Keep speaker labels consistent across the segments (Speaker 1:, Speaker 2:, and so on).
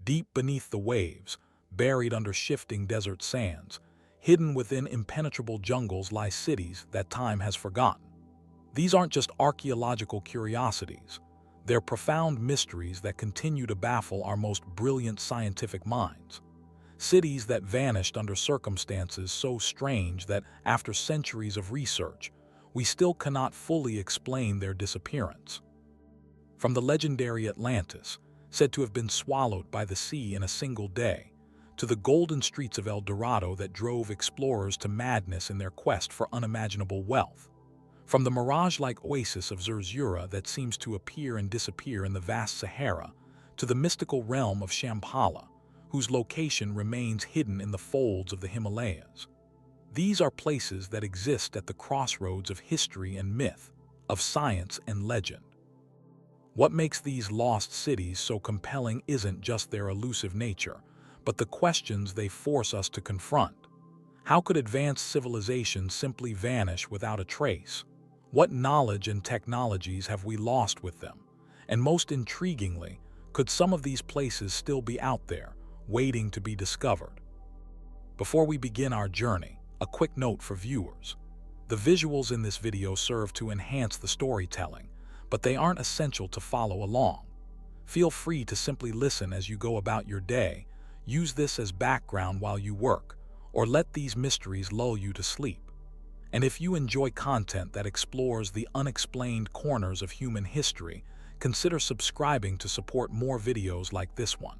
Speaker 1: deep beneath the waves, buried under shifting desert sands, hidden within impenetrable jungles lie cities that time has forgotten. These aren't just archaeological curiosities. They're profound mysteries that continue to baffle our most brilliant scientific minds. Cities that vanished under circumstances so strange that, after centuries of research, we still cannot fully explain their disappearance. From the legendary Atlantis, said to have been swallowed by the sea in a single day, to the golden streets of El Dorado that drove explorers to madness in their quest for unimaginable wealth. From the mirage-like oasis of Zerzura that seems to appear and disappear in the vast Sahara, to the mystical realm of Shambhala, whose location remains hidden in the folds of the Himalayas. These are places that exist at the crossroads of history and myth, of science and legend. What makes these lost cities so compelling isn't just their elusive nature, but the questions they force us to confront. How could advanced civilization simply vanish without a trace? What knowledge and technologies have we lost with them? And most intriguingly, could some of these places still be out there, waiting to be discovered? Before we begin our journey, a quick note for viewers. The visuals in this video serve to enhance the storytelling, but they aren't essential to follow along. Feel free to simply listen as you go about your day, use this as background while you work, or let these mysteries lull you to sleep. And if you enjoy content that explores the unexplained corners of human history, consider subscribing to support more videos like this one.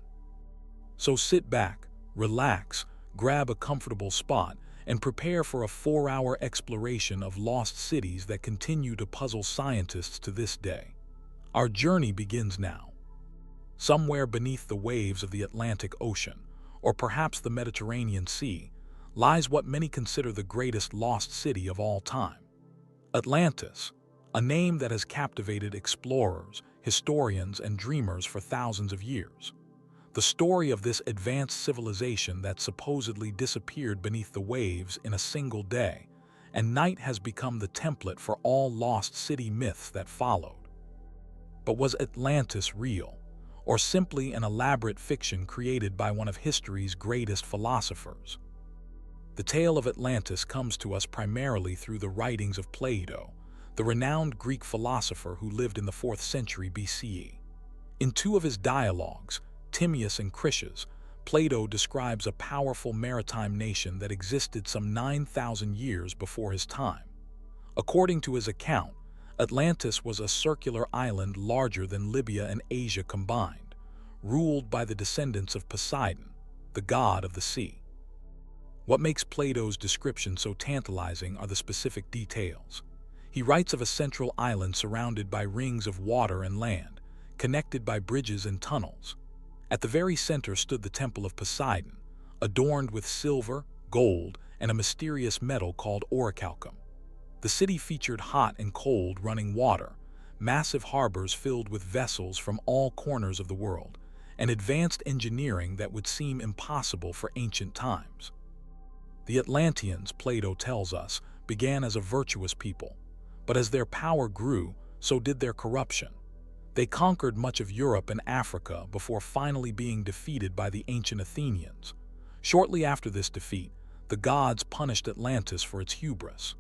Speaker 1: So sit back, relax, grab a comfortable spot, and prepare for a 4-hour exploration of lost cities that continue to puzzle scientists to this day. Our journey begins now. Somewhere beneath the waves of the Atlantic Ocean, or perhaps the Mediterranean Sea, lies what many consider the greatest lost city of all time. Atlantis, a name that has captivated explorers, historians, and dreamers for thousands of years. The story of this advanced civilization that supposedly disappeared beneath the waves in a single day, and night has become the template for all lost city myths that followed. But was Atlantis real, or simply an elaborate fiction created by one of history's greatest philosophers? The tale of Atlantis comes to us primarily through the writings of Plato, the renowned Greek philosopher who lived in the 4th century BCE. In two of his dialogues, Timaeus and Critias, Plato describes a powerful maritime nation that existed some 9,000 years before his time. According to his account, Atlantis was a circular island larger than Libya and Asia combined, ruled by the descendants of Poseidon, the god of the sea. What makes Plato's description so tantalizing are the specific details. He writes of a central island surrounded by rings of water and land, connected by bridges and tunnels. At the very center stood the temple of Poseidon, adorned with silver, gold, and a mysterious metal called orichalcum. The city featured hot and cold running water, massive harbors filled with vessels from all corners of the world, and advanced engineering that would seem impossible for ancient times. The Atlanteans, Plato tells us, began as a virtuous people, but as their power grew, so did their corruption. They conquered much of Europe and Africa before finally being defeated by the ancient Athenians. Shortly after this defeat, the gods punished Atlantis for its hubris.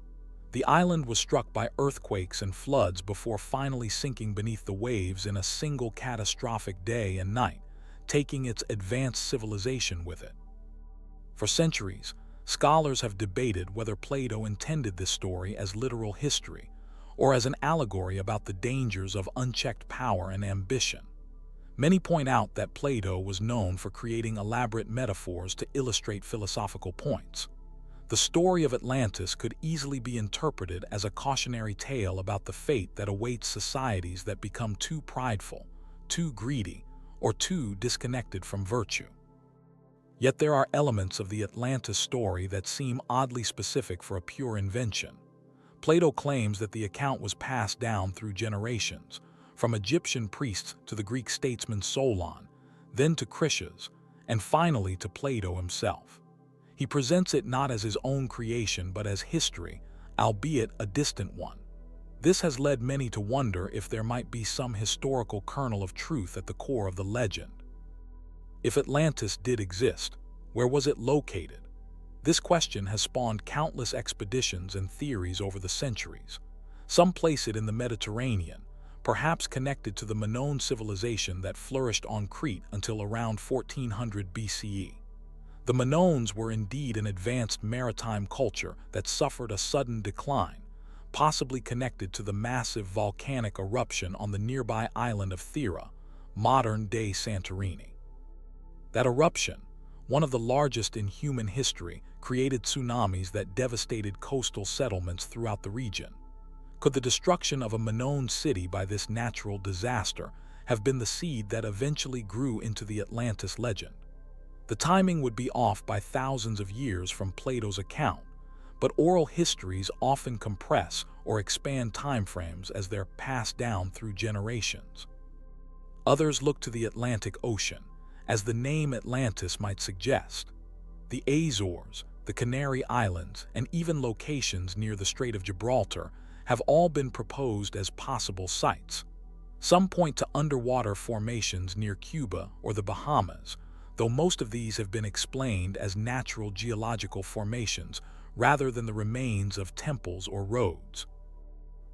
Speaker 1: The island was struck by earthquakes and floods before finally sinking beneath the waves in a single catastrophic day and night, taking its advanced civilization with it. For centuries, scholars have debated whether Plato intended this story as literal history or as an allegory about the dangers of unchecked power and ambition. Many point out that Plato was known for creating elaborate metaphors to illustrate philosophical points. The story of Atlantis could easily be interpreted as a cautionary tale about the fate that awaits societies that become too prideful, too greedy, or too disconnected from virtue. Yet there are elements of the Atlantis story that seem oddly specific for a pure invention. Plato claims that the account was passed down through generations, from Egyptian priests to the Greek statesman Solon, then to Critias, and finally to Plato himself. He presents it not as his own creation but as history, albeit a distant one. This has led many to wonder if there might be some historical kernel of truth at the core of the legend. If Atlantis did exist, where was it located? This question has spawned countless expeditions and theories over the centuries. Some place it in the Mediterranean, perhaps connected to the Minoan civilization that flourished on Crete until around 1400 BCE. The Minoans were indeed an advanced maritime culture that suffered a sudden decline, possibly connected to the massive volcanic eruption on the nearby island of Thera, modern-day Santorini. That eruption, one of the largest in human history, created tsunamis that devastated coastal settlements throughout the region. Could the destruction of a Minoan city by this natural disaster have been the seed that eventually grew into the Atlantis legend? The timing would be off by thousands of years from Plato's account, but oral histories often compress or expand timeframes as they're passed down through generations. Others look to the Atlantic Ocean, as the name Atlantis might suggest. The Azores, the Canary Islands, and even locations near the Strait of Gibraltar have all been proposed as possible sites. Some point to underwater formations near Cuba or the Bahamas, though most of these have been explained as natural geological formations rather than the remains of temples or roads.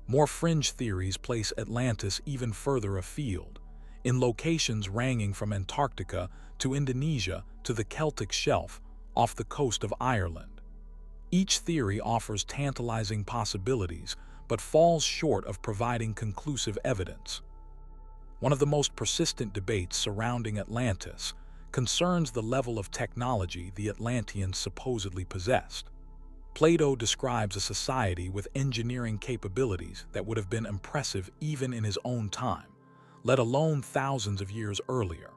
Speaker 1: More fringe theories place Atlantis even further afield, in locations ranging from Antarctica to Indonesia to the Celtic Shelf off the coast of Ireland. Each theory offers tantalizing possibilities, but falls short of providing conclusive evidence. One of the most persistent debates surrounding Atlantis concerns the level of technology the Atlanteans supposedly possessed. Plato describes a society with engineering capabilities that would have been impressive even in his own time, let alone thousands of years earlier.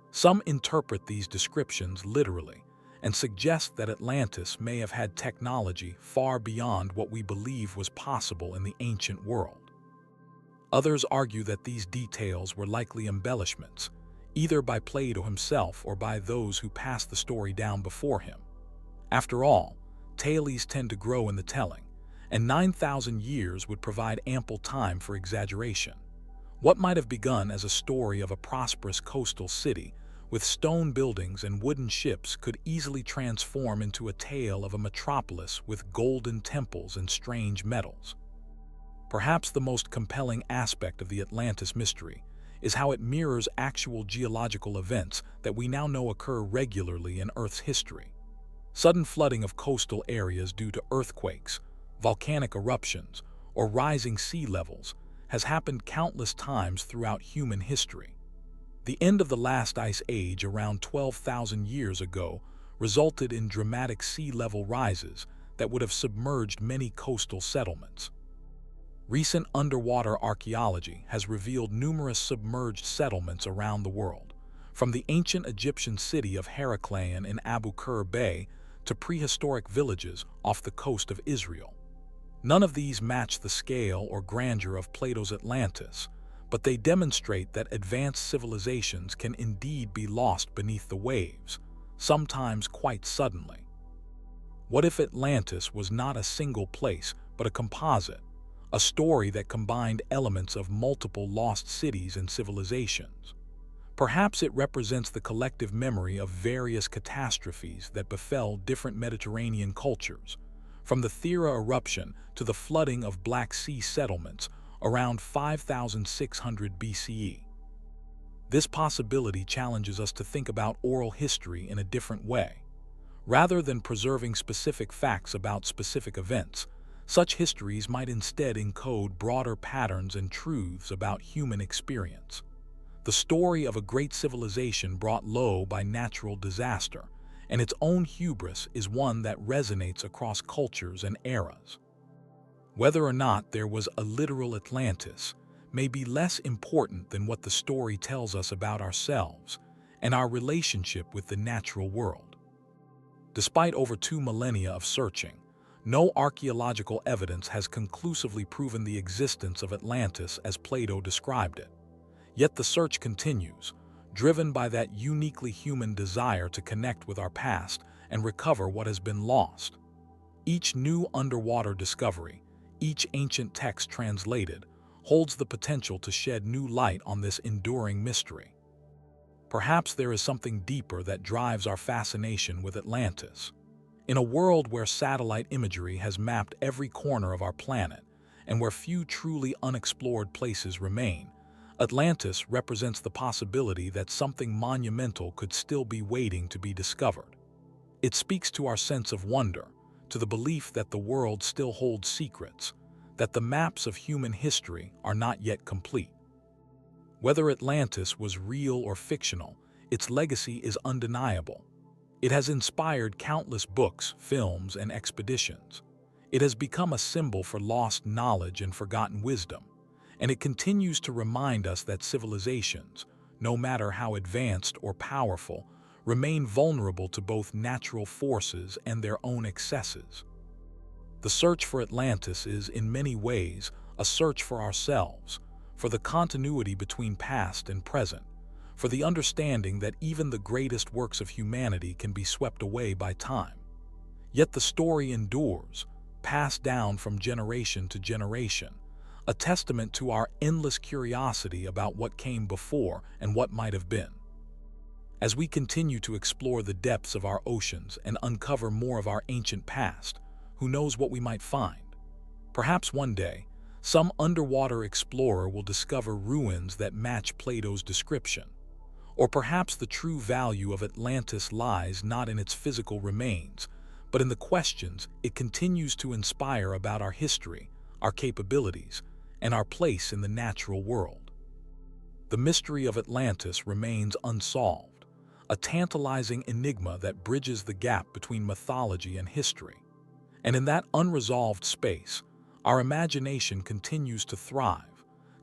Speaker 1: Some interpret these descriptions literally and suggest that Atlantis may have had technology far beyond what we believe was possible in the ancient world. Others argue that these details were likely embellishments, either by Plato himself or by those who passed the story down before him. After all, tales tend to grow in the telling, and 9,000 years would provide ample time for exaggeration. What might have begun as a story of a prosperous coastal city with stone buildings and wooden ships could easily transform into a tale of a metropolis with golden temples and strange metals. Perhaps the most compelling aspect of the Atlantis mystery is how it mirrors actual geological events that we now know occur regularly in Earth's history. Sudden flooding of coastal areas due to earthquakes, volcanic eruptions, or rising sea levels has happened countless times throughout human history. The end of the last ice age around 12,000 years ago resulted in dramatic sea level rises that would have submerged many coastal settlements. Recent underwater archaeology has revealed numerous submerged settlements around the world, from the ancient Egyptian city of Heracleion in Abu Qir Bay to prehistoric villages off the coast of Israel. None of these match the scale or grandeur of Plato's Atlantis, but they demonstrate that advanced civilizations can indeed be lost beneath the waves, sometimes quite suddenly. What if Atlantis was not a single place, but a composite, a story that combined elements of multiple lost cities and civilizations? Perhaps it represents the collective memory of various catastrophes that befell different Mediterranean cultures, from the Thera eruption to the flooding of Black Sea settlements around 5600 BCE. This possibility challenges us to think about oral history in a different way. Rather than preserving specific facts about specific events, such histories might instead encode broader patterns and truths about human experience. The story of a great civilization brought low by natural disaster, and its own hubris is one that resonates across cultures and eras. Whether or not there was a literal Atlantis may be less important than what the story tells us about ourselves and our relationship with the natural world. Despite over 2 millennia of searching, no archaeological evidence has conclusively proven the existence of Atlantis as Plato described it. Yet the search continues, driven by that uniquely human desire to connect with our past and recover what has been lost. Each new underwater discovery, each ancient text translated, holds the potential to shed new light on this enduring mystery. Perhaps there is something deeper that drives our fascination with Atlantis. In a world where satellite imagery has mapped every corner of our planet, and where few truly unexplored places remain, Atlantis represents the possibility that something monumental could still be waiting to be discovered. It speaks to our sense of wonder, to the belief that the world still holds secrets, that the maps of human history are not yet complete. Whether Atlantis was real or fictional, its legacy is undeniable. It has inspired countless books, films, and expeditions. It has become a symbol for lost knowledge and forgotten wisdom, and it continues to remind us that civilizations, no matter how advanced or powerful, remain vulnerable to both natural forces and their own excesses. The search for Atlantis is, in many ways, a search for ourselves, for the continuity between past and present, for the understanding that even the greatest works of humanity can be swept away by time. Yet the story endures, passed down from generation to generation, a testament to our endless curiosity about what came before and what might have been. As we continue to explore the depths of our oceans and uncover more of our ancient past, who knows what we might find? Perhaps one day, some underwater explorer will discover ruins that match Plato's description. Or perhaps the true value of Atlantis lies not in its physical remains, but in the questions it continues to inspire about our history, our capabilities, and our place in the natural world. The mystery of Atlantis remains unsolved, a tantalizing enigma that bridges the gap between mythology and history. And in that unresolved space, our imagination continues to thrive,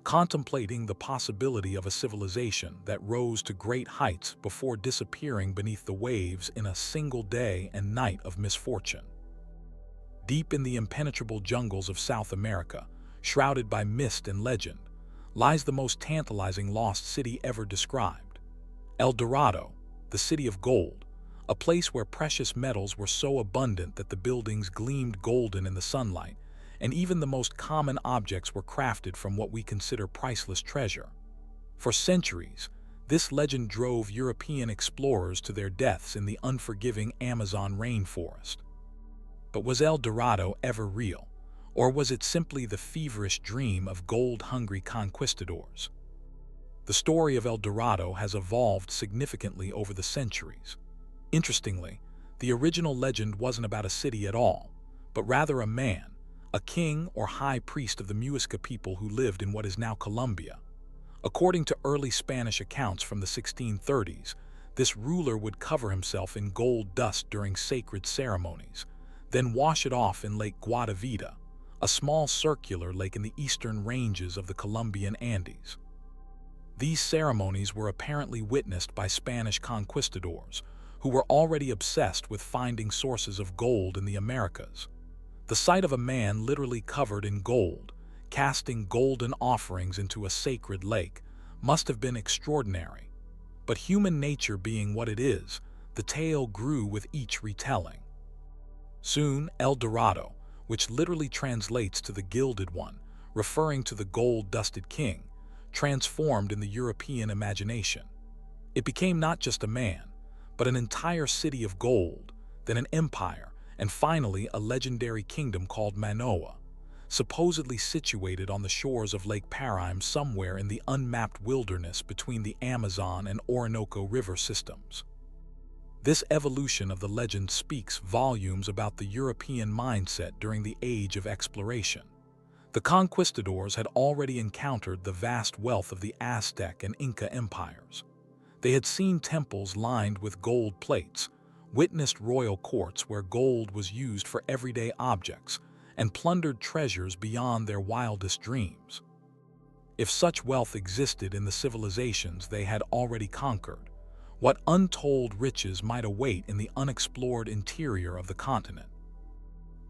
Speaker 1: contemplating the possibility of a civilization that rose to great heights before disappearing beneath the waves in a single day and night of misfortune. Deep in the impenetrable jungles of South America, shrouded by mist and legend, lies the most tantalizing lost city ever described. El Dorado, the city of gold, a place where precious metals were so abundant that the buildings gleamed golden in the sunlight, and even the most common objects were crafted from what we consider priceless treasure. For centuries, this legend drove European explorers to their deaths in the unforgiving Amazon rainforest. But was El Dorado ever real, or was it simply the feverish dream of gold-hungry conquistadors? The story of El Dorado has evolved significantly over the centuries. Interestingly, the original legend wasn't about a city at all, but rather a man, a king or high priest of the Muisca people who lived in what is now Colombia. According to early Spanish accounts from the 1630s, this ruler would cover himself in gold dust during sacred ceremonies, then wash it off in Lake Guadavita, a small circular lake in the eastern ranges of the Colombian Andes. These ceremonies were apparently witnessed by Spanish conquistadors, who were already obsessed with finding sources of gold in the Americas. The sight of a man literally covered in gold, casting golden offerings into a sacred lake, must have been extraordinary. But human nature being what it is, the tale grew with each retelling. Soon, El Dorado, which literally translates to the Gilded One, referring to the gold-dusted king, transformed in the European imagination. It became not just a man, but an entire city of gold, then an empire, and finally a legendary kingdom called Manoa, supposedly situated on the shores of Lake Paraíba somewhere in the unmapped wilderness between the Amazon and Orinoco river systems. This evolution of the legend speaks volumes about the European mindset during the age of exploration. The conquistadors had already encountered the vast wealth of the Aztec and Inca empires. They had seen temples lined with gold plates, witnessed royal courts where gold was used for everyday objects, and plundered treasures beyond their wildest dreams. If such wealth existed in the civilizations they had already conquered, what untold riches might await in the unexplored interior of the continent?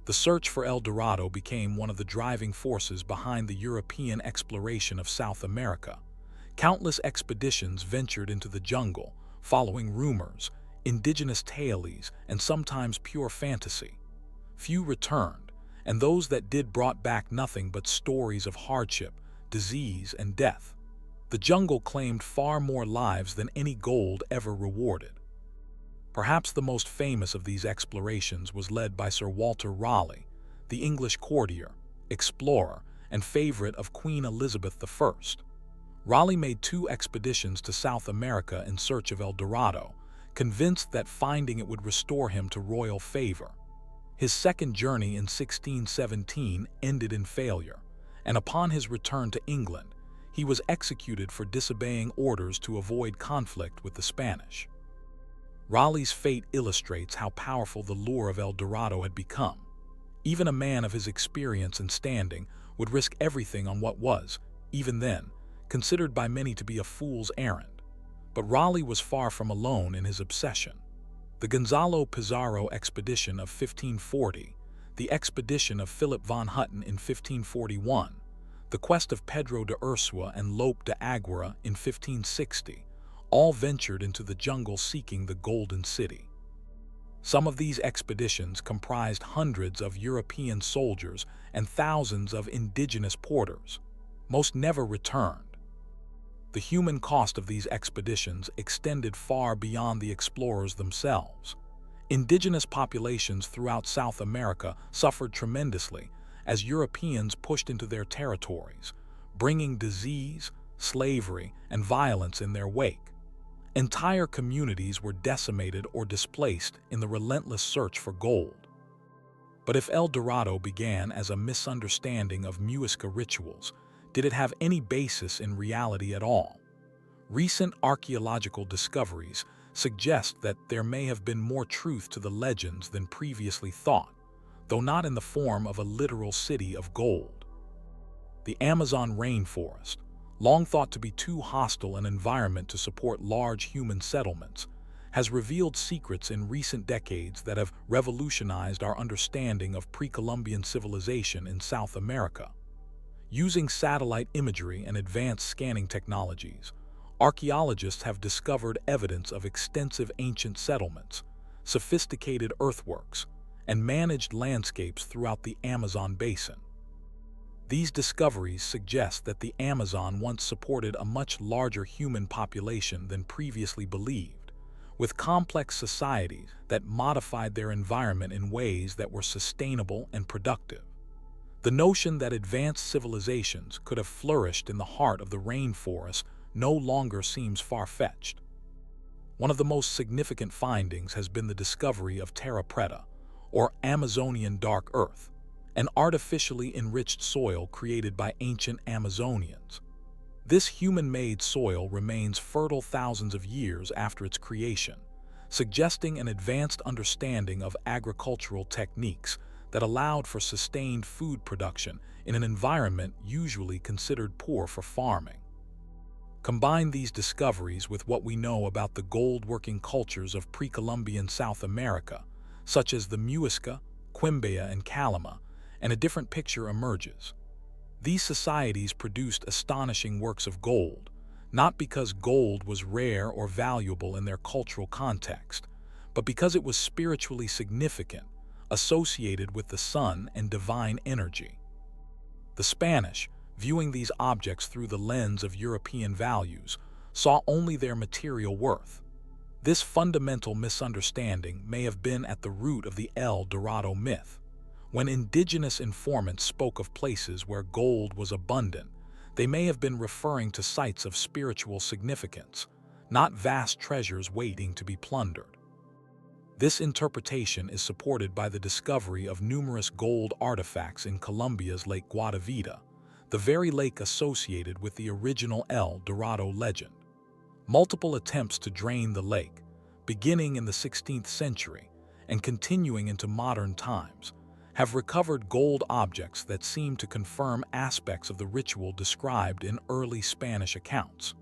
Speaker 1: The search for El Dorado became one of the driving forces behind the European exploration of South America. Countless expeditions ventured into the jungle, following rumors, indigenous tales, and sometimes pure fantasy. Few returned, and those that did brought back nothing but stories of hardship, disease, and death. The jungle claimed far more lives than any gold ever rewarded. Perhaps the most famous of these explorations was led by Sir Walter Raleigh, the English courtier, explorer, and favorite of Queen Elizabeth I. Raleigh made 2 expeditions to South America in search of El Dorado, convinced that finding it would restore him to royal favor. His second journey in 1617 ended in failure, and upon his return to England, he was executed for disobeying orders to avoid conflict with the Spanish. Raleigh's fate illustrates how powerful the lure of El Dorado had become. Even a man of his experience and standing would risk everything on what was, even then, considered by many to be a fool's errand. But Raleigh was far from alone in his obsession. The Gonzalo Pizarro expedition of 1540, the expedition of Philip von Hutten in 1541, the quest of Pedro de Ursua and Lope de Aguirre in 1560, all ventured into the jungle seeking the Golden City. Some of these expeditions comprised hundreds of European soldiers and thousands of indigenous porters. Most never returned. The human cost of these expeditions extended far beyond the explorers themselves. Indigenous populations throughout South America suffered tremendously as Europeans pushed into their territories, bringing disease, slavery, and violence in their wake. Entire communities were decimated or displaced in the relentless search for gold. But if El Dorado began as a misunderstanding of Muisca rituals, did it have any basis in reality at all? Recent archaeological discoveries suggest that there may have been more truth to the legends than previously thought, though not in the form of a literal city of gold. The Amazon rainforest, long thought to be too hostile an environment to support large human settlements, has revealed secrets in recent decades that have revolutionized our understanding of pre-Columbian civilization in South America. Using satellite imagery and advanced scanning technologies, archaeologists have discovered evidence of extensive ancient settlements, sophisticated earthworks, and managed landscapes throughout the Amazon basin. These discoveries suggest that the Amazon once supported a much larger human population than previously believed, with complex societies that modified their environment in ways that were sustainable and productive. The notion that advanced civilizations could have flourished in the heart of the rainforest no longer seems far-fetched. One of the most significant findings has been the discovery of terra preta, or Amazonian dark earth, an artificially enriched soil created by ancient Amazonians. This human-made soil remains fertile thousands of years after its creation, suggesting an advanced understanding of agricultural techniques that allowed for sustained food production in an environment usually considered poor for farming. Combine these discoveries with what we know about the gold-working cultures of pre-Columbian South America, such as the Muisca, Quimbaya, and Calama, and a different picture emerges. These societies produced astonishing works of gold, not because gold was rare or valuable in their cultural context, but because it was spiritually significant, associated with the sun and divine energy. The Spanish, viewing these objects through the lens of European values, saw only their material worth. This fundamental misunderstanding may have been at the root of the El Dorado myth. When indigenous informants spoke of places where gold was abundant, they may have been referring to sites of spiritual significance, not vast treasures waiting to be plundered. This interpretation is supported by the discovery of numerous gold artifacts in Colombia's Lake Guatavita, the very lake associated with the original El Dorado legend. Multiple attempts to drain the lake, beginning in the 16th century and continuing into modern times, have recovered gold objects that seem to confirm aspects of the ritual described in early Spanish accounts.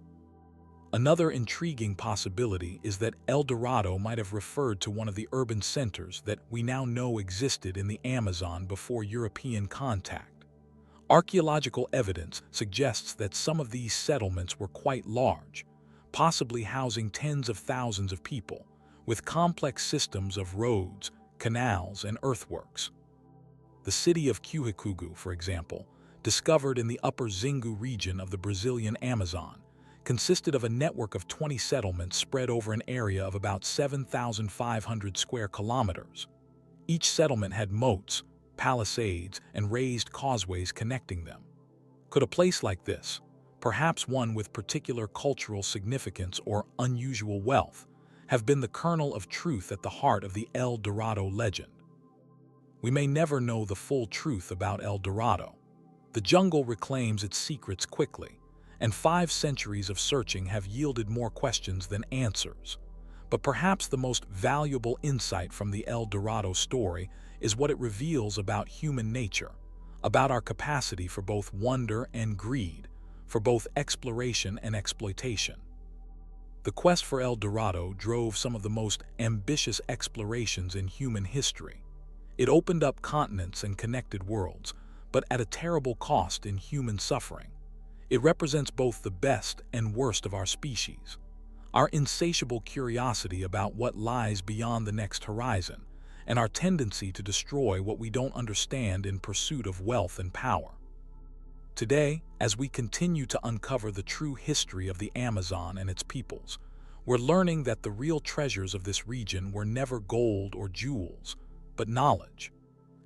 Speaker 1: Another intriguing possibility is that El Dorado might have referred to one of the urban centers that we now know existed in the Amazon before European contact. Archaeological evidence suggests that some of these settlements were quite large, possibly housing tens of thousands of people, with complex systems of roads, canals, and earthworks. The city of Cuicugu, for example, discovered in the upper Xingu region of the Brazilian Amazon, consisted of a network of 20 settlements spread over an area of about 7,500 square kilometers. Each settlement had moats, palisades, and raised causeways connecting them. Could a place like this, perhaps one with particular cultural significance or unusual wealth, have been the kernel of truth at the heart of the El Dorado legend? We may never know the full truth about El Dorado. The jungle reclaims its secrets quickly, and 5 centuries of searching have yielded more questions than answers. But perhaps the most valuable insight from the El Dorado story is what it reveals about human nature, about our capacity for both wonder and greed, for both exploration and exploitation. The quest for El Dorado drove some of the most ambitious explorations in human history. It opened up continents and connected worlds, but at a terrible cost in human suffering. It represents both the best and worst of our species. Our insatiable curiosity about what lies beyond the next horizon, and our tendency to destroy what we don't understand in pursuit of wealth and power. Today, as we continue to uncover the true history of the Amazon and its peoples, we're learning that the real treasures of this region were never gold or jewels, but knowledge.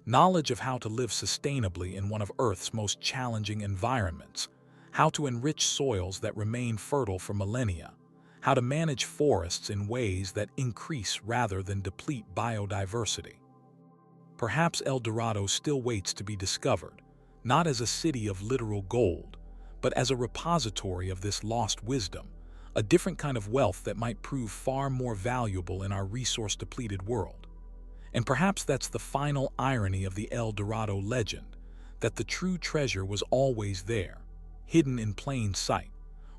Speaker 1: Knowledge of how to live sustainably in one of Earth's most challenging environments, how to enrich soils that remain fertile for millennia, how to manage forests in ways that increase rather than deplete biodiversity. Perhaps El Dorado still waits to be discovered, not as a city of literal gold, but as a repository of this lost wisdom, a different kind of wealth that might prove far more valuable in our resource-depleted world. And perhaps that's the final irony of the El Dorado legend, that the true treasure was always there, hidden in plain sight,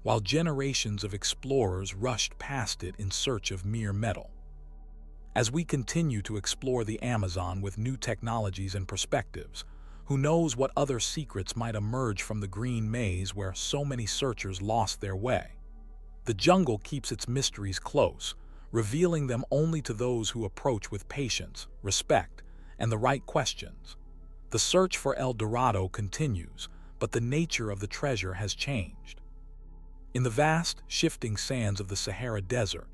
Speaker 1: while generations of explorers rushed past it in search of mere metal. As we continue to explore the Amazon with new technologies and perspectives, who knows what other secrets might emerge from the green maze where so many searchers lost their way? The jungle keeps its mysteries close, revealing them only to those who approach with patience, respect, and the right questions. The search for El Dorado continues, but the nature of the treasure has changed. In the vast, shifting sands of the Sahara Desert,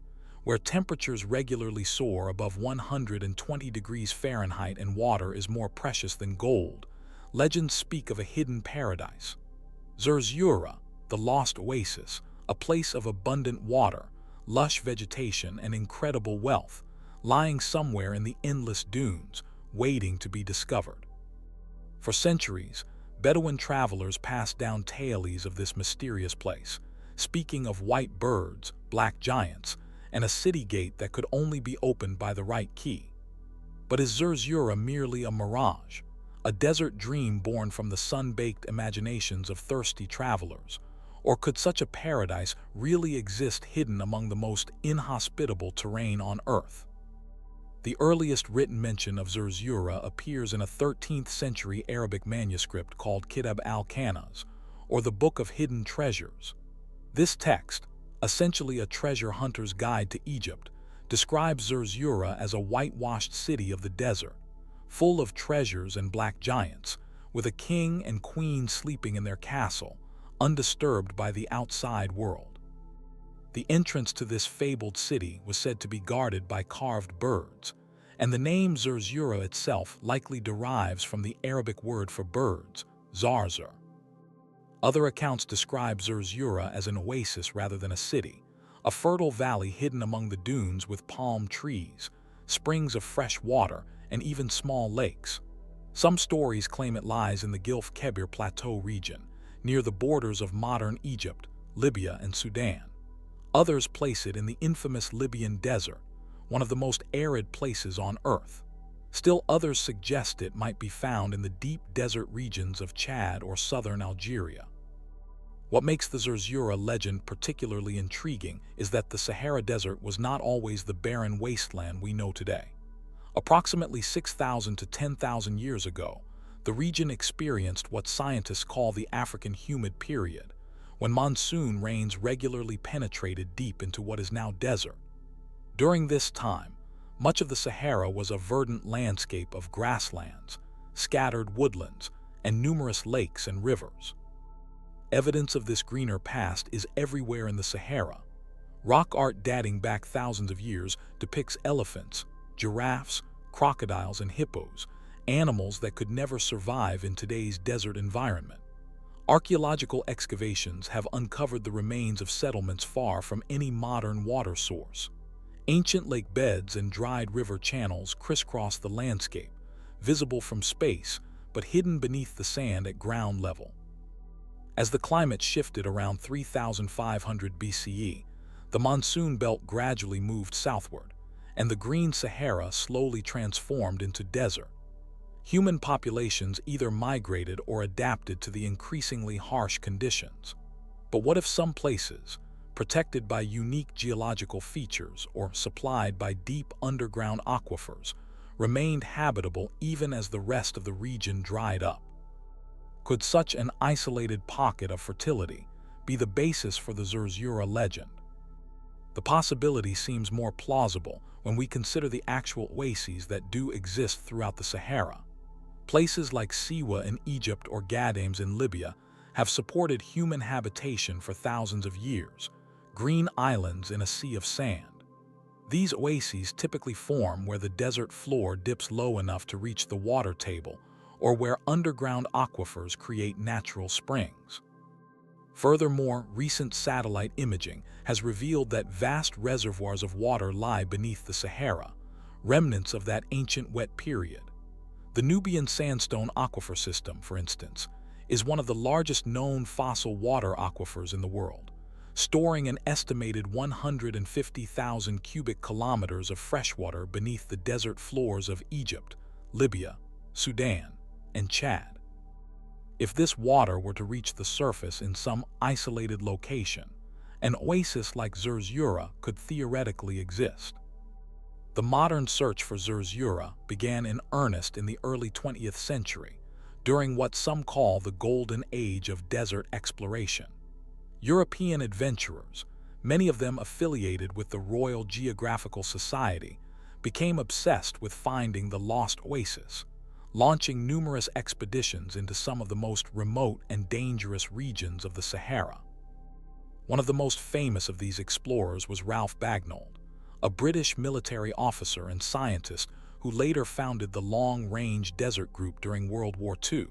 Speaker 1: where temperatures regularly soar above 120 degrees Fahrenheit and water is more precious than gold, legends speak of a hidden paradise. Zerzura, the lost oasis, a place of abundant water, lush vegetation, and incredible wealth, lying somewhere in the endless dunes, waiting to be discovered. For centuries, Bedouin travelers passed down tales of this mysterious place, speaking of white birds, black giants, and a city gate that could only be opened by the right key. But is Zerzura merely a mirage, a desert dream born from the sun-baked imaginations of thirsty travelers? Or could such a paradise really exist hidden among the most inhospitable terrain on Earth? The earliest written mention of Zerzura appears in a 13th century Arabic manuscript called Kitab al-Kanaz, or the Book of Hidden Treasures. This text, essentially a treasure hunter's guide to Egypt, describes Zerzura as a whitewashed city of the desert, full of treasures and black giants, with a king and queen sleeping in their castle, undisturbed by the outside world. The entrance to this fabled city was said to be guarded by carved birds, and the name Zerzura itself likely derives from the Arabic word for birds, Zarzur. Other accounts describe Zerzura as an oasis rather than a city, a fertile valley hidden among the dunes with palm trees, springs of fresh water, and even small lakes. Some stories claim it lies in the Gilf Kebir Plateau region, near the borders of modern Egypt, Libya, and Sudan. Others place it in the infamous Libyan desert, one of the most arid places on Earth. Still others suggest it might be found in the deep desert regions of Chad or southern Algeria. What makes the Zerzura legend particularly intriguing is that the Sahara Desert was not always the barren wasteland we know today. Approximately 6,000 to 10,000 years ago, the region experienced what scientists call the African humid period, when monsoon rains regularly penetrated deep into what is now desert. During this time, much of the Sahara was a verdant landscape of grasslands, scattered woodlands, and numerous lakes and rivers. Evidence of this greener past is everywhere in the Sahara. Rock art dating back thousands of years depicts elephants, giraffes, crocodiles, and hippos, animals that could never survive in today's desert environment. Archaeological excavations have uncovered the remains of settlements far from any modern water source. Ancient lake beds and dried river channels crisscross the landscape, visible from space but hidden beneath the sand at ground level. As the climate shifted around 3500 BCE, the monsoon belt gradually moved southward, and the green Sahara slowly transformed into desert. Human populations either migrated or adapted to the increasingly harsh conditions. But what if some places, protected by unique geological features or supplied by deep underground aquifers, remained habitable even as the rest of the region dried up? Could such an isolated pocket of fertility be the basis for the Zerzura legend? The possibility seems more plausible when we consider the actual oases that do exist throughout the Sahara. Places like Siwa in Egypt or Ghadames in Libya have supported human habitation for thousands of years, green islands in a sea of sand. These oases typically form where the desert floor dips low enough to reach the water table, or where underground aquifers create natural springs. Furthermore, recent satellite imaging has revealed that vast reservoirs of water lie beneath the Sahara, remnants of that ancient wet period. The Nubian sandstone aquifer system, for instance, is one of the largest known fossil water aquifers in the world, storing an estimated 150,000 cubic kilometers of freshwater beneath the desert floors of Egypt, Libya, Sudan, and Chad. If this water were to reach the surface in some isolated location, an oasis like Zerzura could theoretically exist. The modern search for Zerzura began in earnest in the early 20th century, during what some call the golden age of desert exploration. European adventurers, many of them affiliated with the Royal Geographical Society, became obsessed with finding the lost oasis, launching numerous expeditions into some of the most remote and dangerous regions of the Sahara. One of the most famous of these explorers was Ralph Bagnold, a British military officer and scientist who later founded the Long Range Desert Group during World War II.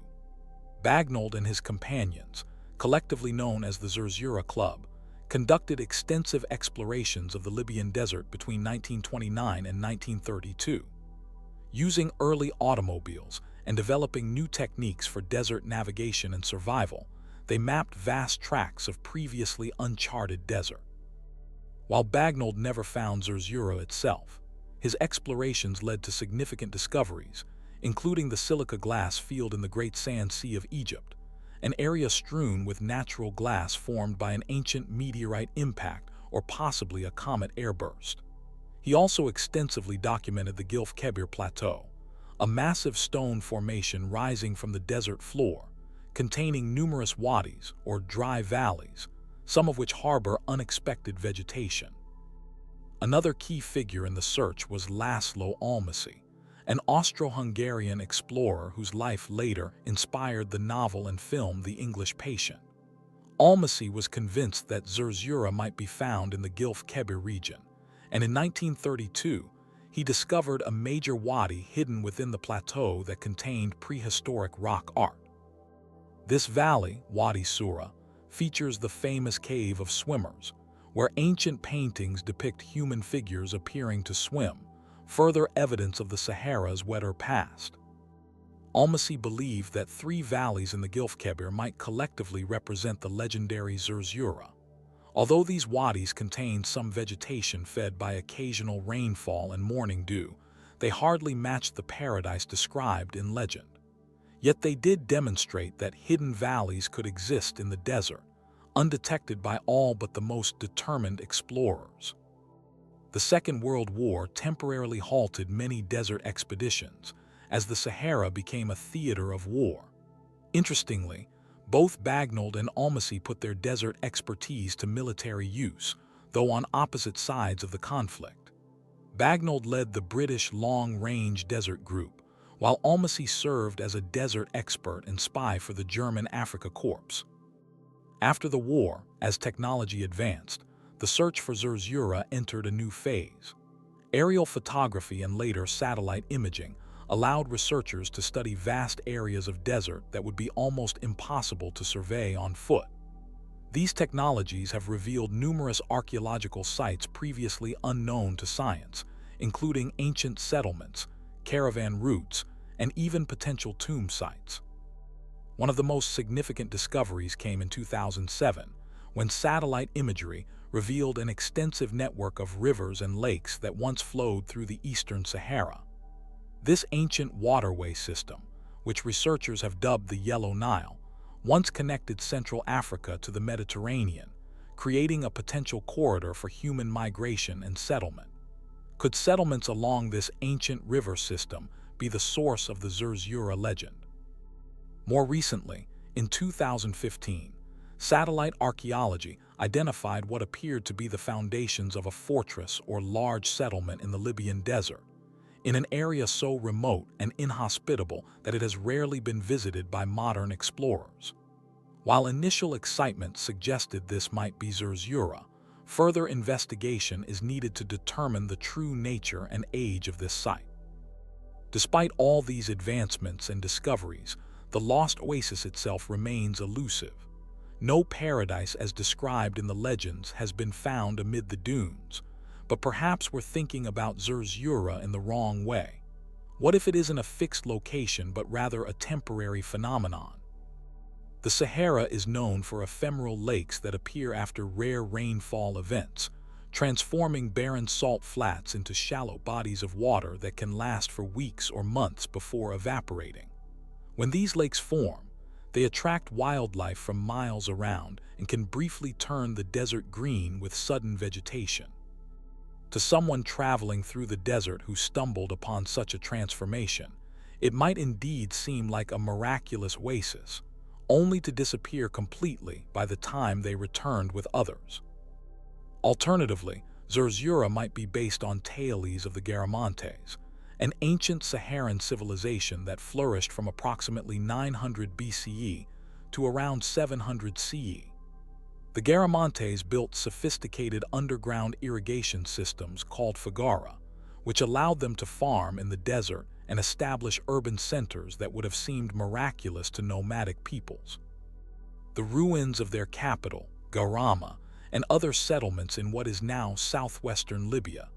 Speaker 1: Bagnold and his companions, collectively known as the Zerzura Club, conducted extensive explorations of the Libyan desert between 1929 and 1932. Using early automobiles and developing new techniques for desert navigation and survival, they mapped vast tracts of previously uncharted desert. While Bagnold never found Zerzura itself, his explorations led to significant discoveries, including the silica glass field in the Great Sand Sea of Egypt, an area strewn with natural glass formed by an ancient meteorite impact or possibly a comet airburst. He also extensively documented the Gilf Kebir Plateau, a massive stone formation rising from the desert floor, containing numerous wadis or dry valleys, some of which harbor unexpected vegetation. Another key figure in the search was Laszlo Almasi, an Austro-Hungarian explorer whose life later inspired the novel and film The English Patient. Almasi was convinced that Zerzura might be found in the Gilf Kebir region, and in 1932, he discovered a major wadi hidden within the plateau that contained prehistoric rock art. This valley, Wadi Sura, features the famous Cave of Swimmers, where ancient paintings depict human figures appearing to swim, further evidence of the Sahara's wetter past. Almasi believed that 3 valleys in the Gilf Kebir might collectively represent the legendary Zerzura. Although these wadis contained some vegetation fed by occasional rainfall and morning dew, they hardly matched the paradise described in legend. Yet they did demonstrate that hidden valleys could exist in the desert, undetected by all but the most determined explorers. The Second World War temporarily halted many desert expeditions, as the Sahara became a theater of war. Interestingly, both Bagnold and Almasi put their desert expertise to military use, though on opposite sides of the conflict. Bagnold led the British Long Range Desert Group, while Almasi served as a desert expert and spy for the German Afrika Korps. After the war, as technology advanced, the search for Zerzura entered a new phase. Aerial photography and later satellite imaging allowed researchers to study vast areas of desert that would be almost impossible to survey on foot. These technologies have revealed numerous archaeological sites previously unknown to science, including ancient settlements, caravan routes, and even potential tomb sites. One of the most significant discoveries came in 2007, when satellite imagery revealed an extensive network of rivers and lakes that once flowed through the eastern Sahara. This ancient waterway system, which researchers have dubbed the Yellow Nile, once connected Central Africa to the Mediterranean, creating a potential corridor for human migration and settlement. Could settlements along this ancient river system be the source of the Zerzura legend? More recently, in 2015, satellite archaeology identified what appeared to be the foundations of a fortress or large settlement in the Libyan desert, in an area so remote and inhospitable that it has rarely been visited by modern explorers. While initial excitement suggested this might be Zerzura, further investigation is needed to determine the true nature and age of this site. Despite all these advancements and discoveries, the lost oasis itself remains elusive. No paradise as described in the legends has been found amid the dunes, but perhaps we're thinking about Zerzura in the wrong way. What if it isn't a fixed location but rather a temporary phenomenon? The Sahara is known for ephemeral lakes that appear after rare rainfall events, transforming barren salt flats into shallow bodies of water that can last for weeks or months before evaporating. When these lakes form, they attract wildlife from miles around and can briefly turn the desert green with sudden vegetation. To someone traveling through the desert who stumbled upon such a transformation, it might indeed seem like a miraculous oasis, only to disappear completely by the time they returned with others. Alternatively, Zerzura might be based on Thales of the Garamantes, an ancient Saharan civilization that flourished from approximately 900 BCE to around 700 CE. The Garamantes built sophisticated underground irrigation systems called fagara, which allowed them to farm in the desert and establish urban centers that would have seemed miraculous to nomadic peoples. The ruins of their capital, Garama, and other settlements in what is now southwestern Libya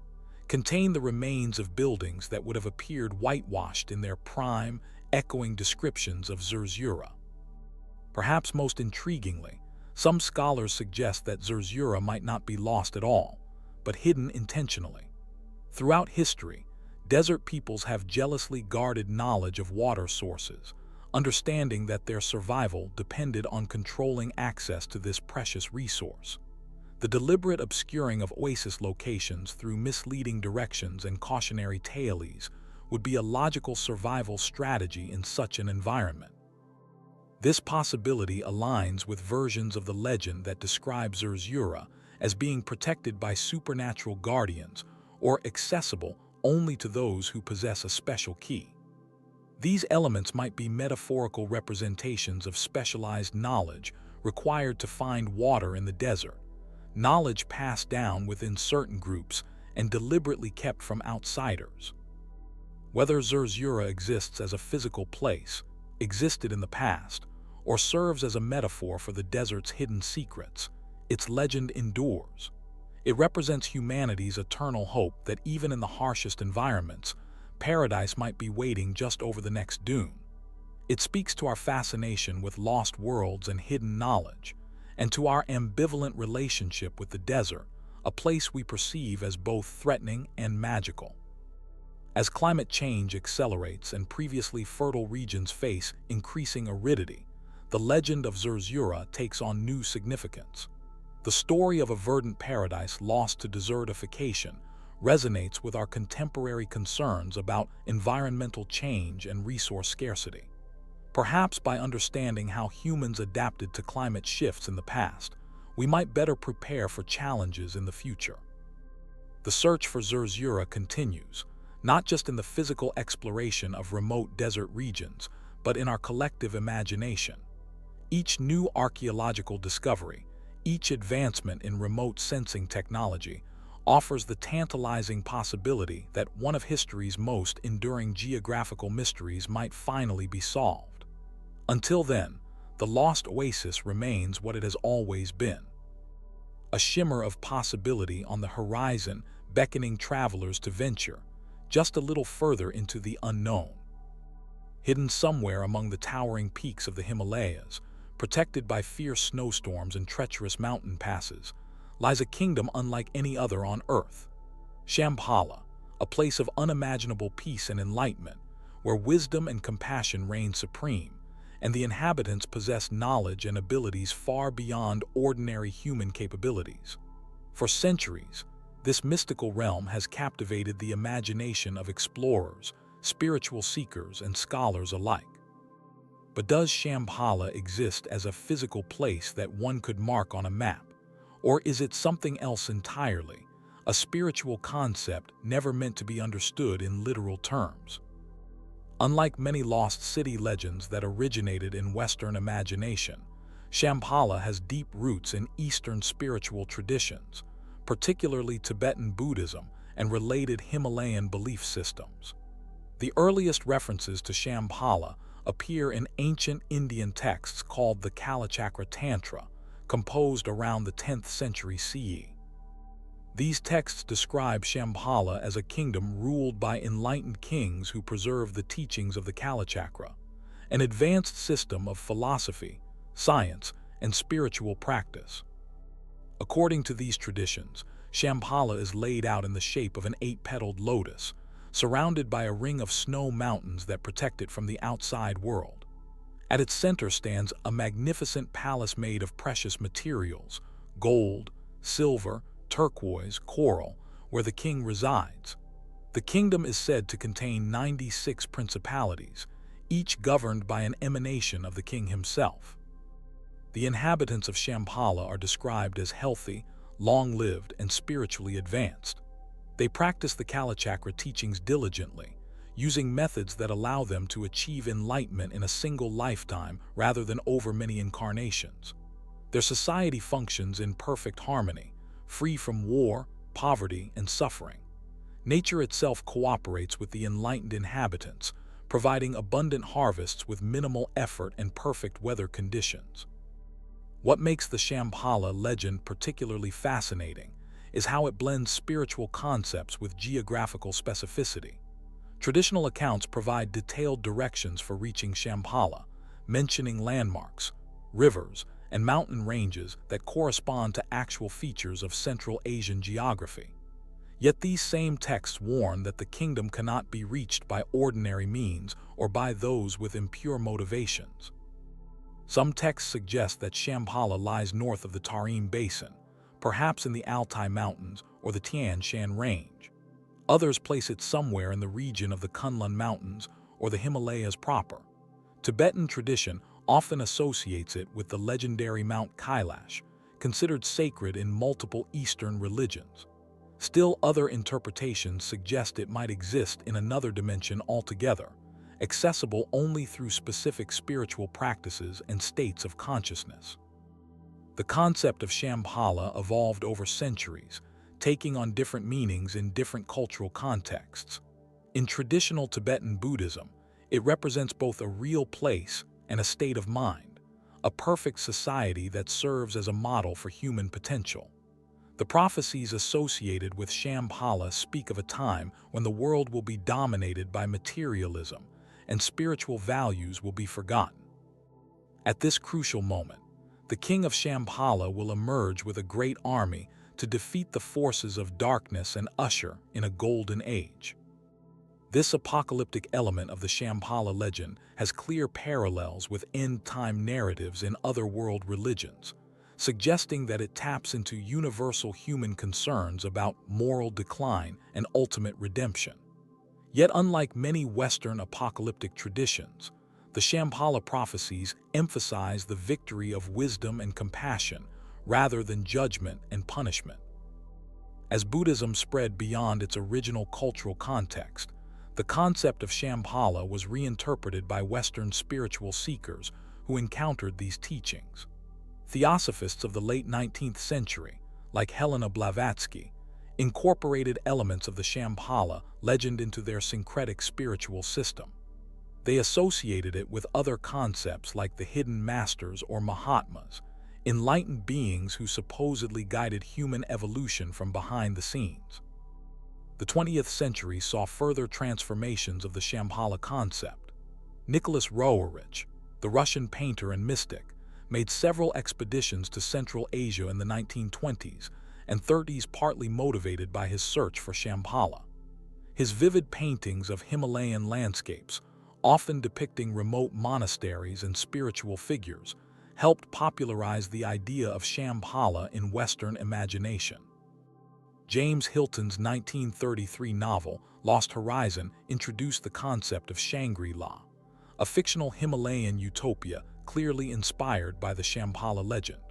Speaker 1: contain the remains of buildings that would have appeared whitewashed in their prime, echoing descriptions of Zerzura. Perhaps most intriguingly, some scholars suggest that Zerzura might not be lost at all, but hidden intentionally. Throughout history, desert peoples have jealously guarded knowledge of water sources, understanding that their survival depended on controlling access to this precious resource. The deliberate obscuring of oasis locations through misleading directions and cautionary tales would be a logical survival strategy in such an environment. This possibility aligns with versions of the legend that describe Zerzura as being protected by supernatural guardians or accessible only to those who possess a special key. These elements might be metaphorical representations of specialized knowledge required to find water in the desert, knowledge passed down within certain groups and deliberately kept from outsiders. Whether Zerzura exists as a physical place, existed in the past, or serves as a metaphor for the desert's hidden secrets, its legend endures. It represents humanity's eternal hope that even in the harshest environments, paradise might be waiting just over the next dune. It speaks to our fascination with lost worlds and hidden knowledge, and to our ambivalent relationship with the desert, a place we perceive as both threatening and magical. As climate change accelerates and previously fertile regions face increasing aridity, the legend of Zerzura takes on new significance. The story of a verdant paradise lost to desertification resonates with our contemporary concerns about environmental change and resource scarcity. Perhaps by understanding how humans adapted to climate shifts in the past, we might better prepare for challenges in the future. The search for Zerzura continues, not just in the physical exploration of remote desert regions, but in our collective imagination. Each new archaeological discovery, each advancement in remote sensing technology, offers the tantalizing possibility that one of history's most enduring geographical mysteries might finally be solved. Until then, the lost oasis remains what it has always been: a shimmer of possibility on the horizon, beckoning travelers to venture just a little further into the unknown. Hidden somewhere among the towering peaks of the Himalayas, protected by fierce snowstorms and treacherous mountain passes, lies a kingdom unlike any other on Earth. Shambhala, a place of unimaginable peace and enlightenment, where wisdom and compassion reign supreme, and the inhabitants possess knowledge and abilities far beyond ordinary human capabilities. For centuries, this mystical realm has captivated the imagination of explorers, spiritual seekers, and scholars alike. But does Shambhala exist as a physical place that one could mark on a map? Or is it something else entirely, a spiritual concept never meant to be understood in literal terms? Unlike many lost city legends that originated in Western imagination, Shambhala has deep roots in Eastern spiritual traditions, particularly Tibetan Buddhism and related Himalayan belief systems. The earliest references to Shambhala appear in ancient Indian texts called the Kalachakra Tantra, composed around the 10th century CE. These texts describe Shambhala as a kingdom ruled by enlightened kings who preserved the teachings of the Kalachakra, an advanced system of philosophy, science, and spiritual practice. According to these traditions, Shambhala is laid out in the shape of an 8-petaled lotus, surrounded by a ring of snow mountains that protect it from the outside world. At its center stands a magnificent palace made of precious materials: gold, silver, turquoise, coral, where the king resides. The kingdom is said to contain 96 principalities, each governed by an emanation of the king himself. The inhabitants of Shambhala are described as healthy, long-lived, and spiritually advanced. They practice the Kalachakra teachings diligently, using methods that allow them to achieve enlightenment in a single lifetime rather than over many incarnations. Their society functions in perfect harmony, free from war, poverty, and suffering. Nature itself cooperates with the enlightened inhabitants, providing abundant harvests with minimal effort and perfect weather conditions. What makes the Shambhala legend particularly fascinating is how it blends spiritual concepts with geographical specificity. Traditional accounts provide detailed directions for reaching Shambhala, mentioning landmarks, rivers, and mountain ranges that correspond to actual features of Central Asian geography. Yet these same texts warn that the kingdom cannot be reached by ordinary means or by those with impure motivations. Some texts suggest that Shambhala lies north of the Tarim Basin, perhaps in the Altai Mountains or the Tian Shan Range. Others place it somewhere in the region of the Kunlun Mountains or the Himalayas proper. Tibetan tradition often associates it with the legendary Mount Kailash, considered sacred in multiple Eastern religions. Still, other interpretations suggest it might exist in another dimension altogether, accessible only through specific spiritual practices and states of consciousness. The concept of Shambhala evolved over centuries, taking on different meanings in different cultural contexts. In traditional Tibetan Buddhism, it represents both a real place and a state of mind, a perfect society that serves as a model for human potential. The prophecies associated with Shambhala speak of a time when the world will be dominated by materialism and spiritual values will be forgotten. At this crucial moment, the king of Shambhala will emerge with a great army to defeat the forces of darkness and usher in a golden age. This apocalyptic element of the Shambhala legend has clear parallels with end-time narratives in other world religions, suggesting that it taps into universal human concerns about moral decline and ultimate redemption. Yet, unlike many Western apocalyptic traditions, the Shambhala prophecies emphasize the victory of wisdom and compassion rather than judgment and punishment. As Buddhism spread beyond its original cultural context, the concept of Shambhala was reinterpreted by Western spiritual seekers who encountered these teachings. Theosophists of the late 19th century, like Helena Blavatsky, incorporated elements of the Shambhala legend into their syncretic spiritual system. They associated it with other concepts like the hidden masters or Mahatmas, enlightened beings who supposedly guided human evolution from behind the scenes. The 20th century saw further transformations of the Shambhala concept. Nicholas Roerich, the Russian painter and mystic, made several expeditions to Central Asia in the 1920s and 30s, partly motivated by his search for Shambhala. His vivid paintings of Himalayan landscapes, often depicting remote monasteries and spiritual figures, helped popularize the idea of Shambhala in Western imagination. James Hilton's 1933 novel, Lost Horizon, introduced the concept of Shangri-La, a fictional Himalayan utopia clearly inspired by the Shambhala legend.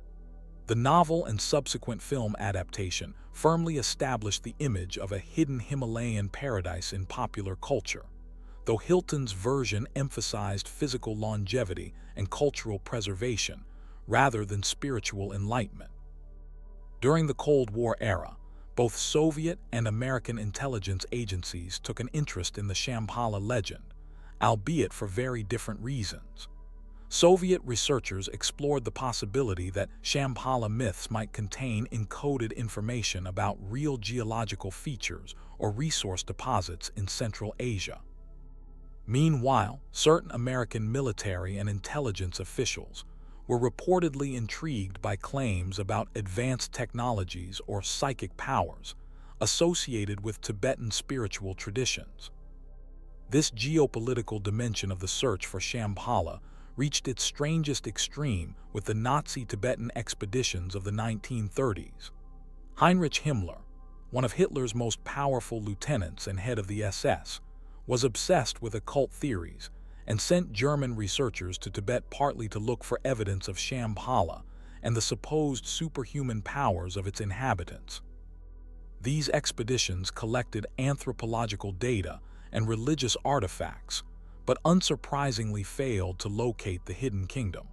Speaker 1: The novel and subsequent film adaptation firmly established the image of a hidden Himalayan paradise in popular culture, though Hilton's version emphasized physical longevity and cultural preservation rather than spiritual enlightenment. During the Cold War era, both Soviet and American intelligence agencies took an interest in the Shambhala legend, albeit for very different reasons. Soviet researchers explored the possibility that Shambhala myths might contain encoded information about real geological features or resource deposits in Central Asia. Meanwhile, certain American military and intelligence officials were reportedly intrigued by claims about advanced technologies or psychic powers associated with Tibetan spiritual traditions. This geopolitical dimension of the search for Shambhala reached its strangest extreme with the Nazi Tibetan expeditions of the 1930s. Heinrich Himmler, one of Hitler's most powerful lieutenants and head of the SS, was obsessed with occult theories and sent German researchers to Tibet partly to look for evidence of Shambhala and the supposed superhuman powers of its inhabitants. These expeditions collected anthropological data and religious artifacts, but unsurprisingly failed to locate the hidden kingdom.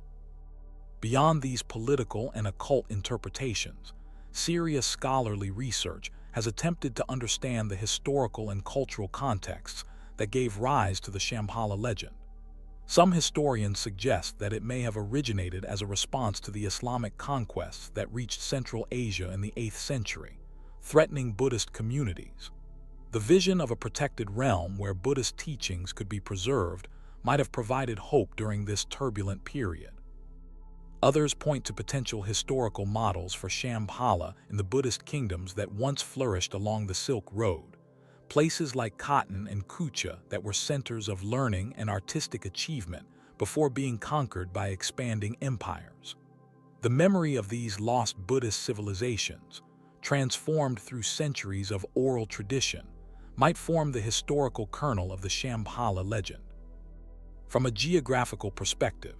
Speaker 1: Beyond these political and occult interpretations, serious scholarly research has attempted to understand the historical and cultural contexts that gave rise to the Shambhala legend. Some historians suggest that it may have originated as a response to the Islamic conquests that reached Central Asia in the 8th century, threatening Buddhist communities. The vision of a protected realm where Buddhist teachings could be preserved might have provided hope during this turbulent period. Others point to potential historical models for Shambhala in the Buddhist kingdoms that once flourished along the Silk Road, places like Khotan and Kucha that were centers of learning and artistic achievement before being conquered by expanding empires. The memory of these lost Buddhist civilizations, transformed through centuries of oral tradition, might form the historical kernel of the Shambhala legend. From a geographical perspective,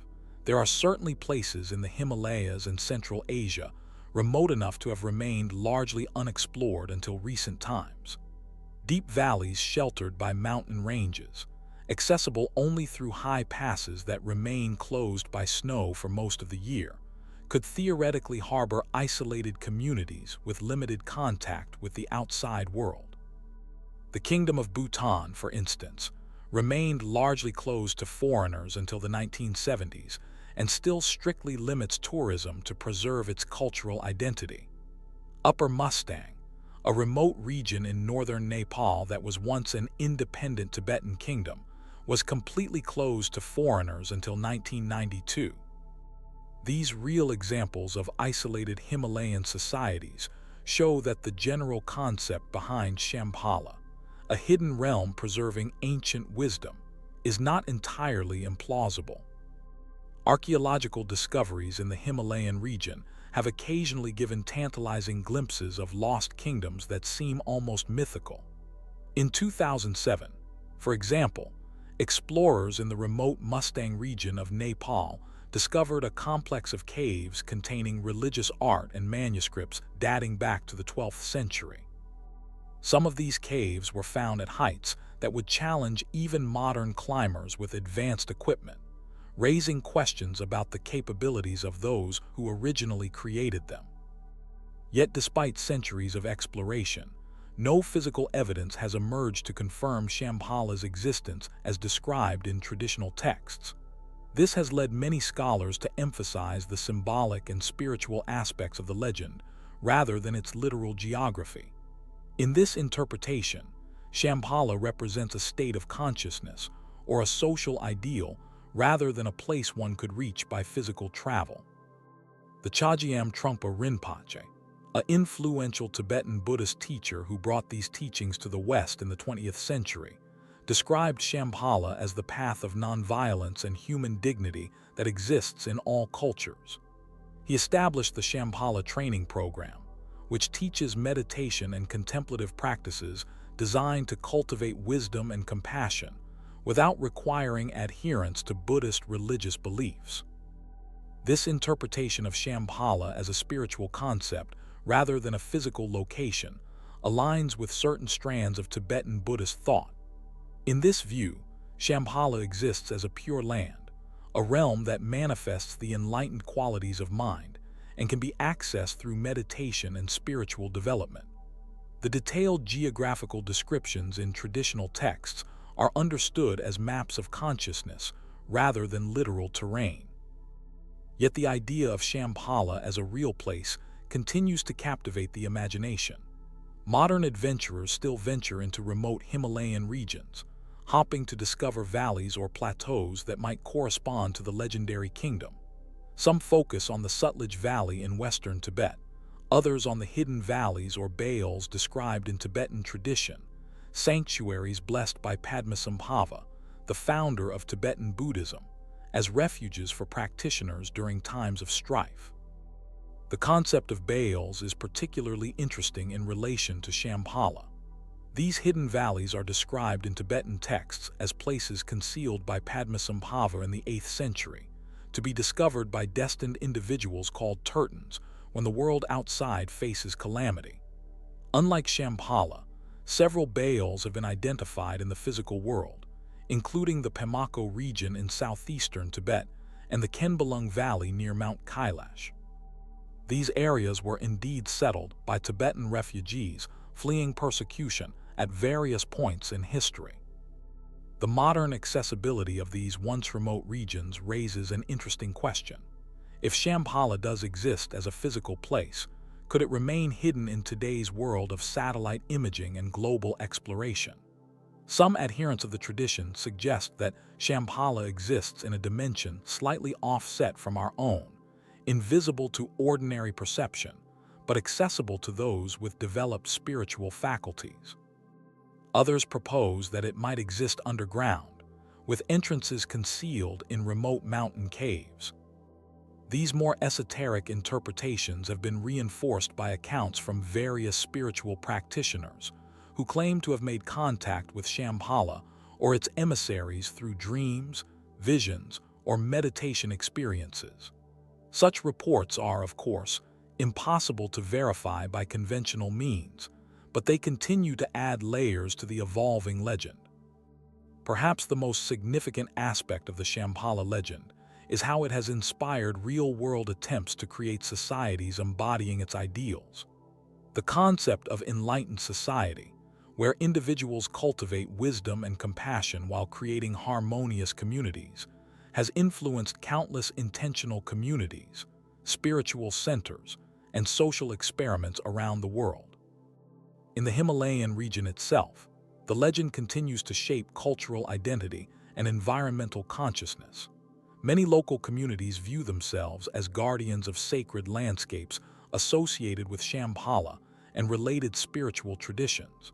Speaker 1: there are certainly places in the Himalayas and Central Asia remote enough to have remained largely unexplored until recent times. Deep valleys sheltered by mountain ranges, accessible only through high passes that remain closed by snow for most of the year, could theoretically harbor isolated communities with limited contact with the outside world. The Kingdom of Bhutan, for instance, remained largely closed to foreigners until the 1970s and still strictly limits tourism to preserve its cultural identity. Upper Mustang, a remote region in northern Nepal that was once an independent Tibetan kingdom, was completely closed to foreigners until 1992. These real examples of isolated Himalayan societies show that the general concept behind Shambhala, a hidden realm preserving ancient wisdom, is not entirely implausible. Archaeological discoveries in the Himalayan region have occasionally given tantalizing glimpses of lost kingdoms that seem almost mythical. In 2007, for example, explorers in the remote Mustang region of Nepal discovered a complex of caves containing religious art and manuscripts dating back to the 12th century. Some of these caves were found at heights that would challenge even modern climbers with advanced equipment, raising questions about the capabilities of those who originally created them. Yet despite centuries of exploration, no physical evidence has emerged to confirm Shambhala's existence as described in traditional texts. This has led many scholars to emphasize the symbolic and spiritual aspects of the legend, rather than its literal geography. In this interpretation, Shambhala represents a state of consciousness or a social ideal rather than a place one could reach by physical travel. The Chogyam Trungpa Rinpoche, an influential Tibetan Buddhist teacher who brought these teachings to the West in the 20th century, described Shambhala as the path of nonviolence and human dignity that exists in all cultures. He established the Shambhala training program, which teaches meditation and contemplative practices designed to cultivate wisdom and compassion without requiring adherence to Buddhist religious beliefs. This interpretation of Shambhala as a spiritual concept rather than a physical location aligns with certain strands of Tibetan Buddhist thought. In this view, Shambhala exists as a pure land, a realm that manifests the enlightened qualities of mind and can be accessed through meditation and spiritual development. The detailed geographical descriptions in traditional texts are understood as maps of consciousness rather than literal terrain. Yet the idea of Shambhala as a real place continues to captivate the imagination. Modern adventurers still venture into remote Himalayan regions, hopping to discover valleys or plateaus that might correspond to the legendary kingdom. Some focus on the Sutlej Valley in western Tibet, others on the hidden valleys or bayals described in Tibetan tradition, sanctuaries blessed by Padmasambhava, the founder of Tibetan Buddhism, as refuges for practitioners during times of strife. The concept of bayals is particularly interesting in relation to Shambhala. These hidden valleys are described in Tibetan texts as places concealed by Padmasambhava in the 8th century, to be discovered by destined individuals called Tertons when the world outside faces calamity. Unlike Shambhala, several bayals have been identified in the physical world, including the Pamako region in southeastern Tibet and the Kenbalung Valley near Mount Kailash. These areas were indeed settled by Tibetan refugees fleeing persecution at various points in history. The modern accessibility of these once remote regions raises an interesting question. If Shambhala does exist as a physical place, could it remain hidden in today's world of satellite imaging and global exploration? Some adherents of the tradition suggest that Shambhala exists in a dimension slightly offset from our own, invisible to ordinary perception, but accessible to those with developed spiritual faculties. Others propose that it might exist underground, with entrances concealed in remote mountain caves. These more esoteric interpretations have been reinforced by accounts from various spiritual practitioners who claim to have made contact with Shambhala or its emissaries through dreams, visions, or meditation experiences. Such reports are, of course, impossible to verify by conventional means, but they continue to add layers to the evolving legend. Perhaps the most significant aspect of the Shambhala legend is how it has inspired real-world attempts to create societies embodying its ideals. The concept of enlightened society, where individuals cultivate wisdom and compassion while creating harmonious communities, has influenced countless intentional communities, spiritual centers, and social experiments around the world. In the Himalayan region itself, the legend continues to shape cultural identity and environmental consciousness. Many local communities view themselves as guardians of sacred landscapes associated with Shambhala and related spiritual traditions.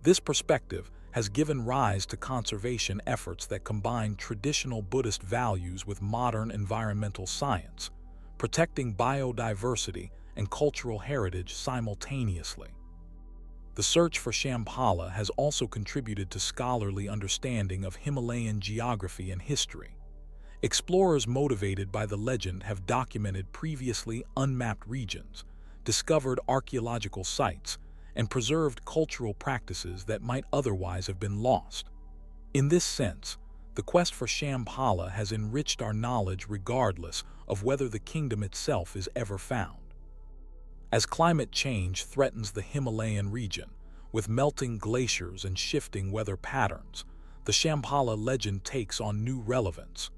Speaker 1: This perspective has given rise to conservation efforts that combine traditional Buddhist values with modern environmental science, protecting biodiversity and cultural heritage simultaneously. The search for Shambhala has also contributed to scholarly understanding of Himalayan geography and history. Explorers motivated by the legend have documented previously unmapped regions, discovered archaeological sites, and preserved cultural practices that might otherwise have been lost. In this sense, The quest for Shambhala has enriched our knowledge regardless of whether the kingdom itself is ever found. As climate change threatens the Himalayan region, with melting glaciers and shifting weather patterns, the Shambhala legend takes on new relevance.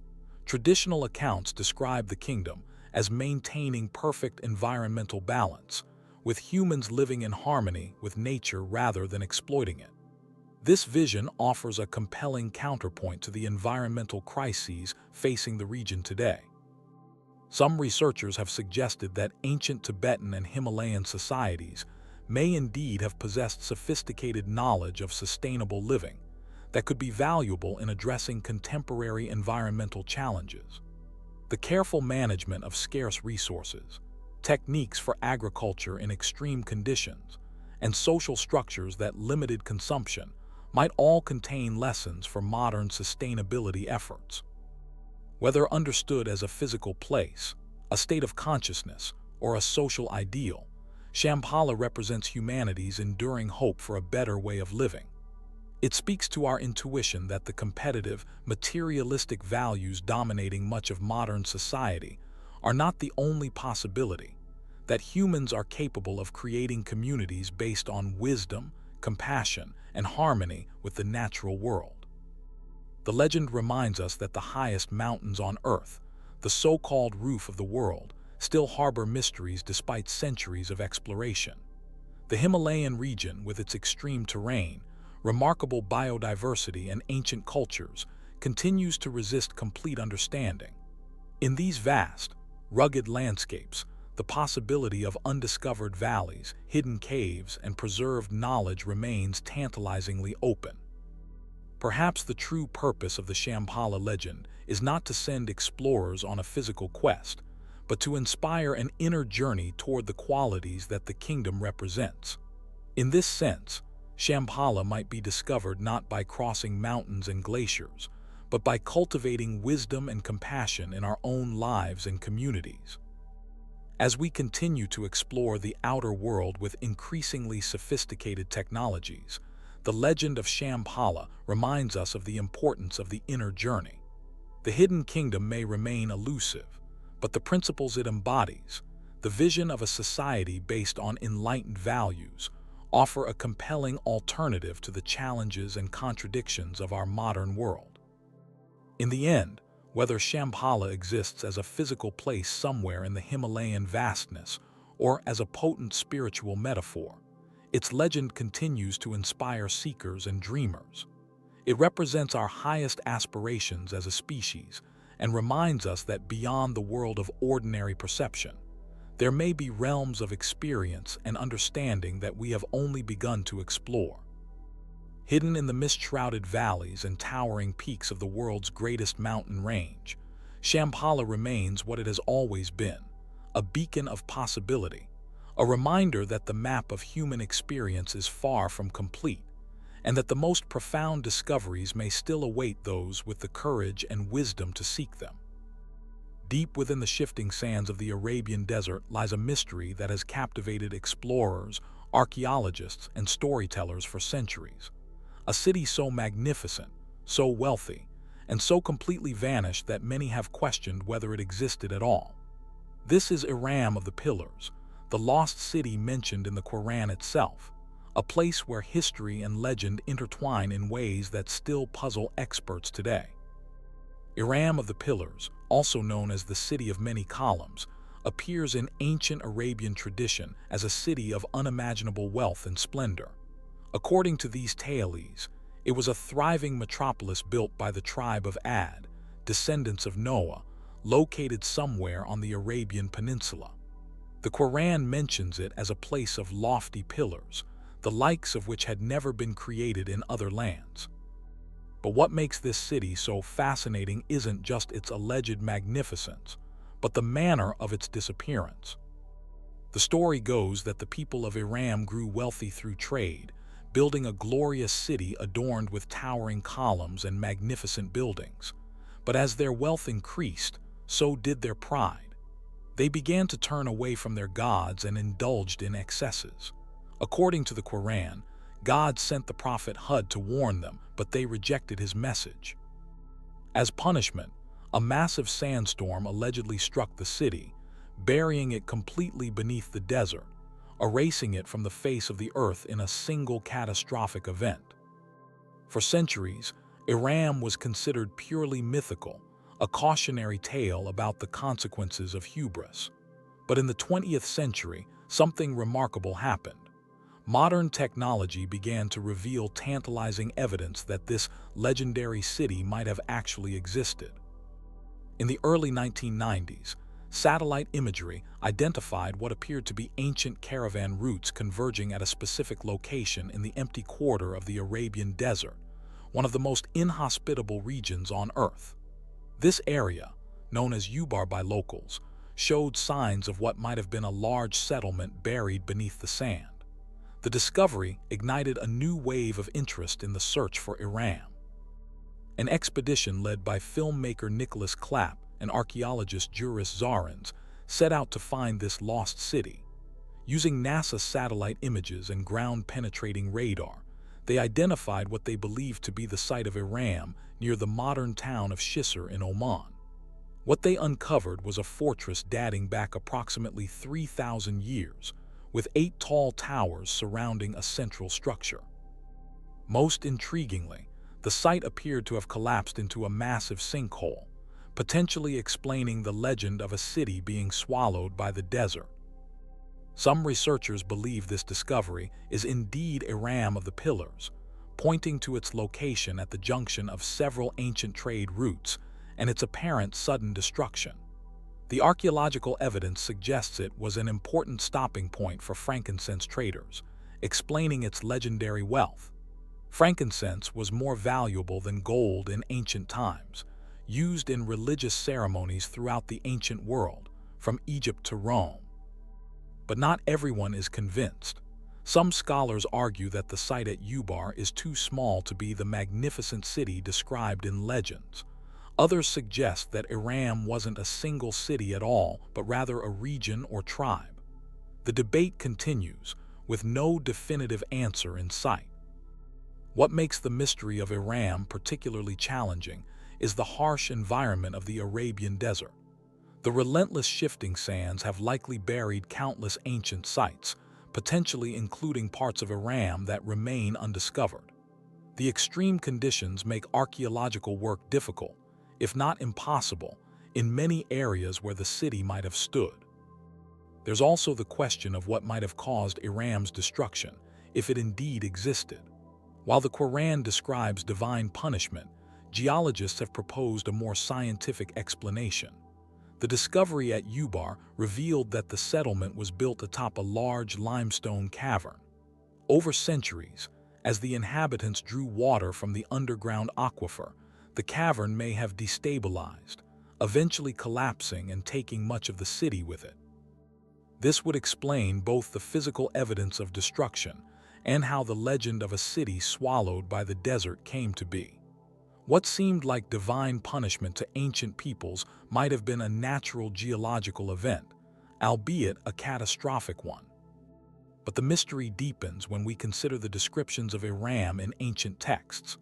Speaker 1: Traditional accounts describe the kingdom as maintaining perfect environmental balance, with humans living in harmony with nature rather than exploiting it. This vision offers a compelling counterpoint to the environmental crises facing the region today. Some researchers have suggested that ancient Tibetan and Himalayan societies may indeed have possessed sophisticated knowledge of sustainable living that could be valuable in addressing contemporary environmental challenges. The careful management of scarce resources, techniques for agriculture in extreme conditions, and social structures that limited consumption might all contain lessons for modern sustainability efforts. Whether understood as a physical place, a state of consciousness, or a social ideal, Shambhala represents humanity's enduring hope for a better way of living. It speaks to our intuition that the competitive, materialistic values dominating much of modern society are not the only possibility, that humans are capable of creating communities based on wisdom, compassion, and harmony with the natural world. The legend reminds us that the highest mountains on Earth, the so-called roof of the world, still harbor mysteries despite centuries of exploration. The Himalayan region, with its extreme terrain, remarkable biodiversity, and ancient cultures, continues to resist complete understanding. In these vast, rugged landscapes, the possibility of undiscovered valleys, hidden caves, and preserved knowledge remains tantalizingly open. Perhaps the true purpose of the Shambhala legend is not to send explorers on a physical quest, but to inspire an inner journey toward the qualities that the kingdom represents. In this sense, Shambhala might be discovered not by crossing mountains and glaciers, but by cultivating wisdom and compassion in our own lives and communities. As we continue to explore the outer world with increasingly sophisticated technologies, the legend of Shambhala reminds us of the importance of the inner journey. The hidden kingdom may remain elusive, but the principles it embodies, the vision of a society based on enlightened values, offer a compelling alternative to the challenges and contradictions of our modern world. In the end, whether Shambhala exists as a physical place somewhere in the Himalayan vastness or as a potent spiritual metaphor, its legend continues to inspire seekers and dreamers. It represents our highest aspirations as a species and reminds us that beyond the world of ordinary perception, there may be realms of experience and understanding that we have only begun to explore. Hidden in the mist-shrouded valleys and towering peaks of the world's greatest mountain range, Shambhala remains what it has always been, a beacon of possibility, a reminder that the map of human experience is far from complete, and that the most profound discoveries may still await those with the courage and wisdom to seek them. Deep within the shifting sands of the Arabian desert lies a mystery that has captivated explorers, archaeologists, and storytellers for centuries. A city so magnificent, so wealthy, and so completely vanished that many have questioned whether it existed at all. This is Iram of the Pillars, the lost city mentioned in the Quran itself, a place where history and legend intertwine in ways that still puzzle experts today. Iram of the Pillars, also known as the City of Many Columns, appears in ancient Arabian tradition as a city of unimaginable wealth and splendor. According to these tales, it was a thriving metropolis built by the tribe of Ad, descendants of Noah, located somewhere on the Arabian Peninsula. The Quran mentions it as a place of lofty pillars, the likes of which had never been created in other lands. But what makes this city so fascinating isn't just its alleged magnificence, but the manner of its disappearance. The story goes that the people of Iram grew wealthy through trade, building a glorious city adorned with towering columns and magnificent buildings. But as their wealth increased, so did their pride. They began to turn away from their gods and indulged in excesses. According to the Quran, God sent the prophet Hud to warn them, but they rejected his message. As punishment, a massive sandstorm allegedly struck the city, burying it completely beneath the desert, erasing it from the face of the earth in a single catastrophic event. For centuries, Iram was considered purely mythical, a cautionary tale about the consequences of hubris. But in the 20th century, something remarkable happened. Modern technology began to reveal tantalizing evidence that this legendary city might have actually existed. In the early 1990s, satellite imagery identified what appeared to be ancient caravan routes converging at a specific location in the empty quarter of the Arabian Desert, one of the most inhospitable regions on Earth. This area, known as Ubar by locals, showed signs of what might have been a large settlement buried beneath the sand. The discovery ignited a new wave of interest in the search for Iram. An expedition led by filmmaker Nicholas Clapp and archaeologist Juris Zarins set out to find this lost city. Using NASA satellite images and ground-penetrating radar, they identified what they believed to be the site of Iram near the modern town of Shisar in Oman. What they uncovered was a fortress dating back approximately 3,000 years, with 8 tall towers surrounding a central structure. Most intriguingly, the site appeared to have collapsed into a massive sinkhole, potentially explaining the legend of a city being swallowed by the desert. Some researchers believe this discovery is indeed Iram of the Pillars, pointing to its location at the junction of several ancient trade routes and its apparent sudden destruction. The archaeological evidence suggests it was an important stopping point for frankincense traders, explaining its legendary wealth. Frankincense was more valuable than gold in ancient times, used in religious ceremonies throughout the ancient world, from Egypt to Rome. But not everyone is convinced. Some scholars argue that the site at Ubar is too small to be the magnificent city described in legends. Others suggest that Iram wasn't a single city at all, but rather a region or tribe. The debate continues, with no definitive answer in sight. What makes the mystery of Iram particularly challenging is the harsh environment of the Arabian Desert. The relentless shifting sands have likely buried countless ancient sites, potentially including parts of Iram that remain undiscovered. The extreme conditions make archaeological work difficult, if not impossible, in many areas where the city might have stood. There's also the question of what might have caused Iram's destruction, if it indeed existed. While the Quran describes divine punishment, geologists have proposed a more scientific explanation. The discovery at Ubar revealed that the settlement was built atop a large limestone cavern. Over centuries, as the inhabitants drew water from the underground aquifer, the cavern may have destabilized, eventually collapsing and taking much of the city with it. This would explain both the physical evidence of destruction and how the legend of a city swallowed by the desert came to be. What seemed like divine punishment to ancient peoples might have been a natural geological event, albeit a catastrophic one. But the mystery deepens when we consider the descriptions of Iram in ancient texts.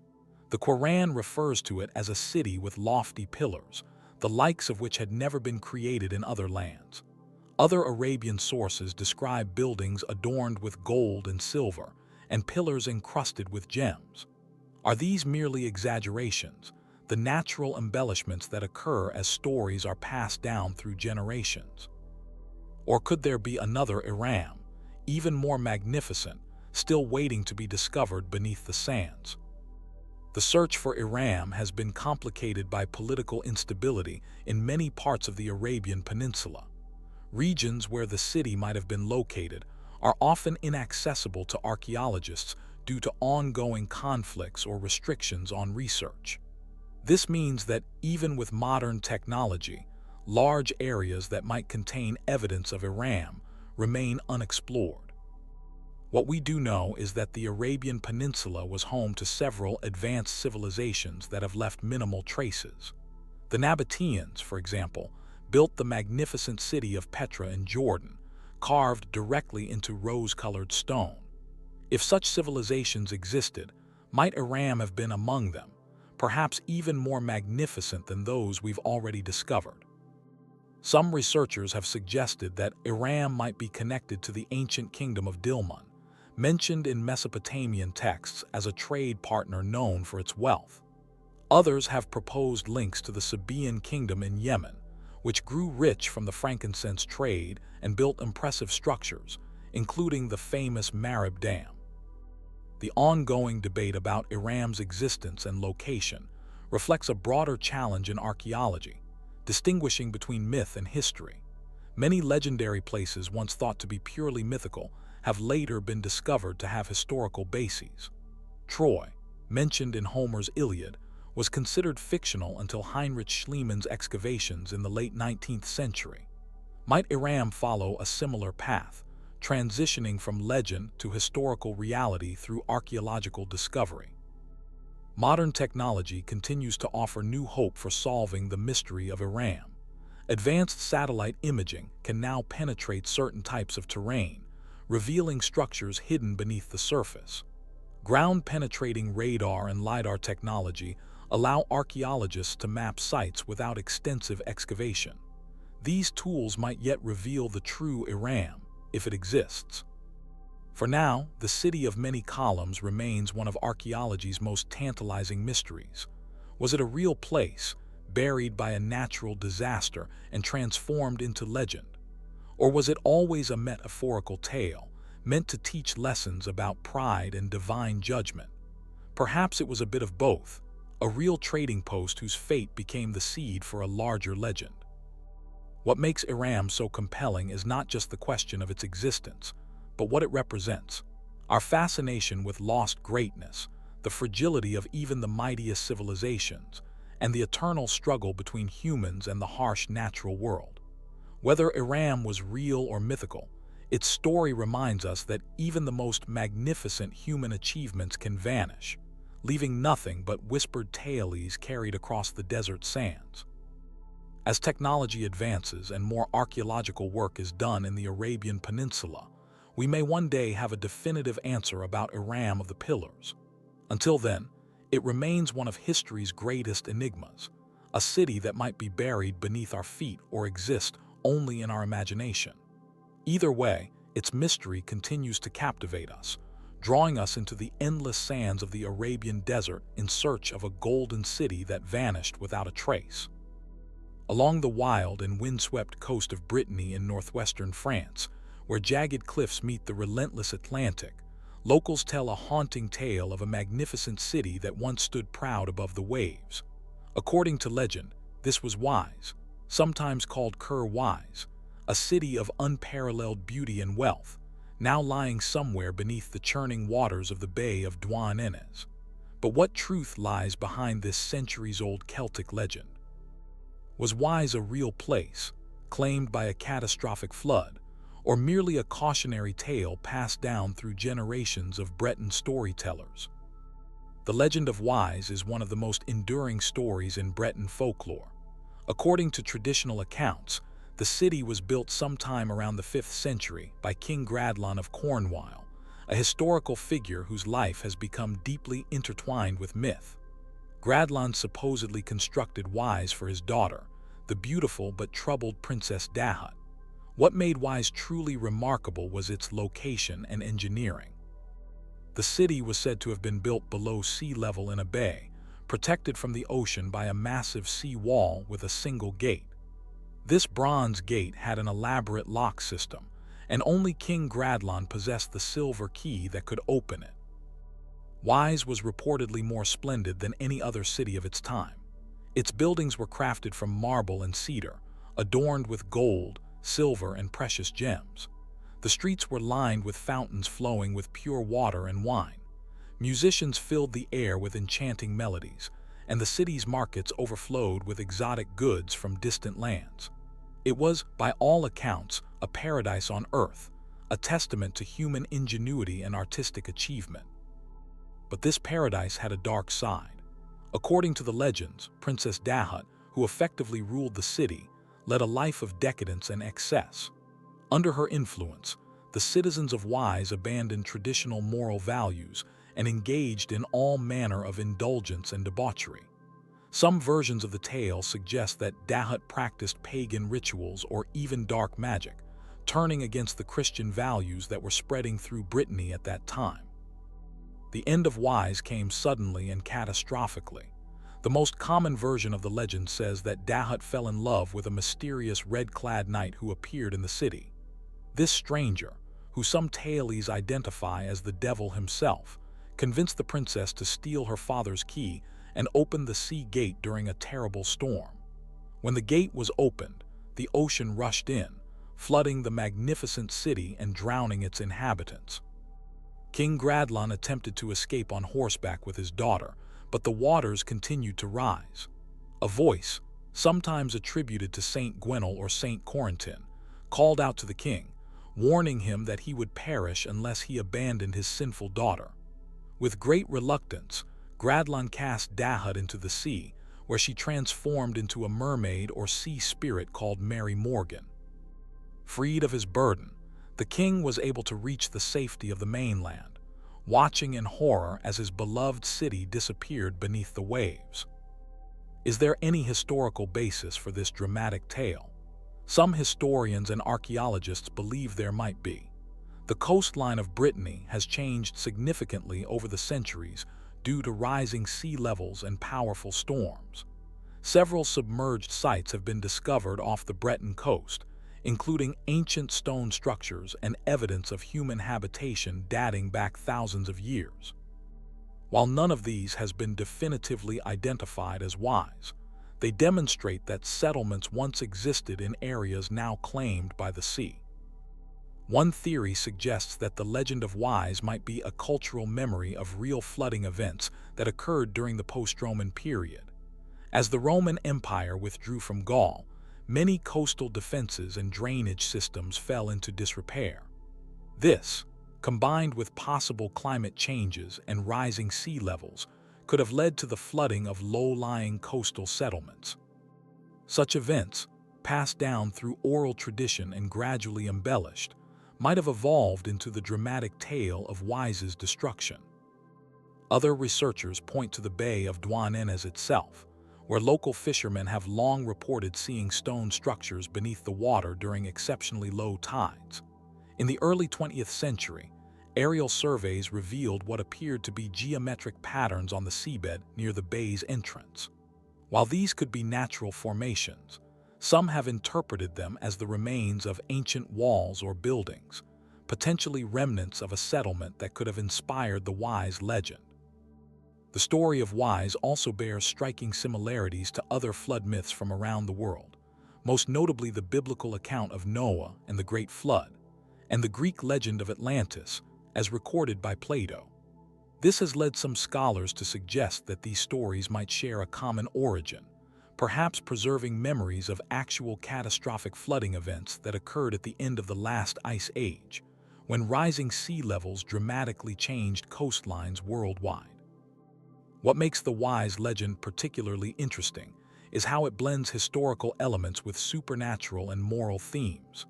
Speaker 1: The Quran refers to it as a city with lofty pillars, the likes of which had never been created in other lands. Other Arabian sources describe buildings adorned with gold and silver, and pillars encrusted with gems. Are these merely exaggerations, the natural embellishments that occur as stories are passed down through generations? Or could there be another Iram, even more magnificent, still waiting to be discovered beneath the sands? The search for Iram has been complicated by political instability in many parts of the Arabian Peninsula. Regions where the city might have been located are often inaccessible to archaeologists due to ongoing conflicts or restrictions on research. This means that even with modern technology, large areas that might contain evidence of Iram remain unexplored. What we do know is that the Arabian Peninsula was home to several advanced civilizations that have left minimal traces. The Nabateans, for example, built the magnificent city of Petra in Jordan, carved directly into rose-colored stone. If such civilizations existed, might Iram have been among them, perhaps even more magnificent than those we've already discovered. Some researchers have suggested that Iram might be connected to the ancient kingdom of Dilmun, mentioned in Mesopotamian texts as a trade partner known for its wealth. Others have proposed links to the Sabaean kingdom in Yemen, which grew rich from the frankincense trade and built impressive structures, including the famous Marib Dam. The ongoing debate about Iram's existence and location reflects a broader challenge in archaeology, distinguishing between myth and history. Many legendary places once thought to be purely mythical have later been discovered to have historical bases. Troy, mentioned in Homer's Iliad, was considered fictional until Heinrich Schliemann's excavations in the late 19th century. Might Iram follow a similar path, transitioning from legend to historical reality through archaeological discovery? Modern technology continues to offer new hope for solving the mystery of Iram. Advanced satellite imaging can now penetrate certain types of terrain, revealing structures hidden beneath the surface. Ground-penetrating radar and LiDAR technology allow archaeologists to map sites without extensive excavation. These tools might yet reveal the true Iram, if it exists. For now, the city of many columns remains one of archaeology's most tantalizing mysteries. Was it a real place, buried by a natural disaster and transformed into legend? Or was it always a metaphorical tale, meant to teach lessons about pride and divine judgment? Perhaps it was a bit of both, a real trading post whose fate became the seed for a larger legend. What makes Iram so compelling is not just the question of its existence, but what it represents. Our fascination with lost greatness, the fragility of even the mightiest civilizations, and the eternal struggle between humans and the harsh natural world. Whether Iram was real or mythical, its story reminds us that even the most magnificent human achievements can vanish, leaving nothing but whispered tales carried across the desert sands. As technology advances and more archaeological work is done in the Arabian Peninsula, we may one day have a definitive answer about Iram of the Pillars. Until then, it remains one of history's greatest enigmas, a city that might be buried beneath our feet or exist only in our imagination. Either way, its mystery continues to captivate us, drawing us into the endless sands of the Arabian desert in search of a golden city that vanished without a trace. Along the wild and windswept coast of Brittany in northwestern France, where jagged cliffs meet the relentless Atlantic, locals tell a haunting tale of a magnificent city that once stood proud above the waves. According to legend, this was Wise, sometimes called Wise, a city of unparalleled beauty and wealth, now lying somewhere beneath the churning waters of the Bay of Douarnenez. But what truth lies behind this centuries-old Celtic legend? Was Wise a real place, claimed by a catastrophic flood, or merely a cautionary tale passed down through generations of Breton storytellers? The legend of Wise is one of the most enduring stories in Breton folklore. According to traditional accounts, the city was built sometime around the 5th century by King Gradlon of Cornwall, a historical figure whose life has become deeply intertwined with myth. Gradlon supposedly constructed Wise for his daughter, the beautiful but troubled Princess Dahut. What made Wise truly remarkable was its location and engineering. The city was said to have been built below sea level in a bay, protected from the ocean by a massive sea wall with a single gate. This bronze gate had an elaborate lock system, and only King Gradlon possessed the silver key that could open it. Wise was reportedly more splendid than any other city of its time. Its buildings were crafted from marble and cedar, adorned with gold, silver, and precious gems. The streets were lined with fountains flowing with pure water and wine. Musicians filled the air with enchanting melodies, and the city's markets overflowed with exotic goods from distant lands. It was, by all accounts, a paradise on earth, a testament to human ingenuity and artistic achievement. But this paradise had a dark side. According to the legends, Princess Dahut, who effectively ruled the city, led a life of decadence and excess. Under her influence, the citizens of Wise abandoned traditional moral values and engaged in all manner of indulgence and debauchery. Some versions of the tale suggest that Dahut practiced pagan rituals or even dark magic, turning against the Christian values that were spreading through Brittany at that time. The end of Wise came suddenly and catastrophically. The most common version of the legend says that Dahut fell in love with a mysterious red-clad knight who appeared in the city. This stranger, who some tales identify as the devil himself, convinced the princess to steal her father's key and open the sea gate during a terrible storm. When the gate was opened, the ocean rushed in, flooding the magnificent city and drowning its inhabitants. King Gradlon attempted to escape on horseback with his daughter, but the waters continued to rise. A voice, sometimes attributed to Saint Gwenel or Saint Corentin, called out to the king, warning him that he would perish unless he abandoned his sinful daughter. With great reluctance, Gradlon cast Dahut into the sea, where she transformed into a mermaid or sea spirit called Mary Morgan. Freed of his burden, the king was able to reach the safety of the mainland, watching in horror as his beloved city disappeared beneath the waves. Is there any historical basis for this dramatic tale? Some historians and archaeologists believe there might be. The coastline of Brittany has changed significantly over the centuries due to rising sea levels and powerful storms. Several submerged sites have been discovered off the Breton coast, including ancient stone structures and evidence of human habitation dating back thousands of years. While none of these has been definitively identified as Wise, they demonstrate that settlements once existed in areas now claimed by the sea. One theory suggests that the legend of Wise might be a cultural memory of real flooding events that occurred during the post-Roman period. As the Roman Empire withdrew from Gaul, many coastal defenses and drainage systems fell into disrepair. This, combined with possible climate changes and rising sea levels, could have led to the flooding of low-lying coastal settlements. Such events, passed down through oral tradition and gradually embellished, might have evolved into the dramatic tale of Wise's destruction. Other researchers point to the Bay of Douarnenez itself, where local fishermen have long reported seeing stone structures beneath the water during exceptionally low tides. In the early 20th century, aerial surveys revealed what appeared to be geometric patterns on the seabed near the bay's entrance. While these could be natural formations, some have interpreted them as the remains of ancient walls or buildings, potentially remnants of a settlement that could have inspired the Wise legend. The story of Wise also bears striking similarities to other flood myths from around the world, most notably the biblical account of Noah and the Great Flood, and the Greek legend of Atlantis, as recorded by Plato. This has led some scholars to suggest that these stories might share a common origin, perhaps preserving memories of actual catastrophic flooding events that occurred at the end of the last ice age, when rising sea levels dramatically changed coastlines worldwide. What makes the Wise legend particularly interesting is how it blends historical elements with supernatural and moral themes.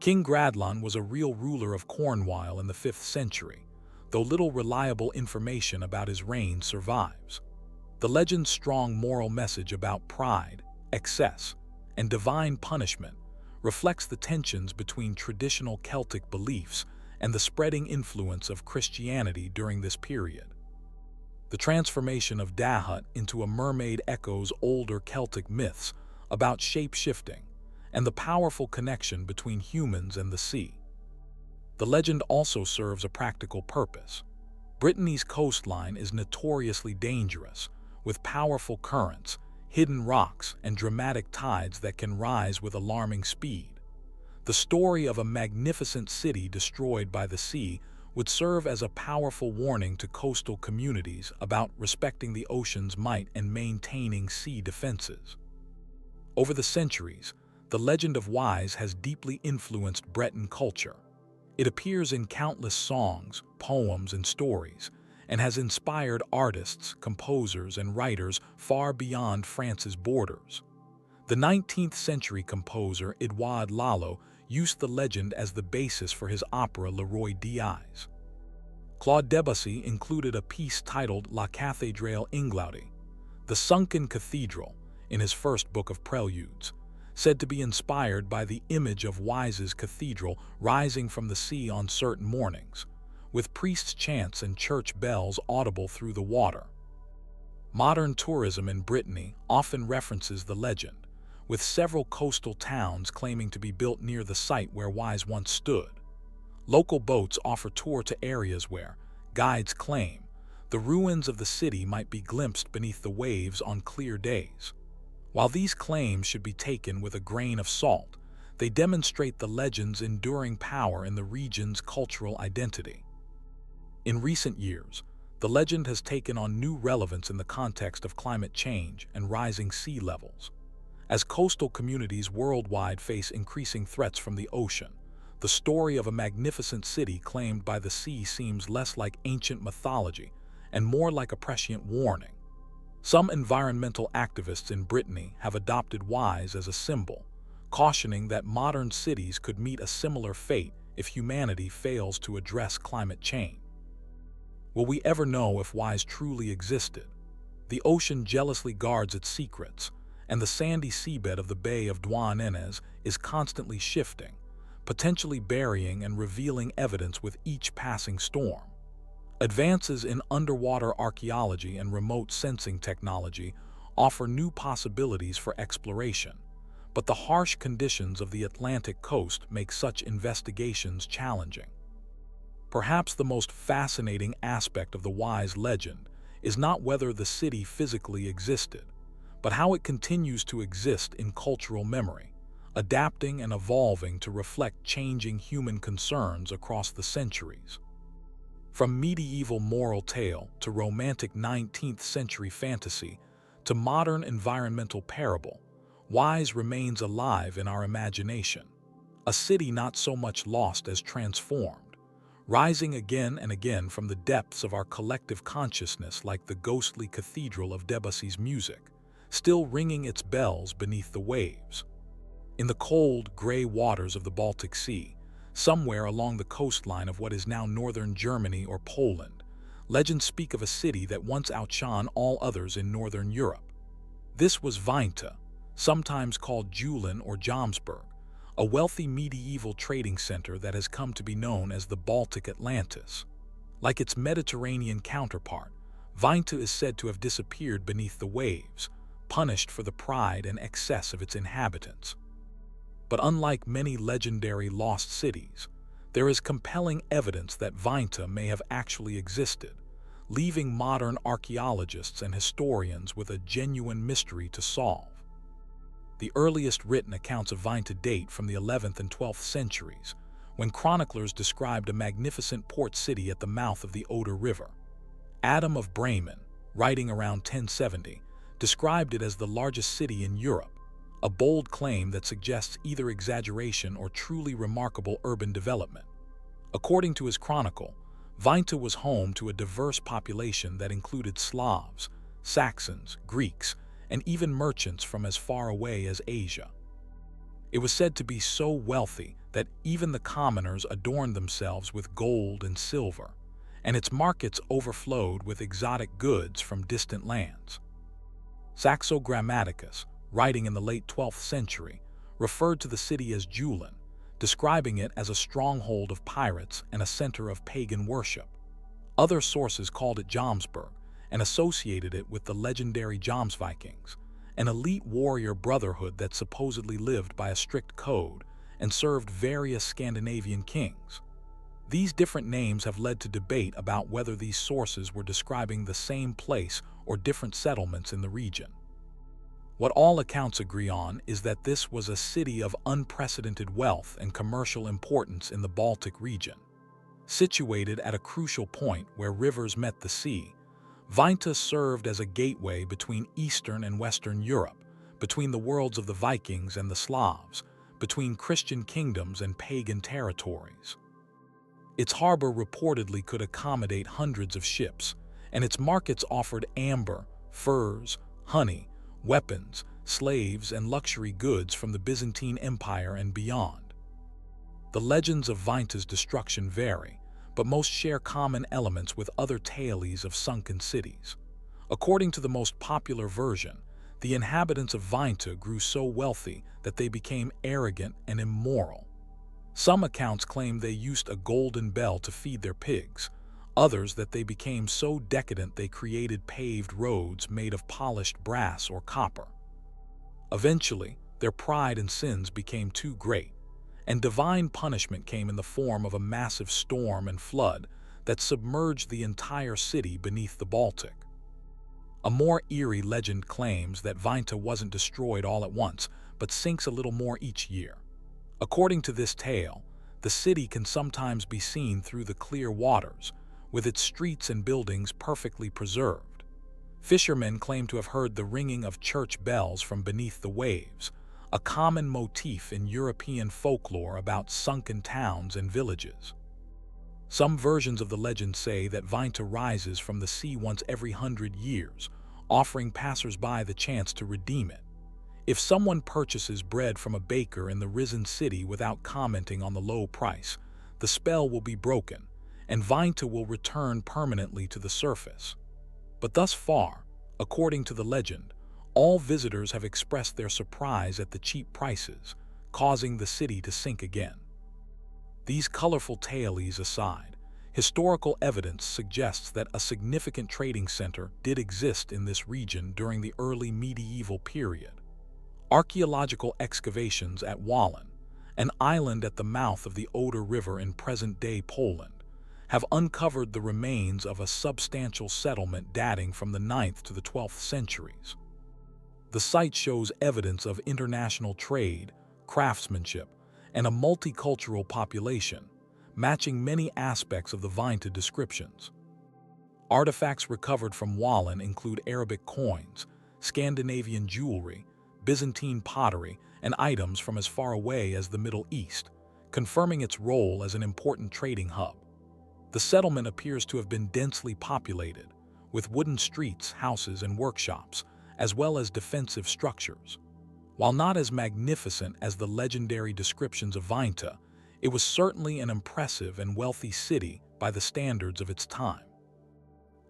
Speaker 1: King Gradlon was a real ruler of Cornwall in the 5th century, though little reliable information about his reign survives. The legend's strong moral message about pride, excess, and divine punishment reflects the tensions between traditional Celtic beliefs and the spreading influence of Christianity during this period. The transformation of Dahut into a mermaid echoes older Celtic myths about shape-shifting and the powerful connection between humans and the sea. The legend also serves a practical purpose. Brittany's coastline is notoriously dangerous, with powerful currents, hidden rocks, and dramatic tides that can rise with alarming speed. The story of a magnificent city destroyed by the sea would serve as a powerful warning to coastal communities about respecting the ocean's might and maintaining sea defenses. Over the centuries, the legend of Wise has deeply influenced Breton culture. It appears in countless songs, poems, and stories, and has inspired artists, composers, and writers far beyond France's borders. The 19th century composer Édouard Lalo used the legend as the basis for his opera Le Roi d'Ise. Claude Debussy included a piece titled La Cathédrale Inglaudie, The Sunken Cathedral, in his first book of Preludes, said to be inspired by the image of Wise's cathedral rising from the sea on certain mornings, with priests' chants and church bells audible through the water. Modern tourism in Brittany often references the legend, with several coastal towns claiming to be built near the site where Wise once stood. Local boats offer tour to areas where, guides claim, the ruins of the city might be glimpsed beneath the waves on clear days. While these claims should be taken with a grain of salt, they demonstrate the legend's enduring power in the region's cultural identity. In recent years, the legend has taken on new relevance in the context of climate change and rising sea levels. As coastal communities worldwide face increasing threats from the ocean, the story of a magnificent city claimed by the sea seems less like ancient mythology and more like a prescient warning. Some environmental activists in Brittany have adopted Wise as a symbol, cautioning that modern cities could meet a similar fate if humanity fails to address climate change. Will we ever know if Wise truly existed? The ocean jealously guards its secrets, and the sandy seabed of the Bay of Douarnenez is constantly shifting, potentially burying and revealing evidence with each passing storm. Advances in underwater archaeology and remote sensing technology offer new possibilities for exploration, but the harsh conditions of the Atlantic coast make such investigations challenging. Perhaps the most fascinating aspect of the Wise legend is not whether the city physically existed, but how it continues to exist in cultural memory, adapting and evolving to reflect changing human concerns across the centuries. From medieval moral tale to romantic 19th century fantasy to modern environmental parable, Wise remains alive in our imagination, a city not so much lost as transformed, rising again and again from the depths of our collective consciousness like the ghostly cathedral of Debussy's music, still ringing its bells beneath the waves. In the cold, gray waters of the Baltic Sea, somewhere along the coastline of what is now northern Germany or Poland, legends speak of a city that once outshone all others in northern Europe. This was Vinta, sometimes called Julin or Jomsburg, a wealthy medieval trading center that has come to be known as the Baltic Atlantis. Like its Mediterranean counterpart, Vinta is said to have disappeared beneath the waves, punished for the pride and excess of its inhabitants. But unlike many legendary lost cities, there is compelling evidence that Vinta may have actually existed, leaving modern archaeologists and historians with a genuine mystery to solve. The earliest written accounts of Vinta date from the 11th and 12th centuries, when chroniclers described a magnificent port city at the mouth of the Oder River. Adam of Bremen, writing around 1070, described it as the largest city in Europe, a bold claim that suggests either exaggeration or truly remarkable urban development. According to his chronicle, Vinta was home to a diverse population that included Slavs, Saxons, Greeks, and even merchants from as far away as Asia. It was said to be so wealthy that even the commoners adorned themselves with gold and silver, and its markets overflowed with exotic goods from distant lands. Saxo Grammaticus, writing in the late 12th century, referred to the city as Julin, describing it as a stronghold of pirates and a center of pagan worship. Other sources called it Jomsburg and associated it with the legendary Jomsvikings, an elite warrior brotherhood that supposedly lived by a strict code and served various Scandinavian kings. These different names have led to debate about whether these sources were describing the same place or different settlements in the region. What all accounts agree on is that this was a city of unprecedented wealth and commercial importance in the Baltic region. Situated at a crucial point where rivers met the sea, Vinta served as a gateway between Eastern and Western Europe, between the worlds of the Vikings and the Slavs, between Christian kingdoms and pagan territories. Its harbor reportedly could accommodate hundreds of ships, and its markets offered amber, furs, honey, weapons, slaves, and luxury goods from the Byzantine Empire and beyond. The legends of Vinta's destruction vary, but most share common elements with other tales of sunken cities. According to the most popular version, the inhabitants of Vinta grew so wealthy that they became arrogant and immoral. Some accounts claim they used a golden bell to feed their pigs, others that they became so decadent they created paved roads made of polished brass or copper. Eventually, their pride and sins became too great, and divine punishment came in the form of a massive storm and flood that submerged the entire city beneath the Baltic. A more eerie legend claims that Vinta wasn't destroyed all at once, but sinks a little more each year. According to this tale, the city can sometimes be seen through the clear waters, with its streets and buildings perfectly preserved. Fishermen claim to have heard the ringing of church bells from beneath the waves, a common motif in European folklore about sunken towns and villages. Some versions of the legend say that Vinta rises from the sea once every 100 years, offering passers-by the chance to redeem it. If someone purchases bread from a baker in the risen city without commenting on the low price, the spell will be broken, and Vinta will return permanently to the surface. But thus far, according to the legend, all visitors have expressed their surprise at the cheap prices, causing the city to sink again. These colorful tales aside, historical evidence suggests that a significant trading center did exist in this region during the early medieval period. Archaeological excavations at Wollin, an island at the mouth of the Oder River in present-day Poland, have uncovered the remains of a substantial settlement dating from the 9th to the 12th centuries. The site shows evidence of international trade, craftsmanship, and a multicultural population, matching many aspects of the Vinta descriptions. Artifacts recovered from Wollin include Arabic coins, Scandinavian jewelry, Byzantine pottery, and items from as far away as the Middle East, confirming its role as an important trading hub. The settlement appears to have been densely populated, with wooden streets, houses, and workshops, as well as defensive structures. While not as magnificent as the legendary descriptions of Vinta, it was certainly an impressive and wealthy city by the standards of its time.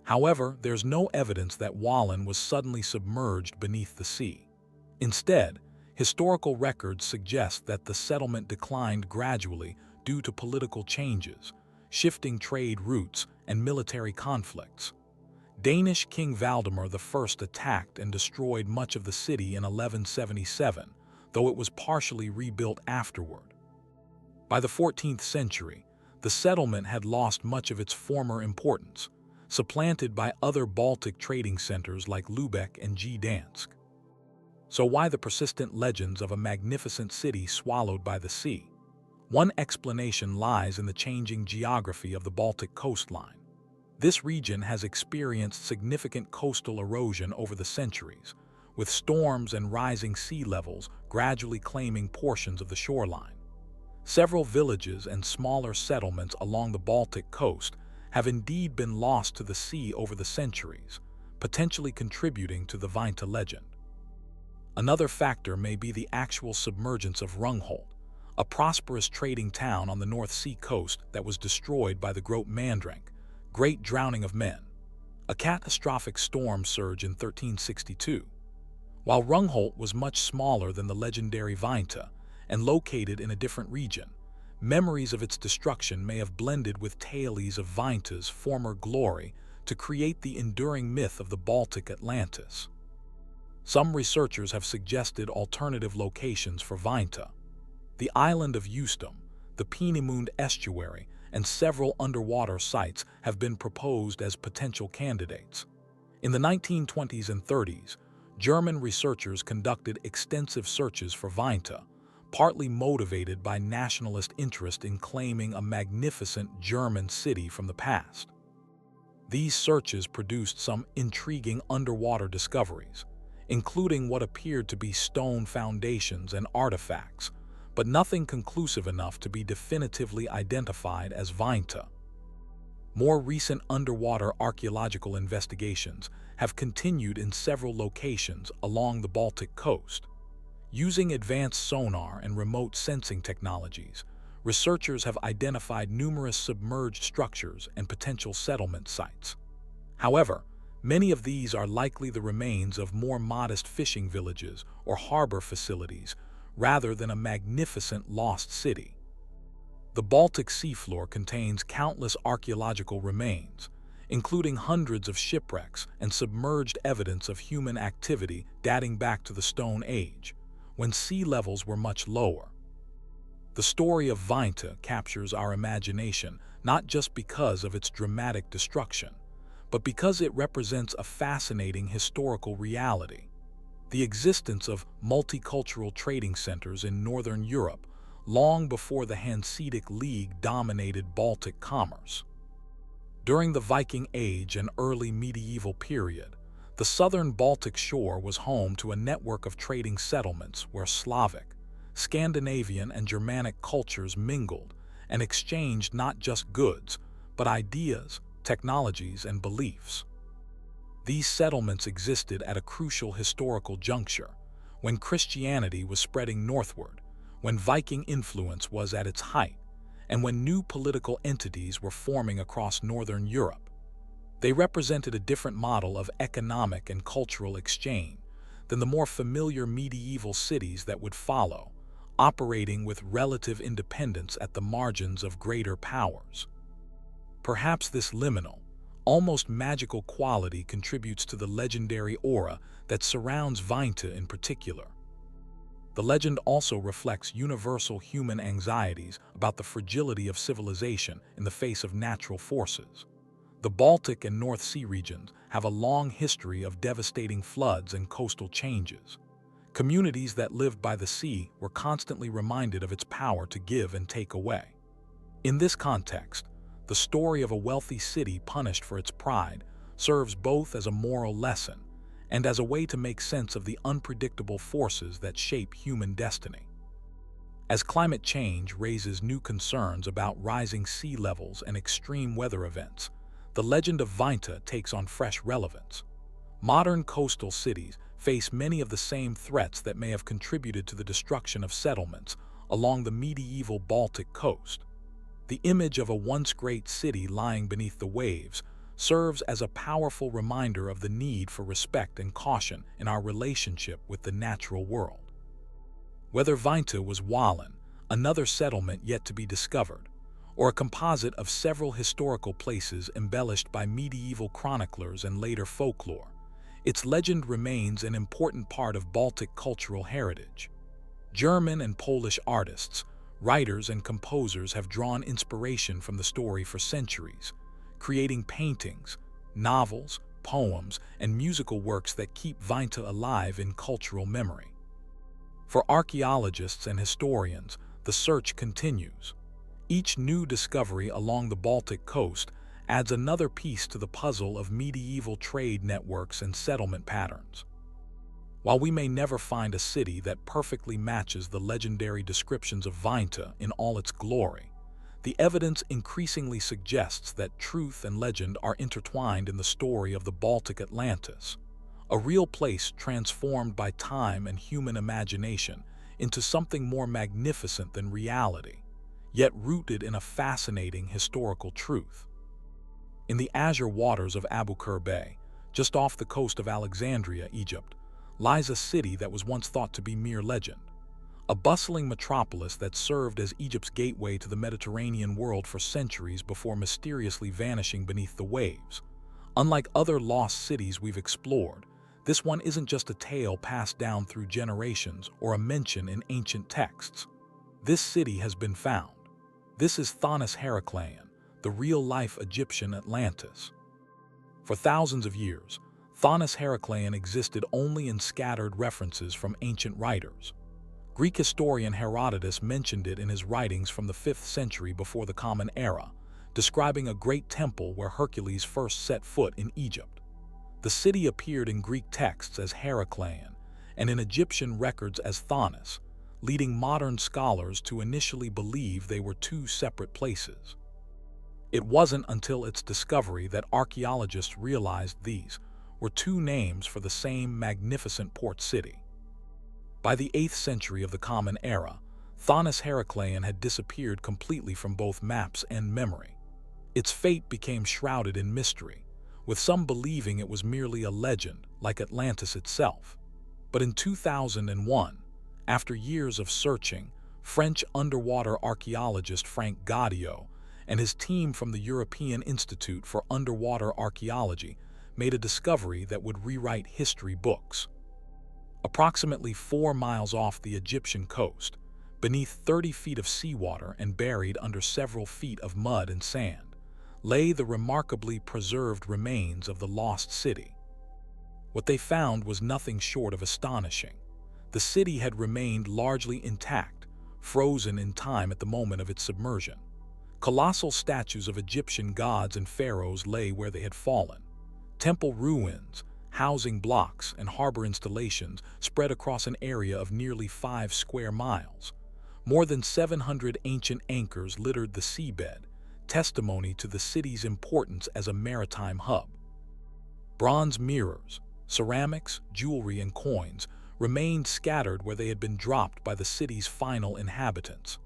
Speaker 1: However, there's no evidence that Wollin was suddenly submerged beneath the sea. Instead, historical records suggest that the settlement declined gradually due to political changes, shifting trade routes, and military conflicts. Danish King Valdemar I attacked and destroyed much of the city in 1177, though it was partially rebuilt afterward. By the 14th century, the settlement had lost much of its former importance, supplanted by other Baltic trading centers like Lübeck and Gdansk. So why the persistent legends of a magnificent city swallowed by the sea? One explanation lies in the changing geography of the Baltic coastline. This region has experienced significant coastal erosion over the centuries, with storms and rising sea levels gradually claiming portions of the shoreline. Several villages and smaller settlements along the Baltic coast have indeed been lost to the sea over the centuries, potentially contributing to the Vinta legend. Another factor may be the actual submergence of Rungholt, a prosperous trading town on the North Sea coast that was destroyed by the Grote Mandrank, Great Drowning of Men, a catastrophic storm surge in 1362. While Rungholt was much smaller than the legendary Vinta and located in a different region, memories of its destruction may have blended with tales of Vinta's former glory to create the enduring myth of the Baltic Atlantis. Some researchers have suggested alternative locations for Vinta. The island of Euston, the Peenemünde estuary, and several underwater sites have been proposed as potential candidates. In the 1920s and 30s, German researchers conducted extensive searches for Vinta, partly motivated by nationalist interest in claiming a magnificent German city from the past. These searches produced some intriguing underwater discoveries, including what appeared to be stone foundations and artifacts, but nothing conclusive enough to be definitively identified as Vinta. More recent underwater archaeological investigations have continued in several locations along the Baltic coast. Using advanced sonar and remote sensing technologies, researchers have identified numerous submerged structures and potential settlement sites. However, Many of these are likely the remains of more modest fishing villages or harbor facilities, rather than a magnificent lost city. The Baltic seafloor contains countless archaeological remains, including hundreds of shipwrecks and submerged evidence of human activity dating back to the Stone Age, when sea levels were much lower. The story of Vinta captures our imagination not just because of its dramatic destruction, but because it represents a fascinating historical reality. The existence of multicultural trading centers in northern Europe long before the Hanseatic League dominated Baltic commerce. During the Viking Age and early medieval period, the southern Baltic shore was home to a network of trading settlements where Slavic, Scandinavian, and Germanic cultures mingled and exchanged not just goods, but ideas, technologies, and beliefs. These settlements existed at a crucial historical juncture, when Christianity was spreading northward, when Viking influence was at its height, and when new political entities were forming across northern Europe. They represented a different model of economic and cultural exchange than the more familiar medieval cities that would follow, operating with relative independence at the margins of greater powers. Perhaps this liminal, almost magical quality contributes to the legendary aura that surrounds Vinta in particular. The legend also reflects universal human anxieties about the fragility of civilization in the face of natural forces. The Baltic and North Sea regions have a long history of devastating floods and coastal changes. Communities that lived by the sea were constantly reminded of its power to give and take away. In this context, the story of a wealthy city punished for its pride serves both as a moral lesson and as a way to make sense of the unpredictable forces that shape human destiny. As climate change raises new concerns about rising sea levels and extreme weather events, the legend of Vinta takes on fresh relevance. Modern coastal cities face many of the same threats that may have contributed to the destruction of settlements along the medieval Baltic coast. The image of a once great city lying beneath the waves serves as a powerful reminder of the need for respect and caution in our relationship with the natural world. Whether Vinta was Wallen, another settlement yet to be discovered, or a composite of several historical places embellished by medieval chroniclers and later folklore, its legend remains an important part of Baltic cultural heritage. German and Polish artists, writers, and composers have drawn inspiration from the story for centuries, creating paintings, novels, poems, and musical works that keep Vinta alive in cultural memory. For archaeologists and historians, the search continues. Each new discovery along the Baltic coast adds another piece to the puzzle of medieval trade networks and settlement patterns. While we may never find a city that perfectly matches the legendary descriptions of Vinta in all its glory, the evidence increasingly suggests that truth and legend are intertwined in the story of the Baltic Atlantis, a real place transformed by time and human imagination into something more magnificent than reality, yet rooted in a fascinating historical truth. In the azure waters of Abu Qir Bay, just off the coast of Alexandria, Egypt, lies a city that was once thought to be mere legend. A bustling metropolis that served as Egypt's gateway to the Mediterranean world for centuries before mysteriously vanishing beneath the waves. Unlike other lost cities we've explored, this one isn't just a tale passed down through generations or a mention in ancient texts. This city has been found. This is Thonis-Heracleion, the real-life Egyptian Atlantis. For thousands of years, Thonis-Heracleion existed only in scattered references from ancient writers. Greek historian Herodotus mentioned it in his writings from the 5th century before the Common Era, describing a great temple where Hercules first set foot in Egypt. The city appeared in Greek texts as Heracleion and in Egyptian records as Thonis, leading modern scholars to initially believe they were two separate places. It wasn't until its discovery that archaeologists realized these were two names for the same magnificent port city. By the 8th century of the Common Era, Thonis-Heracleion had disappeared completely from both maps and memory. Its fate became shrouded in mystery, with some believing it was merely a legend, like Atlantis itself. But in 2001, after years of searching, French underwater archaeologist Frank Gaudio and his team from the European Institute for Underwater Archaeology made a discovery that would rewrite history books. Approximately 4 miles off the Egyptian coast, beneath 30 feet of seawater and buried under several feet of mud and sand, lay the remarkably preserved remains of the Lost City. What they found was nothing short of astonishing. The city had remained largely intact, frozen in time at the moment of its submersion. Colossal statues of Egyptian gods and pharaohs lay where they had fallen. Temple ruins, housing blocks, and harbor installations spread across an area of nearly 5 square miles. More than 700 ancient anchors littered the seabed, testimony to the city's importance as a maritime hub. Bronze mirrors, ceramics, jewelry, and coins remained scattered where they had been dropped by the city's final inhabitants.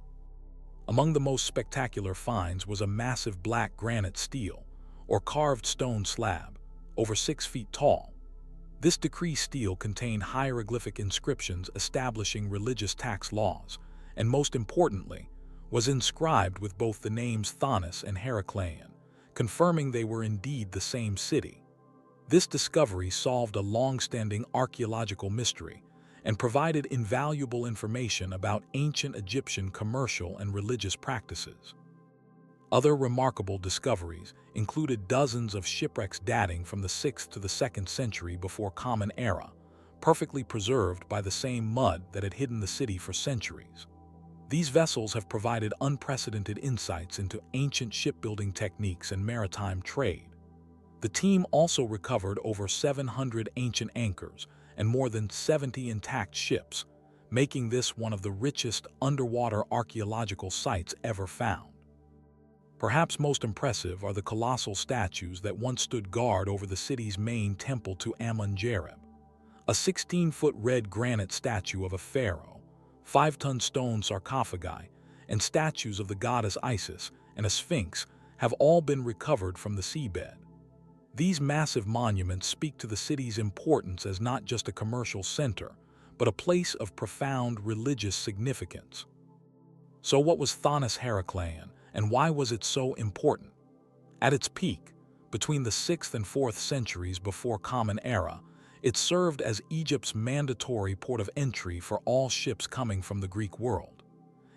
Speaker 1: Among the most spectacular finds was a massive black granite stele, or carved stone slab, over 6 feet tall. This decree stele contained hieroglyphic inscriptions establishing religious tax laws, and most importantly, was inscribed with both the names Thonis and Heracleion, confirming they were indeed the same city. This discovery solved a long-standing archaeological mystery and provided invaluable information about ancient Egyptian commercial and religious practices. Other remarkable discoveries included dozens of shipwrecks dating from the 6th to the 2nd century before Common Era, perfectly preserved by the same mud that had hidden the city for centuries. These vessels have provided unprecedented insights into ancient shipbuilding techniques and maritime trade. The team also recovered over 700 ancient anchors and more than 70 intact ships, making this one of the richest underwater archaeological sites ever found. Perhaps most impressive are the colossal statues that once stood guard over the city's main temple to Amun-Jareb. A 16-foot red granite statue of a pharaoh, 5-ton stone sarcophagi, and statues of the goddess Isis and a sphinx have all been recovered from the seabed. These massive monuments speak to the city's importance as not just a commercial center, but a place of profound religious significance. So what was Thonis-Heracleion, and why was it so important? At its peak, between the 6th and 4th centuries before Common Era, it served as Egypt's mandatory port of entry for all ships coming from the Greek world.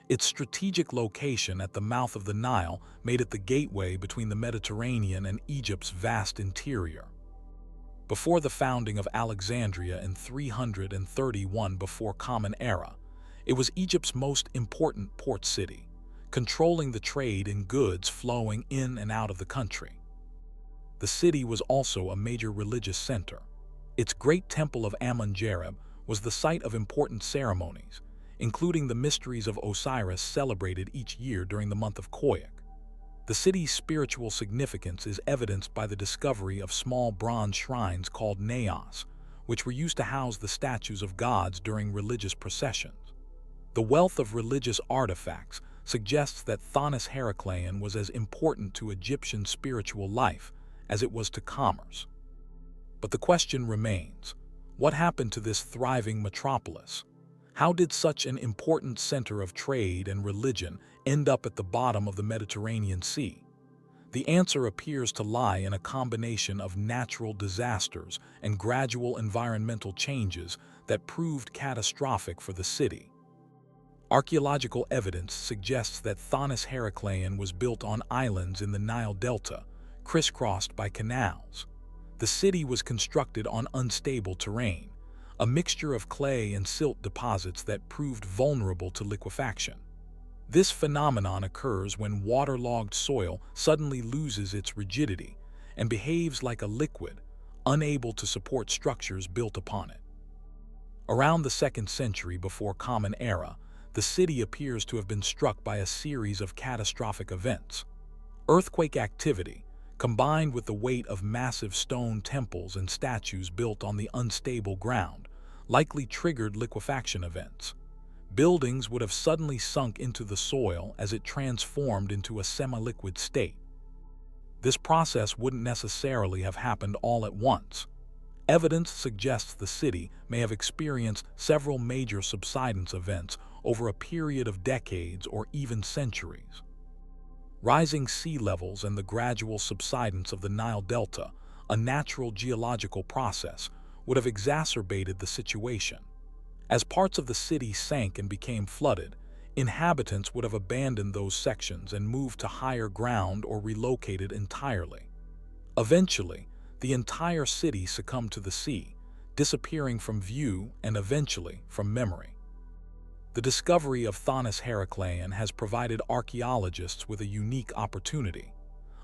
Speaker 1: Its strategic location at the mouth of the Nile made it the gateway between the Mediterranean and Egypt's vast interior. Before the founding of Alexandria in 331 before Common Era, it was Egypt's most important port city, controlling the trade in goods flowing in and out of the country. The city was also a major religious center. Its great temple of Amun-Jareb was the site of important ceremonies, including the mysteries of Osiris celebrated each year during the month of Khoiak. The city's spiritual significance is evidenced by the discovery of small bronze shrines called naos, which were used to house the statues of gods during religious processions. The wealth of religious artifacts suggests that Thonis-Heracleion was as important to Egyptian spiritual life as it was to commerce. But the question remains, what happened to this thriving metropolis? How did such an important center of trade and religion end up at the bottom of the Mediterranean Sea? The answer appears to lie in a combination of natural disasters and gradual environmental changes that proved catastrophic for the city. Archaeological evidence suggests that Thonis-Heracleion was built on islands in the Nile Delta, crisscrossed by canals. The city was constructed on unstable terrain, a mixture of clay and silt deposits that proved vulnerable to liquefaction. This phenomenon occurs when waterlogged soil suddenly loses its rigidity and behaves like a liquid, unable to support structures built upon it. Around the 2nd century before Common Era, the city appears to have been struck by a series of catastrophic events. Earthquake activity, combined with the weight of massive stone temples and statues built on the unstable ground, likely triggered liquefaction events. Buildings would have suddenly sunk into the soil as it transformed into a semi-liquid state. This process wouldn't necessarily have happened all at once. Evidence suggests the city may have experienced several major subsidence events over a period of decades or even centuries. Rising sea levels and the gradual subsidence of the Nile Delta, a natural geological process, would have exacerbated the situation. As parts of the city sank and became flooded, inhabitants would have abandoned those sections and moved to higher ground or relocated entirely. Eventually, the entire city succumbed to the sea, disappearing from view and eventually from memory. The discovery of Thonis-Heracleion has provided archaeologists with a unique opportunity.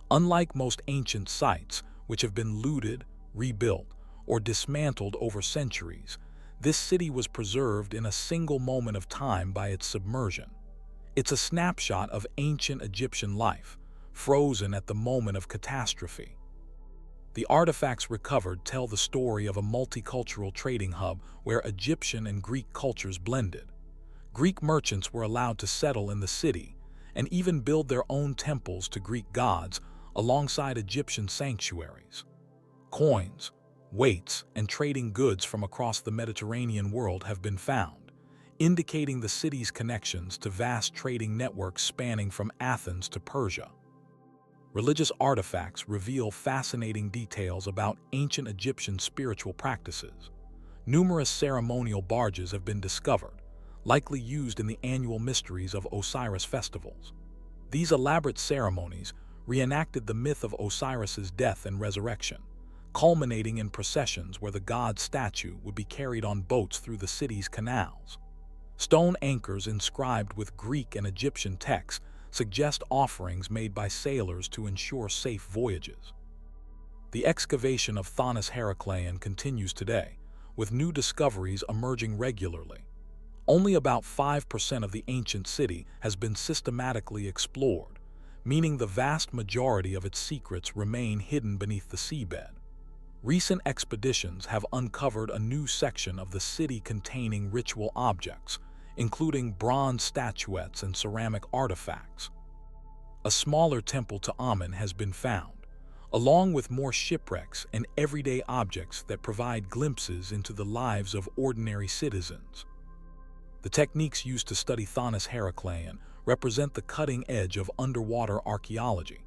Speaker 1: Unlike most ancient sites, which have been looted, rebuilt, or dismantled over centuries, this city was preserved in a single moment of time by its submersion. It's a snapshot of ancient Egyptian life, frozen at the moment of catastrophe. The artifacts recovered tell the story of a multicultural trading hub where Egyptian and Greek cultures blended. Greek merchants were allowed to settle in the city and even build their own temples to Greek gods alongside Egyptian sanctuaries. Coins, weights, and trading goods from across the Mediterranean world have been found, indicating the city's connections to vast trading networks spanning from Athens to Persia. Religious artifacts reveal fascinating details about ancient Egyptian spiritual practices. Numerous ceremonial barges have been discovered, likely used in the annual mysteries of Osiris festivals. These elaborate ceremonies reenacted the myth of Osiris's death and resurrection, culminating in processions where the god's statue would be carried on boats through the city's canals. Stone anchors inscribed with Greek and Egyptian texts suggest offerings made by sailors to ensure safe voyages. The excavation of Thonis-Heracleion continues today, with new discoveries emerging regularly. Only about 5% of the ancient city has been systematically explored, meaning the vast majority of its secrets remain hidden beneath the seabed. Recent expeditions have uncovered a new section of the city containing ritual objects, including bronze statuettes and ceramic artifacts. A smaller temple to Amun has been found, along with more shipwrecks and everyday objects that provide glimpses into the lives of ordinary citizens. The techniques used to study Thonis-Heracleion represent the cutting edge of underwater archaeology.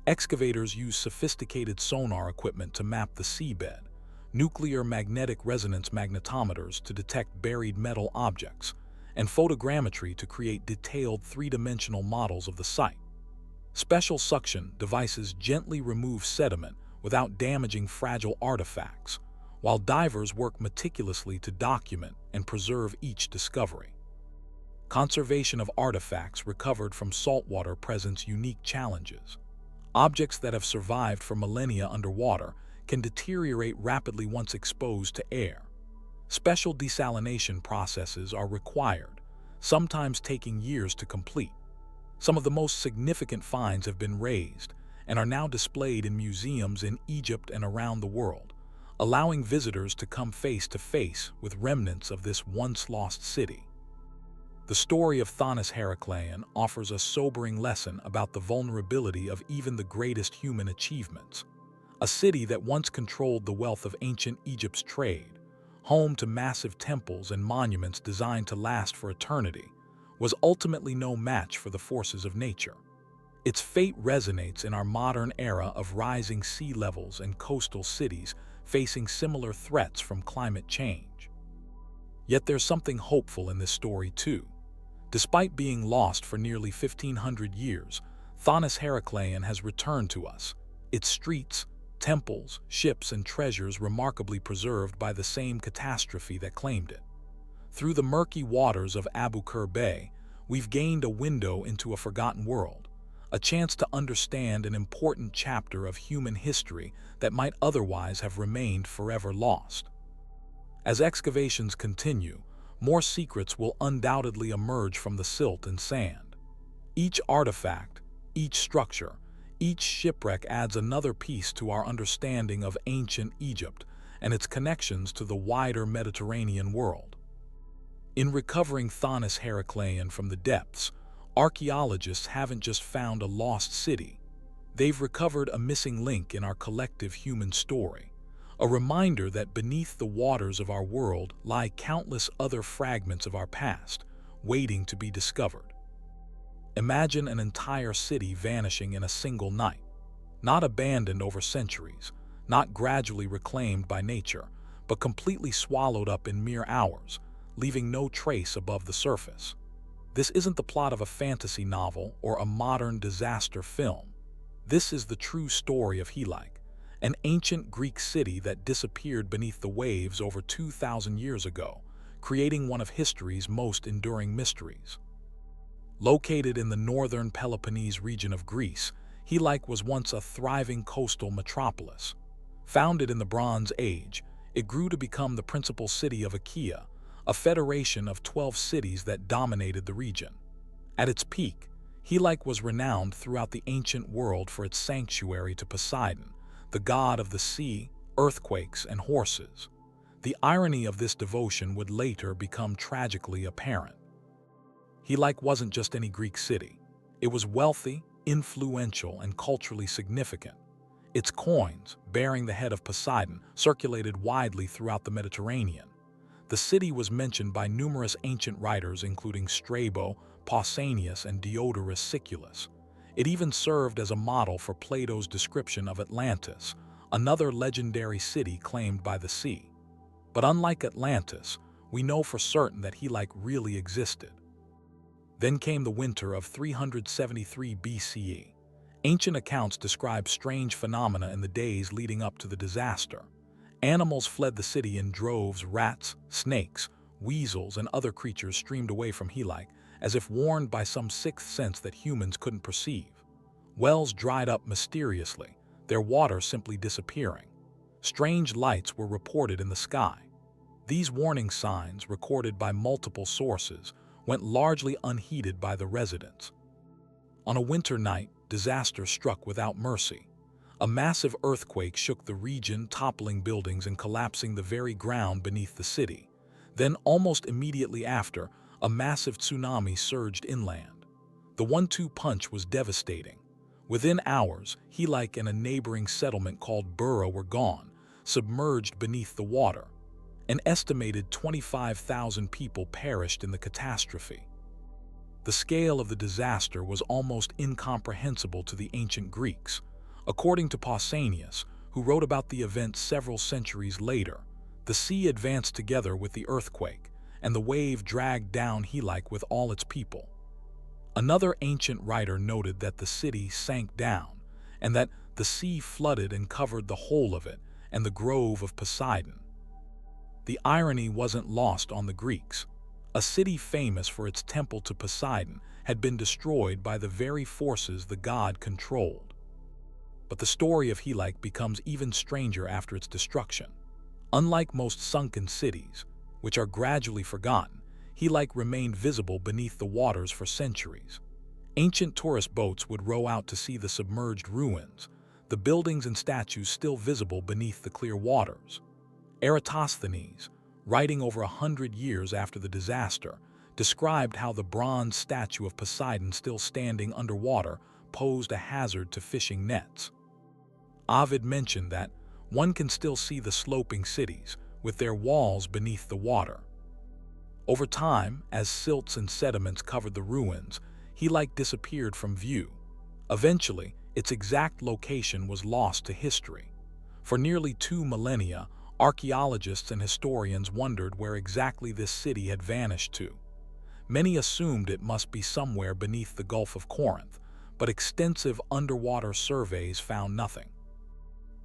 Speaker 1: Excavators use sophisticated sonar equipment to map the seabed, nuclear magnetic resonance magnetometers to detect buried metal objects, and photogrammetry to create detailed three-dimensional models of the site. Special suction devices gently remove sediment without damaging fragile artifacts, while divers work meticulously to document and preserve each discovery. Conservation of artifacts recovered from saltwater presents unique challenges. Objects that have survived for millennia underwater can deteriorate rapidly once exposed to air. Special desalination processes are required, sometimes taking years to complete. Some of the most significant finds have been raised and are now displayed in museums in Egypt and around the world, allowing visitors to come face to face with remnants of this once lost city. The story of Thonis-Heracleion offers a sobering lesson about the vulnerability of even the greatest human achievements. A city that once controlled the wealth of ancient Egypt's trade, home to massive temples and monuments designed to last for eternity, was ultimately no match for the forces of nature. Its fate resonates in our modern era of rising sea levels and coastal cities facing similar threats from climate change. Yet there's something hopeful in this story too. Despite being lost for nearly 1,500 years, Thonis-Heracleion has returned to us, its streets, temples, ships, and treasures remarkably preserved by the same catastrophe that claimed it. Through the murky waters of Abu Qir Bay, we've gained a window into a forgotten world, a chance to understand an important chapter of human history that might otherwise have remained forever lost. As excavations continue, more secrets will undoubtedly emerge from the silt and sand. Each artifact, each structure, each shipwreck adds another piece to our understanding of ancient Egypt and its connections to the wider Mediterranean world. In recovering Thonis-Heracleion from the depths, archaeologists haven't just found a lost city. They've recovered a missing link in our collective human story, a reminder that beneath the waters of our world lie countless other fragments of our past, waiting to be discovered. Imagine an entire city vanishing in a single night, not abandoned over centuries, not gradually reclaimed by nature, but completely swallowed up in mere hours, leaving no trace above the surface. This isn't the plot of a fantasy novel or a modern disaster film. This is the true story of Helike, an ancient Greek city that disappeared beneath the waves over 2,000 years ago, creating one of history's most enduring mysteries. Located in the northern Peloponnese region of Greece, Helike was once a thriving coastal metropolis. Founded in the Bronze Age, it grew to become the principal city of Achaia, a federation of 12 cities that dominated the region. At its peak, Helike was renowned throughout the ancient world for its sanctuary to Poseidon, the god of the sea, earthquakes, and horses. The irony of this devotion would later become tragically apparent. Helike wasn't just any Greek city. It was wealthy, influential, and culturally significant. Its coins, bearing the head of Poseidon, circulated widely throughout the Mediterranean. The city was mentioned by numerous ancient writers including Strabo, Pausanias, and Diodorus Siculus. It even served as a model for Plato's description of Atlantis, another legendary city claimed by the sea. But unlike Atlantis, we know for certain that Helike really existed. Then came the winter of 373 BCE. Ancient accounts describe strange phenomena in the days leading up to the disaster. Animals fled the city in droves. Rats, snakes, weasels, and other creatures streamed away from Helike, as if warned by some sixth sense that humans couldn't perceive. Wells dried up mysteriously, their water simply disappearing. Strange lights were reported in the sky. These warning signs, recorded by multiple sources, went largely unheeded by the residents. On a winter night, disaster struck without mercy. A massive earthquake shook the region, toppling buildings and collapsing the very ground beneath the city. Then, almost immediately after, a massive tsunami surged inland. The 1-2 punch was devastating. Within hours, Helike and a neighboring settlement called Bura were gone, submerged beneath the water. An estimated 25,000 people perished in the catastrophe. The scale of the disaster was almost incomprehensible to the ancient Greeks. According to Pausanias, who wrote about the event several centuries later, the sea advanced together with the earthquake, and the wave dragged down Helike with all its people. Another ancient writer noted that the city sank down, and that the sea flooded and covered the whole of it and the grove of Poseidon. The irony wasn't lost on the Greeks. A city famous for its temple to Poseidon had been destroyed by the very forces the god controlled. But the story of Helike becomes even stranger after its destruction. Unlike most sunken cities, which are gradually forgotten, Helike remained visible beneath the waters for centuries. Ancient tourist boats would row out to see the submerged ruins, the buildings and statues still visible beneath the clear waters. Eratosthenes, writing over 100 years after the disaster, described how the bronze statue of Poseidon still standing underwater posed a hazard to fishing nets. Ovid mentioned that one can still see the sloping cities, with their walls beneath the water. Over time, as silts and sediments covered the ruins, Helike disappeared from view. Eventually, its exact location was lost to history. For nearly 2 millennia, archaeologists and historians wondered where exactly this city had vanished to. Many assumed it must be somewhere beneath the Gulf of Corinth, but extensive underwater surveys found nothing.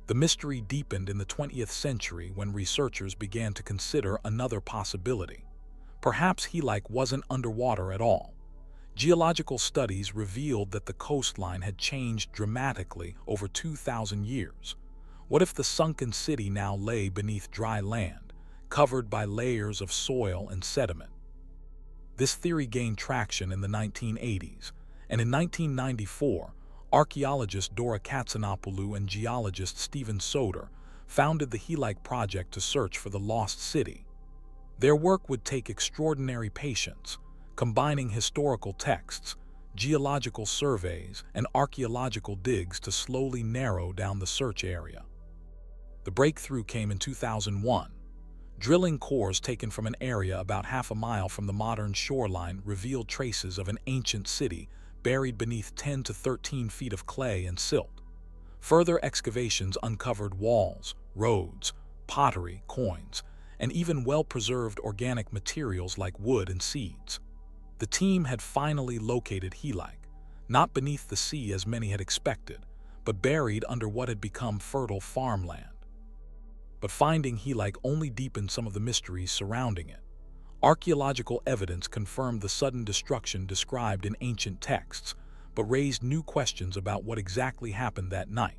Speaker 1: The mystery deepened in the 20th century when researchers began to consider another possibility. Perhaps Helike wasn't underwater at all. Geological studies revealed that the coastline had changed dramatically over 2,000 years. What if the sunken city now lay beneath dry land, covered by layers of soil and sediment? This theory gained traction in the 1980s, and in 1994, archaeologist Dora Katsanapoulou and geologist Stephen Soter founded the Helike Project to search for the lost city. Their work would take extraordinary patience, combining historical texts, geological surveys, and archaeological digs to slowly narrow down the search area. The breakthrough came in 2001. Drilling cores taken from an area about half a mile from the modern shoreline revealed traces of an ancient city buried beneath 10 to 13 feet of clay and silt. Further excavations uncovered walls, roads, pottery, coins, and even well-preserved organic materials like wood and seeds. The team had finally located Helike, not beneath the sea as many had expected, but buried under what had become fertile farmland. But finding Helike only deepened some of the mysteries surrounding it. Archaeological evidence confirmed the sudden destruction described in ancient texts, but raised new questions about what exactly happened that night.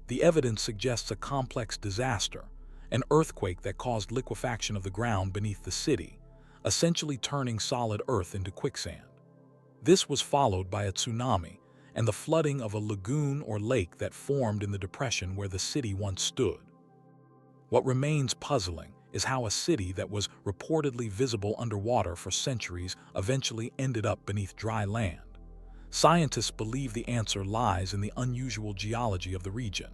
Speaker 1: The evidence suggests a complex disaster, an earthquake that caused liquefaction of the ground beneath the city, essentially turning solid earth into quicksand. This was followed by a tsunami and the flooding of a lagoon or lake that formed in the depression where the city once stood. What remains puzzling is how a city that was reportedly visible underwater for centuries eventually ended up beneath dry land. Scientists believe the answer lies in the unusual geology of the region.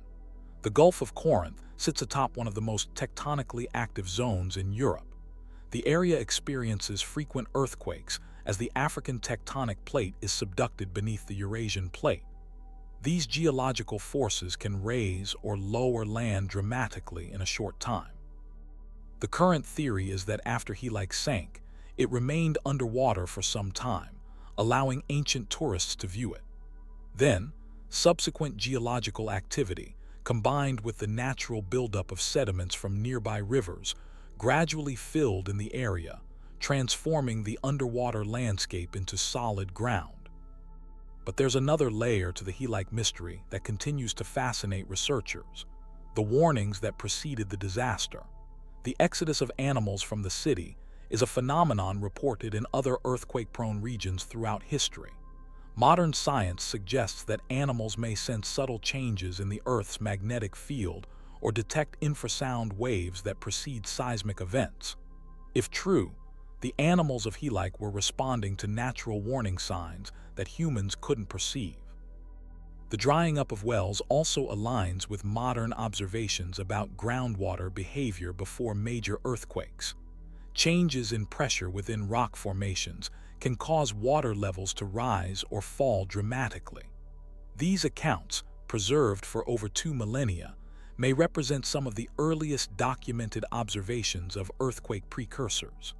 Speaker 1: The Gulf of Corinth sits atop one of the most tectonically active zones in Europe. The area experiences frequent earthquakes as the African tectonic plate is subducted beneath the Eurasian plate. These geological forces can raise or lower land dramatically in a short time. The current theory is that after Helike sank, it remained underwater for some time, allowing ancient tourists to view it. Then, subsequent geological activity, combined with the natural buildup of sediments from nearby rivers, gradually filled in the area, transforming the underwater landscape into solid ground. But there's another layer to the Helike mystery that continues to fascinate researchers: the warnings that preceded the disaster. The exodus of animals from the city is a phenomenon reported in other earthquake-prone regions throughout history. Modern science suggests that animals may sense subtle changes in the Earth's magnetic field or detect infrasound waves that precede seismic events. If true, the animals of Helike were responding to natural warning signs that humans couldn't perceive. The drying up of wells also aligns with modern observations about groundwater behavior before major earthquakes. Changes in pressure within rock formations can cause water levels to rise or fall dramatically. These accounts, preserved for over 2 millennia, may represent some of the earliest documented observations of earthquake precursors.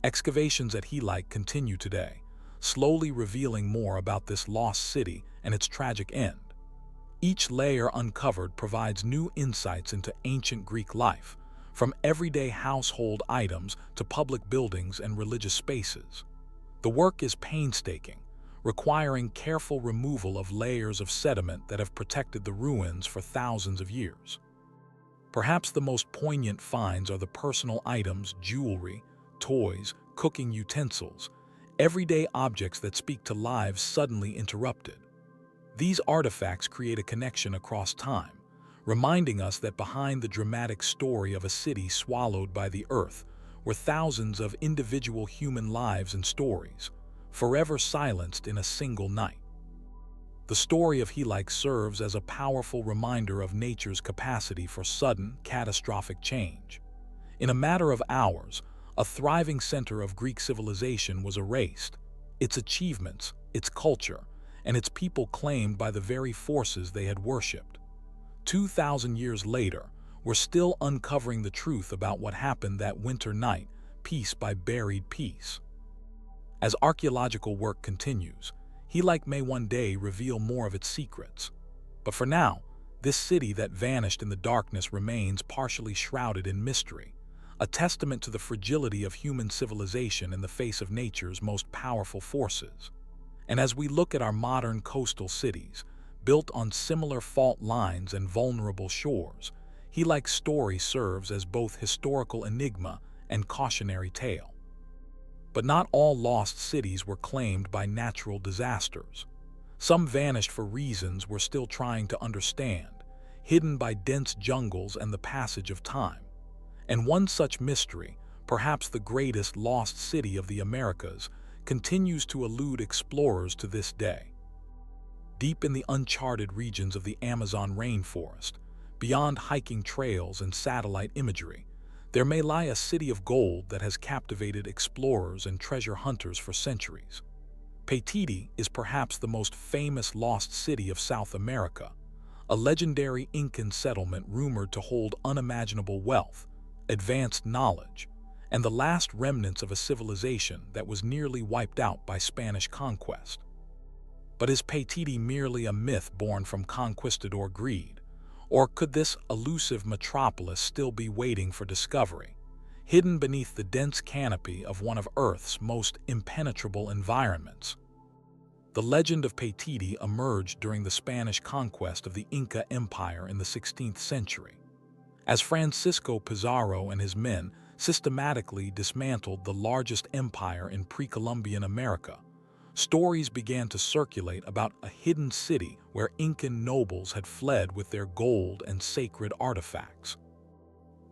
Speaker 1: Excavations at Helike continue today, slowly revealing more about this lost city and its tragic end. Each layer uncovered provides new insights into ancient Greek life, from everyday household items to public buildings and religious spaces. The work is painstaking, requiring careful removal of layers of sediment that have protected the ruins for thousands of years. Perhaps the most poignant finds are the personal items, jewelry, toys, cooking utensils, everyday objects that speak to lives suddenly interrupted. These artifacts create a connection across time, reminding us that behind the dramatic story of a city swallowed by the earth were thousands of individual human lives and stories, forever silenced in a single night. The story of Helike serves as a powerful reminder of nature's capacity for sudden, catastrophic change. In a matter of hours, a thriving center of Greek civilization was erased, its achievements, its culture, and its people claimed by the very forces they had worshipped. 2,000 years later, we're still uncovering the truth about what happened that winter night, piece by buried piece. As archaeological work continues, Helike may one day reveal more of its secrets. But for now, this city that vanished in the darkness remains partially shrouded in mystery, a testament to the fragility of human civilization in the face of nature's most powerful forces. And as we look at our modern coastal cities, built on similar fault lines and vulnerable shores, Helike's story serves as both historical enigma and cautionary tale. But not all lost cities were claimed by natural disasters. Some vanished for reasons we're still trying to understand, hidden by dense jungles and the passage of time. And one such mystery, perhaps the greatest lost city of the Americas, continues to elude explorers to this day. Deep in the uncharted regions of the Amazon rainforest, beyond hiking trails and satellite imagery, there may lie a city of gold that has captivated explorers and treasure hunters for centuries. Paititi is perhaps the most famous lost city of South America, a legendary Incan settlement rumored to hold unimaginable wealth, advanced knowledge, and the last remnants of a civilization that was nearly wiped out by Spanish conquest. But is Paititi merely a myth born from conquistador greed? Or could this elusive metropolis still be waiting for discovery, hidden beneath the dense canopy of one of Earth's most impenetrable environments? The legend of Paititi emerged during the Spanish conquest of the Inca Empire in the 16th century. As Francisco Pizarro and his men systematically dismantled the largest empire in pre-Columbian America, stories began to circulate about a hidden city where Incan nobles had fled with their gold and sacred artifacts.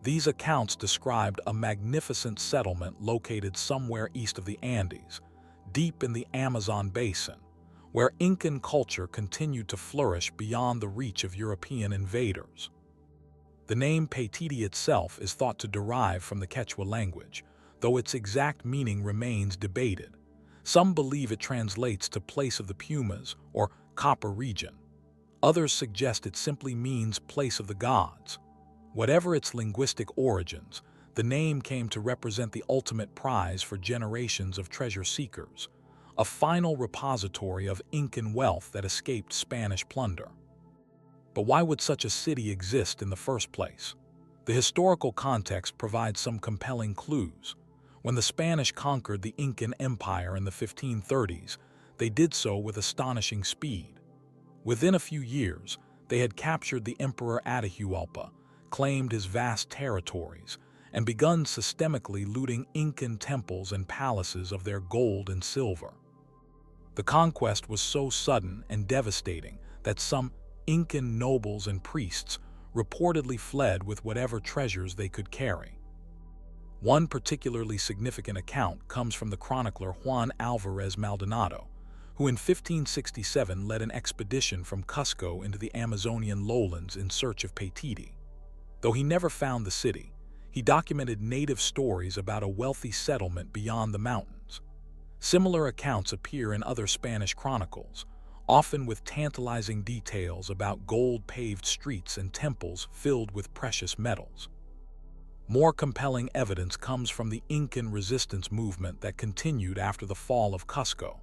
Speaker 1: These accounts described a magnificent settlement located somewhere east of the Andes, deep in the Amazon basin, where Incan culture continued to flourish beyond the reach of European invaders. The name Paititi itself is thought to derive from the Quechua language, though its exact meaning remains debated. Some believe it translates to place of the Pumas or copper region. Others suggest it simply means place of the gods. Whatever its linguistic origins, the name came to represent the ultimate prize for generations of treasure seekers, a final repository of Incan wealth that escaped Spanish plunder. But why would such a city exist in the first place? The historical context provides some compelling clues. When the Spanish conquered the Incan Empire in the 1530s, they did so with astonishing speed. Within a few years, they had captured the Emperor Atahualpa, claimed his vast territories, and begun systemically looting Incan temples and palaces of their gold and silver. The conquest was so sudden and devastating that some Incan nobles and priests reportedly fled with whatever treasures they could carry. One particularly significant account comes from the chronicler Juan Alvarez Maldonado, who in 1567 led an expedition from Cusco into the Amazonian lowlands in search of Paititi. Though he never found the city, he documented native stories about a wealthy settlement beyond the mountains. Similar accounts appear in other Spanish chronicles, often with tantalizing details about gold-paved streets and temples filled with precious metals. More compelling evidence comes from the Incan resistance movement that continued after the fall of Cusco.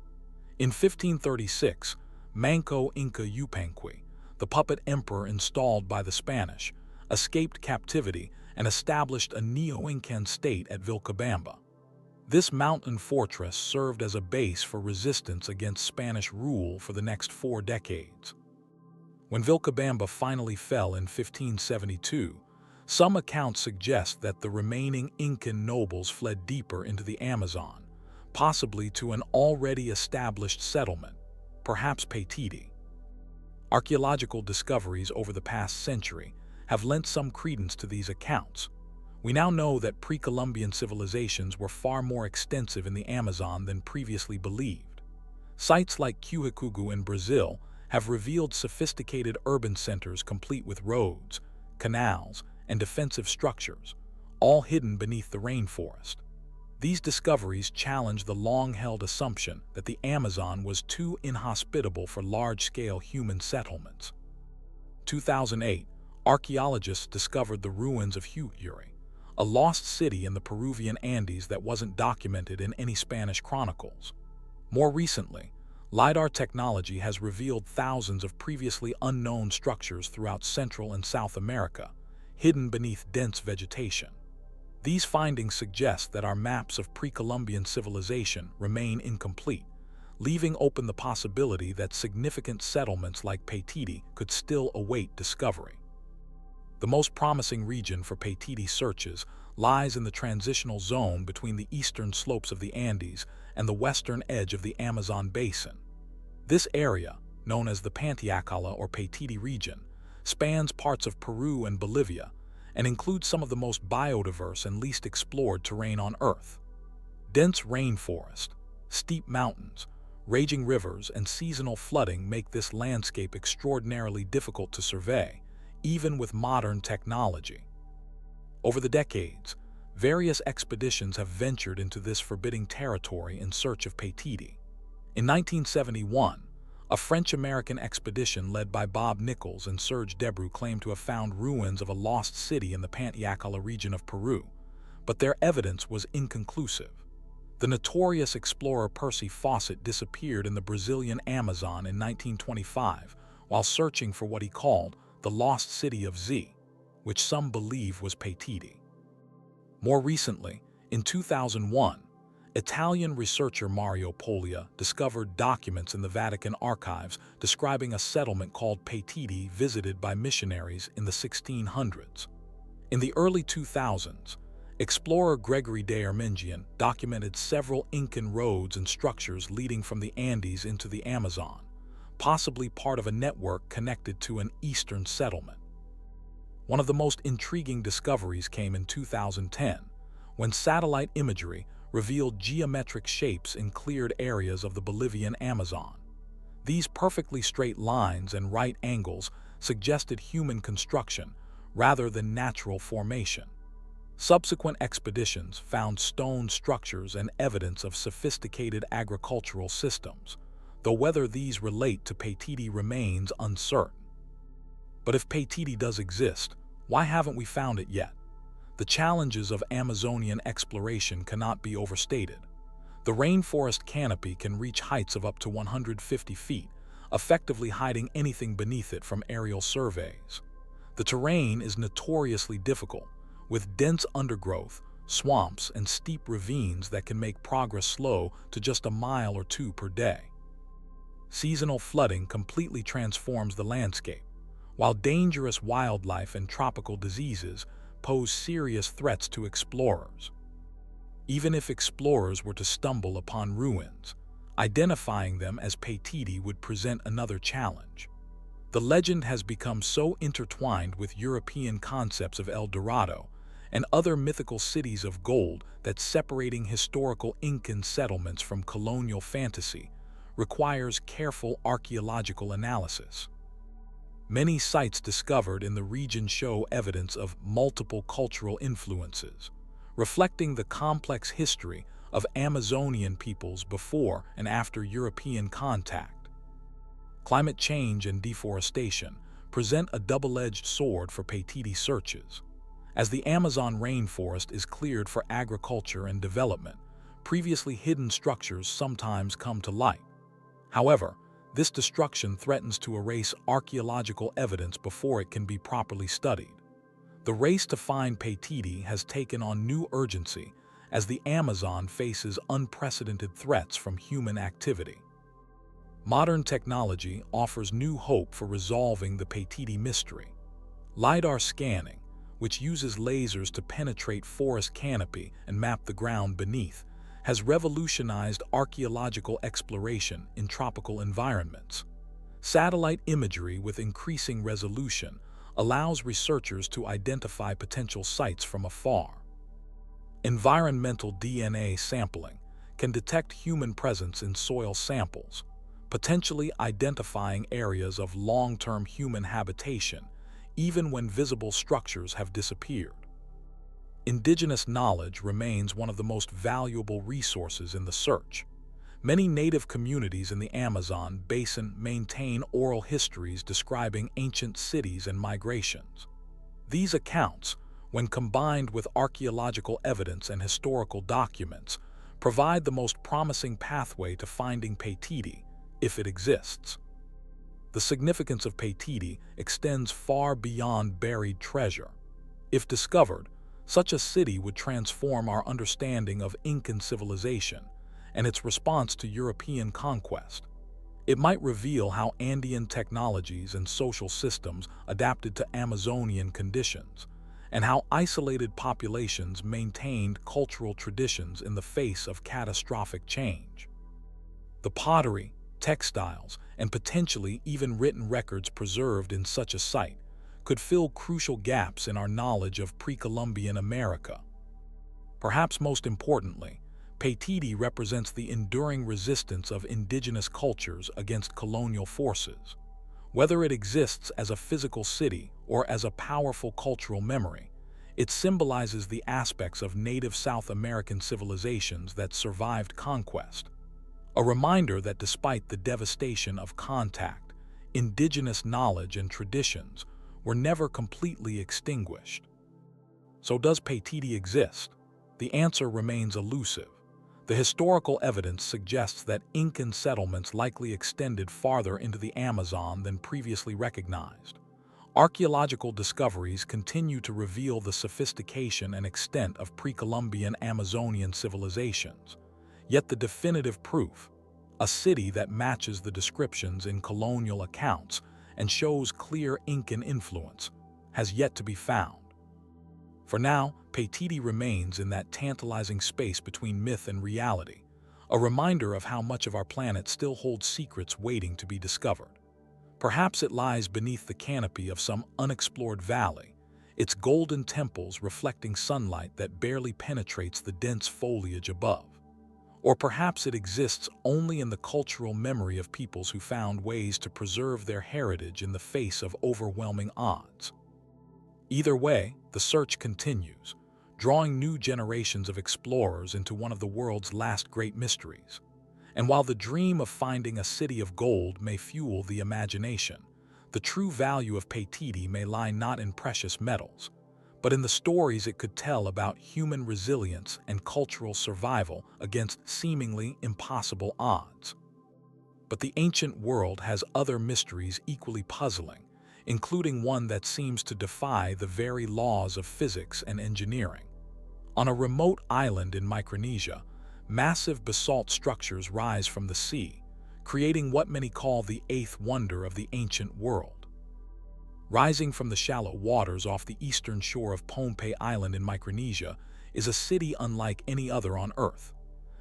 Speaker 1: In 1536, Manco Inca Yupanqui, the puppet emperor installed by the Spanish, escaped captivity and established a neo-Incan state at Vilcabamba. This mountain fortress served as a base for resistance against Spanish rule for the next 4 decades. When Vilcabamba finally fell in 1572, some accounts suggest that the remaining Incan nobles fled deeper into the Amazon, possibly to an already established settlement, perhaps Paititi. Archaeological discoveries over the past century have lent some credence to these accounts. We now know that pre-Columbian civilizations were far more extensive in the Amazon than previously believed. Sites like Cuicugu in Brazil have revealed sophisticated urban centers complete with roads, canals, and defensive structures, all hidden beneath the rainforest. These discoveries challenge the long-held assumption that the Amazon was too inhospitable for large-scale human settlements. 2008, archaeologists discovered the ruins of Huayuri, a lost city in the Peruvian Andes that wasn't documented in any Spanish chronicles. More recently, LiDAR technology has revealed thousands of previously unknown structures throughout Central and South America, hidden beneath dense vegetation. These findings suggest that our maps of pre-Columbian civilization remain incomplete, leaving open the possibility that significant settlements like Paititi could still await discovery. The most promising region for Paititi searches lies in the transitional zone between the eastern slopes of the Andes and the western edge of the Amazon basin. This area, known as the Pantiacala or Paititi region, spans parts of Peru and Bolivia and includes some of the most biodiverse and least explored terrain on Earth. Dense rainforest, Steep mountains, raging rivers, and seasonal flooding make this landscape extraordinarily difficult to survey, even with modern technology. Over the decades, various expeditions have ventured into this forbidding territory in search of Paytidi. In 1971, a French-American expedition led by Bob Nichols and Serge Debreu claimed to have found ruins of a lost city in the Pantiacala region of Peru, but their evidence was inconclusive. The notorious explorer Percy Fawcett disappeared in the Brazilian Amazon in 1925 while searching for what he called the Lost City of Z, which some believe was Paytidi. More recently, in 2001, Italian researcher Mario Poglia discovered documents in the Vatican archives describing a settlement called Paytidi visited by missionaries in the 1600s. In the early 2000s, explorer Gregory de Armingian documented several Incan roads and structures leading from the Andes into the Amazon, possibly part of a network connected to an eastern settlement. One of the most intriguing discoveries came in 2010, when satellite imagery revealed geometric shapes in cleared areas of the Bolivian Amazon. These perfectly straight lines and right angles suggested human construction rather than natural formation. Subsequent expeditions found stone structures and evidence of sophisticated agricultural systems, though whether these relate to Paytidi remains uncertain. But if Paytidi does exist, why haven't we found it yet? The challenges of Amazonian exploration cannot be overstated. The rainforest canopy can reach heights of up to 150 feet, effectively hiding anything beneath it from aerial surveys. The terrain is notoriously difficult, with dense undergrowth, swamps, and steep ravines that can make progress slow to just a mile or two per day. Seasonal flooding completely transforms the landscape, while dangerous wildlife and tropical diseases pose serious threats to explorers. Even if explorers were to stumble upon ruins, identifying them as Paytidi would present another challenge. The legend has become so intertwined with European concepts of El Dorado and other mythical cities of gold that separating historical Incan settlements from colonial fantasy requires careful archaeological analysis. Many sites discovered in the region show evidence of multiple cultural influences, reflecting the complex history of Amazonian peoples before and after European contact. Climate change and deforestation present a double-edged sword for Paytidi searches. As the Amazon rainforest is cleared for agriculture and development, previously hidden structures sometimes come to light. However, this destruction threatens to erase archaeological evidence before it can be properly studied. The race to find Paytidi has taken on new urgency as the Amazon faces unprecedented threats from human activity. Modern technology offers new hope for resolving the Paytidi mystery. LiDAR scanning, which uses lasers to penetrate forest canopy and map the ground beneath, has revolutionized archaeological exploration in tropical environments. Satellite imagery with increasing resolution allows researchers to identify potential sites from afar. Environmental DNA sampling can detect human presence in soil samples, potentially identifying areas of long-term human habitation, even when visible structures have disappeared. Indigenous knowledge remains one of the most valuable resources in the search. Many native communities in the Amazon basin maintain oral histories describing ancient cities and migrations. These accounts, when combined with archaeological evidence and historical documents, provide the most promising pathway to finding Paytidi, if it exists. The significance of Paytidi extends far beyond buried treasure. If discovered, such a city would transform our understanding of Incan civilization and its response to European conquest. It might reveal how Andean technologies and social systems adapted to Amazonian conditions, and how isolated populations maintained cultural traditions in the face of catastrophic change. The pottery, textiles, and potentially even written records preserved in such a site could fill crucial gaps in our knowledge of pre-Columbian America. Perhaps most importantly, Paititi represents the enduring resistance of indigenous cultures against colonial forces. Whether it exists as a physical city or as a powerful cultural memory, it symbolizes the aspects of native South American civilizations that survived conquest. A reminder that despite the devastation of contact, indigenous knowledge and traditions were never completely extinguished. So does Paititi exist? The answer remains elusive. The historical evidence suggests that Incan settlements likely extended farther into the Amazon than previously recognized. Archaeological discoveries continue to reveal the sophistication and extent of pre-Columbian Amazonian civilizations. Yet the definitive proof, a city that matches the descriptions in colonial accounts and shows clear Incan influence, has yet to be found. For now, Paititi remains in that tantalizing space between myth and reality, a reminder of how much of our planet still holds secrets waiting to be discovered. Perhaps it lies beneath the canopy of some unexplored valley, its golden temples reflecting sunlight that barely penetrates the dense foliage above. Or perhaps it exists only in the cultural memory of peoples who found ways to preserve their heritage in the face of overwhelming odds. Either way, the search continues, drawing new generations of explorers into one of the world's last great mysteries. And while the dream of finding a city of gold may fuel the imagination, the true value of Paititi may lie not in precious metals, but in the stories it could tell about human resilience and cultural survival against seemingly impossible odds. But the ancient world has other mysteries equally puzzling, including one that seems to defy the very laws of physics and engineering. On a remote island in Micronesia, massive basalt structures rise from the sea, creating what many call the eighth wonder of the ancient world. Rising from the shallow waters off the eastern shore of Pohnpei Island in Micronesia is a city unlike any other on Earth.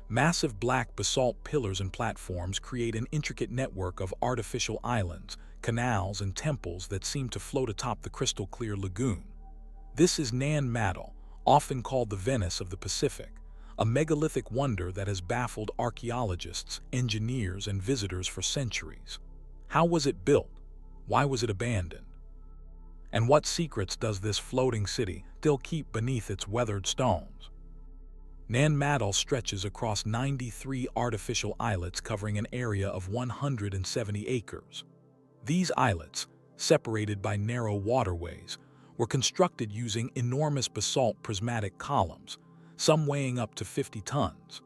Speaker 1: Massive black basalt pillars and platforms create an intricate network of artificial islands, canals, and temples that seem to float atop the crystal-clear lagoon. This is Nan Madol, often called the Venice of the Pacific, a megalithic wonder that has baffled archaeologists, engineers, and visitors for centuries. How was it built? Why was it abandoned? And what secrets does this floating city still keep beneath its weathered stones? Nan Madol stretches across 93 artificial islets covering an area of 170 acres. These islets, separated by narrow waterways, were constructed using enormous basalt prismatic columns, some weighing up to 50 tons.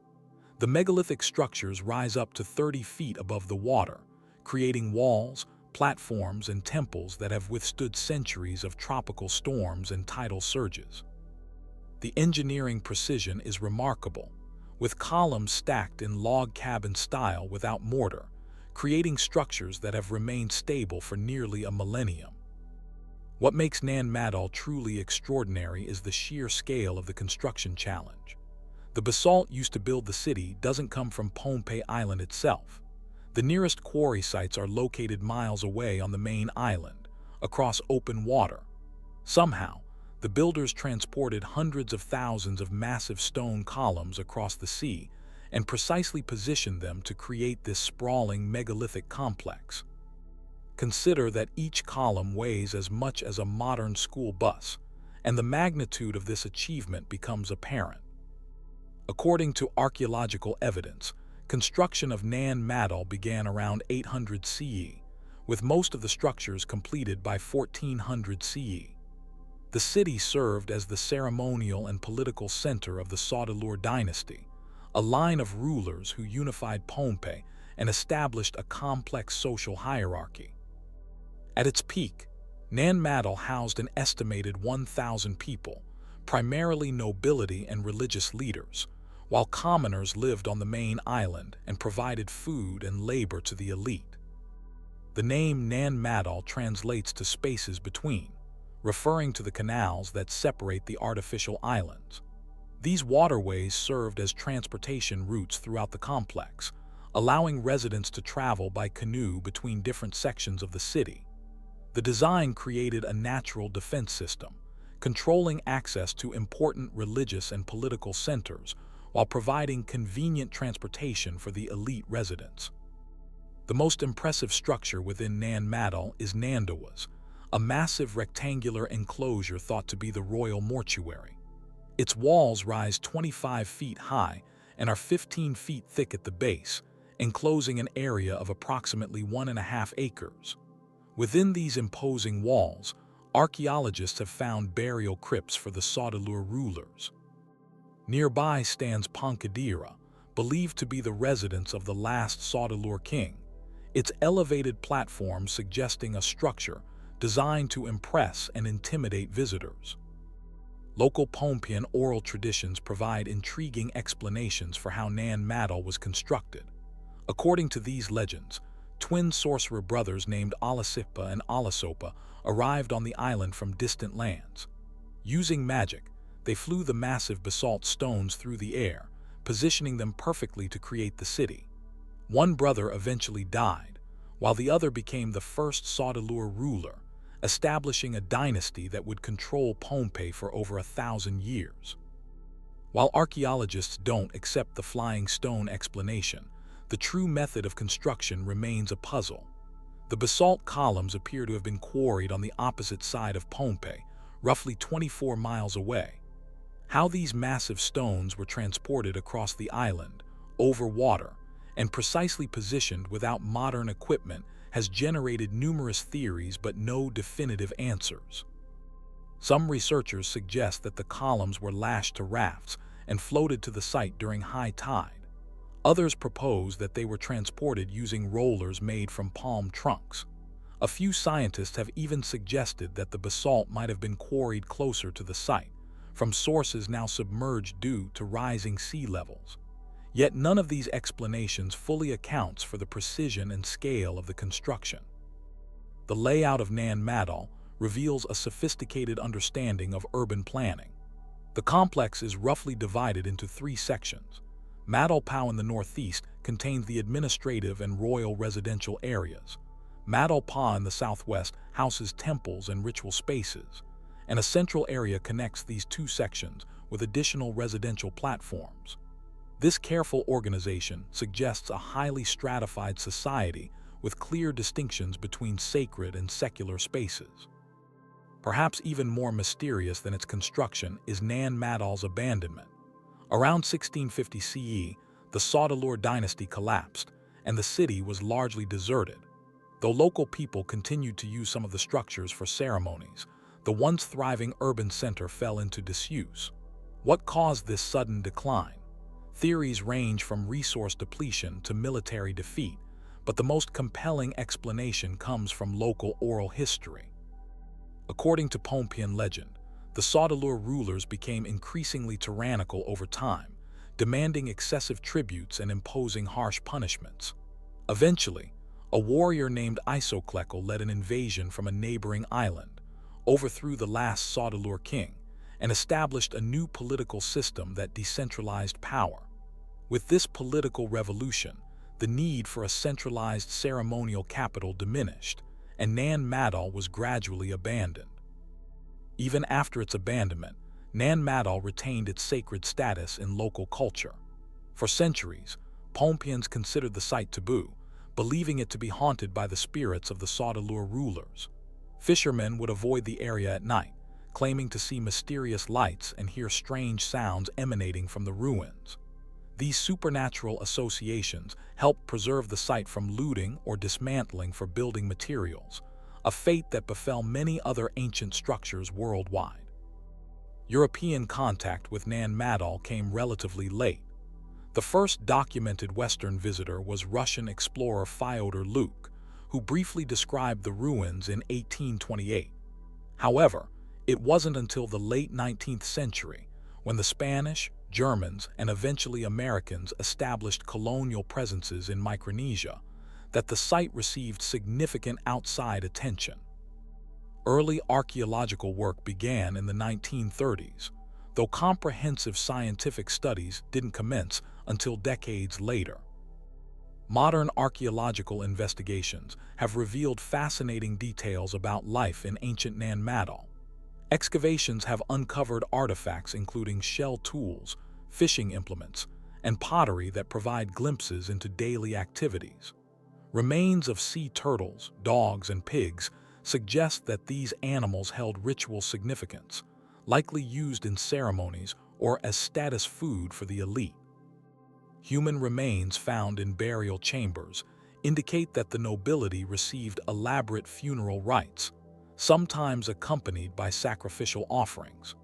Speaker 1: The megalithic structures rise up to 30 feet above the water, creating walls, platforms, and temples that have withstood centuries of tropical storms and tidal surges. The engineering precision is remarkable, with columns stacked in log cabin style without mortar, creating structures that have remained stable for nearly a millennium. What makes Nan Madol truly extraordinary is the sheer scale of the construction challenge. The basalt used to build the city doesn't come from Pohnpei Island itself. The nearest quarry sites are located miles away on the main island, across open water. Somehow, the builders transported hundreds of thousands of massive stone columns across the sea and precisely positioned them to create this sprawling megalithic complex. Consider that each column weighs as much as a modern school bus, and the magnitude of this achievement becomes apparent. According to archaeological evidence, construction of Nan Madol began around 800 CE, with most of the structures completed by 1400 CE. The city served as the ceremonial and political center of the Saudeleur dynasty, a line of rulers who unified Pohnpei and established a complex social hierarchy. At its peak, Nan Madol housed an estimated 1,000 people, primarily nobility and religious leaders, while commoners lived on the main island and provided food and labor to the elite. The name Nan Madol translates to spaces between, referring to the canals that separate the artificial islands. These waterways served as transportation routes throughout the complex, allowing residents to travel by canoe between different sections of the city. The design created a natural defense system, controlling access to important religious and political centers, while providing convenient transportation for the elite residents. The most impressive structure within Nan Madol is Nandawas, a massive rectangular enclosure thought to be the royal mortuary. Its walls rise 25 feet high and are 15 feet thick at the base, enclosing an area of approximately 1.5 acres. Within these imposing walls, archaeologists have found burial crypts for the Saudeleur rulers. Nearby stands Pontcadera, believed to be the residence of the last Saudeleur king, its elevated platform suggesting a structure designed to impress and intimidate visitors. Local Pohnpeian oral traditions provide intriguing explanations for how Nan Madol was constructed. According to these legends, twin sorcerer brothers named Alasipa and Alasopa arrived on the island from distant lands. Using magic, they flew the massive basalt stones through the air, positioning them perfectly to create the city. One brother eventually died, while the other became the first Saudeleur ruler, establishing a dynasty that would control Pohnpei for over 1,000 years. While archaeologists don't accept the flying stone explanation, the true method of construction remains a puzzle. The basalt columns appear to have been quarried on the opposite side of Pohnpei, roughly 24 miles away. How these massive stones were transported across the island, over water, and precisely positioned without modern equipment has generated numerous theories but no definitive answers. Some researchers suggest that the columns were lashed to rafts and floated to the site during high tide. Others propose that they were transported using rollers made from palm trunks. A few scientists have even suggested that the basalt might have been quarried closer to the site, from sources now submerged due to rising sea levels. Yet none of these explanations fully accounts for the precision and scale of the construction. The layout of Nan Madol reveals a sophisticated understanding of urban planning. The complex is roughly divided into 3 sections. Madolpau in the northeast contains the administrative and royal residential areas. Madolpa in the southwest houses temples and ritual spaces, and a central area connects these 2 sections with additional residential platforms. This careful organization suggests a highly stratified society with clear distinctions between sacred and secular spaces. Perhaps even more mysterious than its construction is Nan Madol's abandonment. Around 1650 CE, the Saudeleur dynasty collapsed, and the city was largely deserted. Though local people continued to use some of the structures for ceremonies, the once thriving urban center fell into disuse. What caused this sudden decline? Theories range from resource depletion to military defeat, but the most compelling explanation comes from local oral history. According to Pohnpeian legend, the Saudeleur rulers became increasingly tyrannical over time, demanding excessive tributes and imposing harsh punishments. Eventually, a warrior named Isoklekel led an invasion from a neighboring island, overthrew the last Saudeleur king, and established a new political system that decentralized power. With this political revolution, the need for a centralized ceremonial capital diminished, and Nan Madol was gradually abandoned. Even after its abandonment, Nan Madol retained its sacred status in local culture. For centuries, Pohnpeians considered the site taboo, believing it to be haunted by the spirits of the Saudeleur rulers. Fishermen would avoid the area at night, claiming to see mysterious lights and hear strange sounds emanating from the ruins. These supernatural associations helped preserve the site from looting or dismantling for building materials, a fate that befell many other ancient structures worldwide. European contact with Nan Madol came relatively late. The first documented Western visitor was Russian explorer Fyodor Luk, who briefly described the ruins in 1828. However, it wasn't until the late 19th century, when the Spanish, Germans, and eventually Americans established colonial presences in Micronesia, that the site received significant outside attention. Early archaeological work began in the 1930s, though comprehensive scientific studies didn't commence until decades later. Modern archaeological investigations have revealed fascinating details about life in ancient Nan Madol. Excavations have uncovered artifacts including shell tools, fishing implements, and pottery that provide glimpses into daily activities. Remains of sea turtles, dogs, and pigs suggest that these animals held ritual significance, likely used in ceremonies or as status food for the elite. Human remains found in burial chambers indicate that the nobility received elaborate funeral rites, sometimes accompanied by sacrificial offerings.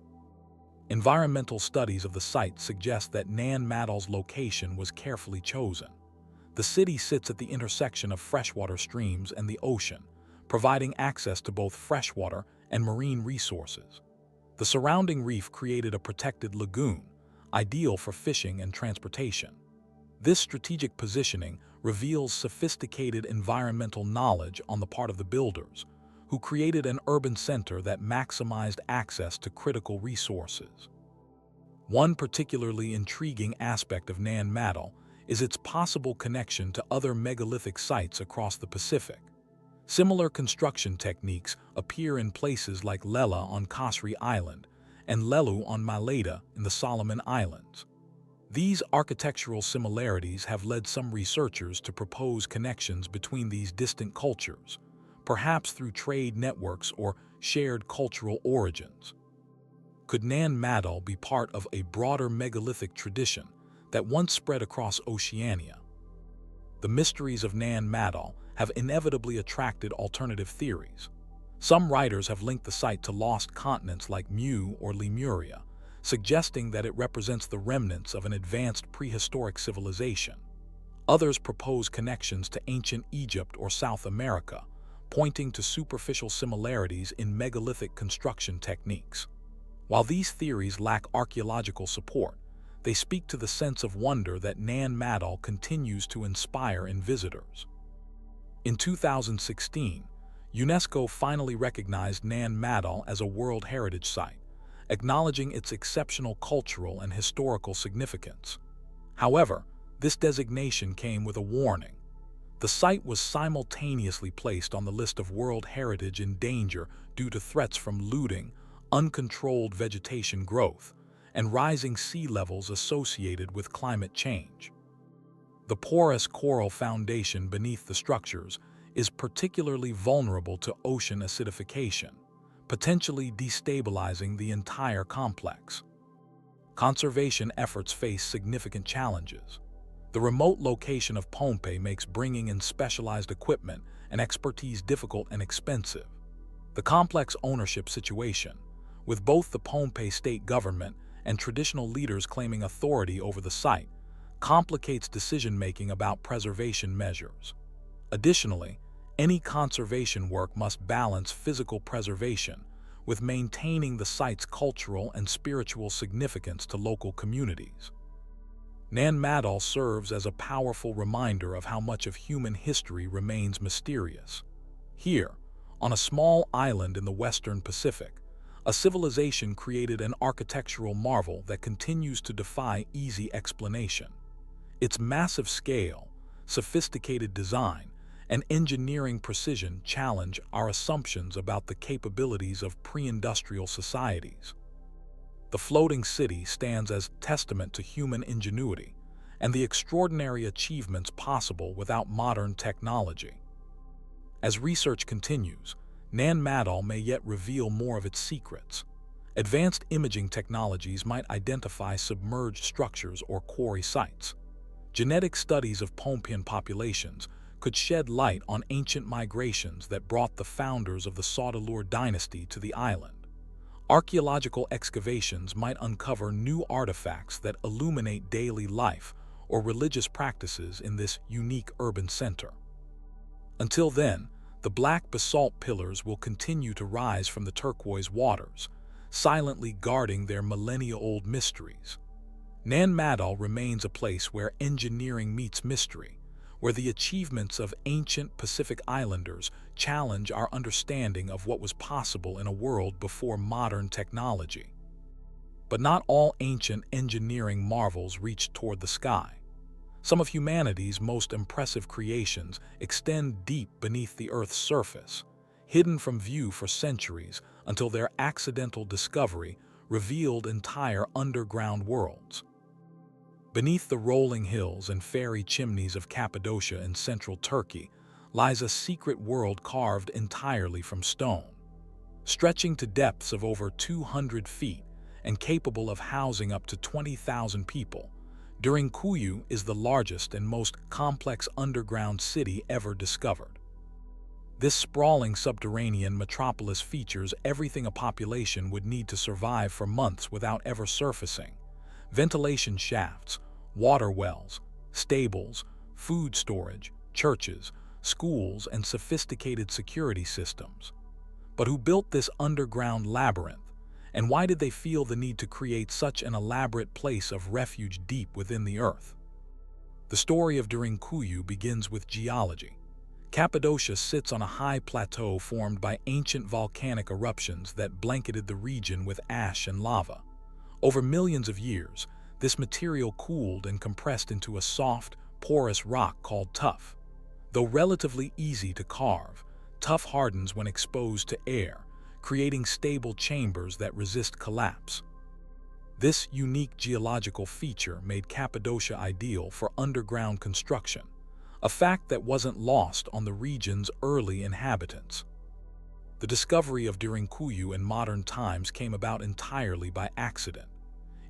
Speaker 1: Environmental studies of the site suggest that Nan Madol's location was carefully chosen. The city sits at the intersection of freshwater streams and the ocean, providing access to both freshwater and marine resources. The surrounding reef created a protected lagoon, ideal for fishing and transportation. This strategic positioning reveals sophisticated environmental knowledge on the part of the builders, who created an urban center that maximized access to critical resources. One particularly intriguing aspect of Nan Madol is its possible connection to other megalithic sites across the Pacific. Similar construction techniques appear in places like Lela on Kasri Island and Lelu on Malaita in the Solomon Islands. These architectural similarities have led some researchers to propose connections between these distant cultures, perhaps through trade networks or shared cultural origins. Could Nan Madol be part of a broader megalithic tradition that once spread across Oceania? The mysteries of Nan Madol have inevitably attracted alternative theories. Some writers have linked the site to lost continents like Mu or Lemuria, suggesting that it represents the remnants of an advanced prehistoric civilization. Others propose connections to ancient Egypt or South America, pointing to superficial similarities in megalithic construction techniques. While these theories lack archaeological support, they speak to the sense of wonder that Nan Madol continues to inspire in visitors. In 2016, UNESCO finally recognized Nan Madol as a World Heritage Site, acknowledging its exceptional cultural and historical significance. However, this designation came with a warning. The site was simultaneously placed on the list of World Heritage in danger due to threats from looting, uncontrolled vegetation growth, and rising sea levels associated with climate change. The porous coral foundation beneath the structures is particularly vulnerable to ocean acidification, potentially destabilizing the entire complex. Conservation efforts face significant challenges. The remote location of Pompeii makes bringing in specialized equipment and expertise difficult and expensive. The complex ownership situation, with both the Pompeii state government and traditional leaders claiming authority over the site, complicates decision-making about preservation measures. Additionally, any conservation work must balance physical preservation with maintaining the site's cultural and spiritual significance to local communities. Nan Madol serves as a powerful reminder of how much of human history remains mysterious. Here, on a small island in the Western Pacific, a civilization created an architectural marvel that continues to defy easy explanation. Its massive scale, sophisticated design, and engineering precision challenge our assumptions about the capabilities of pre-industrial societies. The floating city stands as testament to human ingenuity and the extraordinary achievements possible without modern technology. As research continues, Nan Madol may yet reveal more of its secrets. Advanced imaging technologies might identify submerged structures or quarry sites. Genetic studies of Pompeian populations could shed light on ancient migrations that brought the founders of the Saudeleur dynasty to the island. Archaeological excavations might uncover new artifacts that illuminate daily life or religious practices in this unique urban center. Until then, the black basalt pillars will continue to rise from the turquoise waters, silently guarding their millennia-old mysteries. Nan Madol remains a place where engineering meets mystery, where the achievements of ancient Pacific Islanders challenge our understanding of what was possible in a world before modern technology. But not all ancient engineering marvels reach toward the sky. Some of humanity's most impressive creations extend deep beneath the Earth's surface, hidden from view for centuries until their accidental discovery revealed entire underground worlds. Beneath the rolling hills and fairy chimneys of Cappadocia in central Turkey lies a secret world carved entirely from stone. Stretching to depths of over 200 feet and capable of housing up to 20,000 people, Derinkuyu is the largest and most complex underground city ever discovered. This sprawling subterranean metropolis features everything a population would need to survive for months without ever surfacing: ventilation shafts, water wells, stables, food storage, churches, schools, and sophisticated security systems. But who built this underground labyrinth? And why did they feel the need to create such an elaborate place of refuge deep within the earth? The story of Derinkuyu begins with geology. Cappadocia sits on a high plateau formed by ancient volcanic eruptions that blanketed the region with ash and lava. Over millions of years, this material cooled and compressed into a soft, porous rock called tuff. Though relatively easy to carve, tuff hardens when exposed to air, creating stable chambers that resist collapse. This unique geological feature made Cappadocia ideal for underground construction, a fact that wasn't lost on the region's early inhabitants. The discovery of Derinkuyu in modern times came about entirely by accident.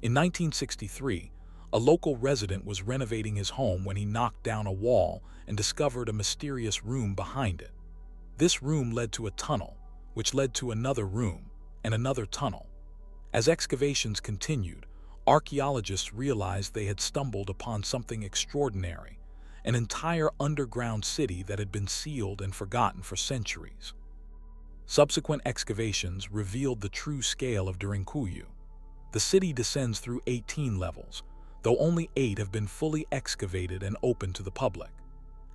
Speaker 1: In 1963, a local resident was renovating his home when he knocked down a wall and discovered a mysterious room behind it. This room led to a tunnel, which led to another room and another tunnel. As excavations continued, archaeologists realized they had stumbled upon something extraordinary: an entire underground city that had been sealed and forgotten for centuries. Subsequent excavations revealed the true scale of Derinkuyu. The city descends through 18 levels, though only 8 have been fully excavated and open to the public.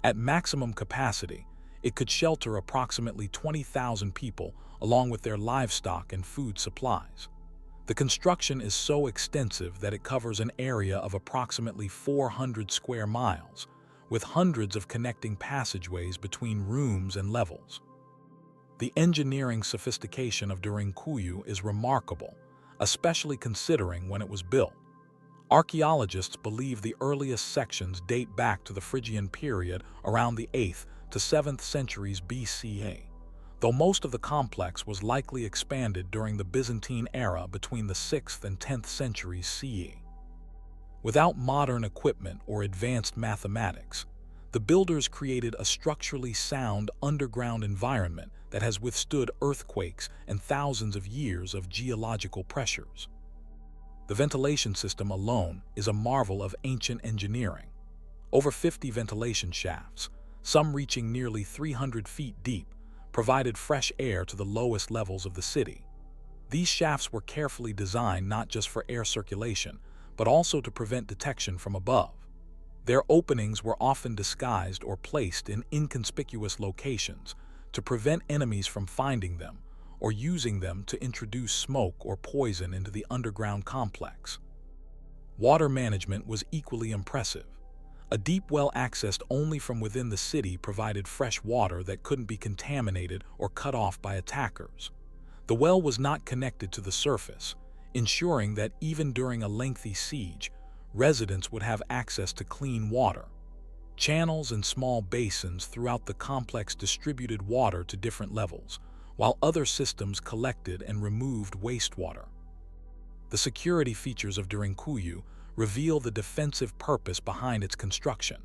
Speaker 1: At maximum capacity, it could shelter approximately 20,000 people along with their livestock and food supplies. The construction is so extensive that it covers an area of approximately 400 square miles, with hundreds of connecting passageways between rooms and levels. The engineering sophistication of Derinkuyu is remarkable, especially considering when it was built. Archaeologists believe the earliest sections date back to the Phrygian period around the 8th to 7th centuries BCE, though most of the complex was likely expanded during the Byzantine era between the 6th and 10th centuries CE. Without modern equipment or advanced mathematics, the builders created a structurally sound underground environment that has withstood earthquakes and thousands of years of geological pressures. The ventilation system alone is a marvel of ancient engineering. Over 50 ventilation shafts, some reaching nearly 300 feet deep, provided fresh air to the lowest levels of the city. These shafts were carefully designed not just for air circulation, but also to prevent detection from above. Their openings were often disguised or placed in inconspicuous locations to prevent enemies from finding them or using them to introduce smoke or poison into the underground complex. Water management was equally impressive. A deep well accessed only from within the city provided fresh water that couldn't be contaminated or cut off by attackers. The well was not connected to the surface, ensuring that even during a lengthy siege, residents would have access to clean water. Channels and small basins throughout the complex distributed water to different levels, while other systems collected and removed wastewater. The security features of Derinkuyu reveal the defensive purpose behind its construction.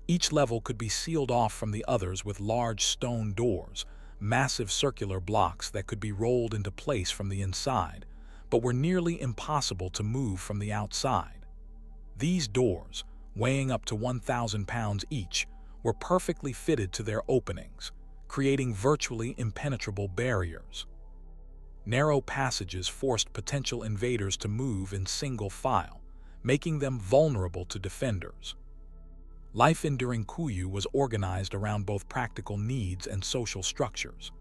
Speaker 1: Each level could be sealed off from the others with large stone doors, massive circular blocks that could be rolled into place from the inside, but were nearly impossible to move from the outside. These doors, weighing up to 1,000 pounds each, were perfectly fitted to their openings, creating virtually impenetrable barriers. Narrow passages forced potential invaders to move in single file, making them vulnerable to defenders. Life in Derinkuyu was organized around both practical needs and social structures.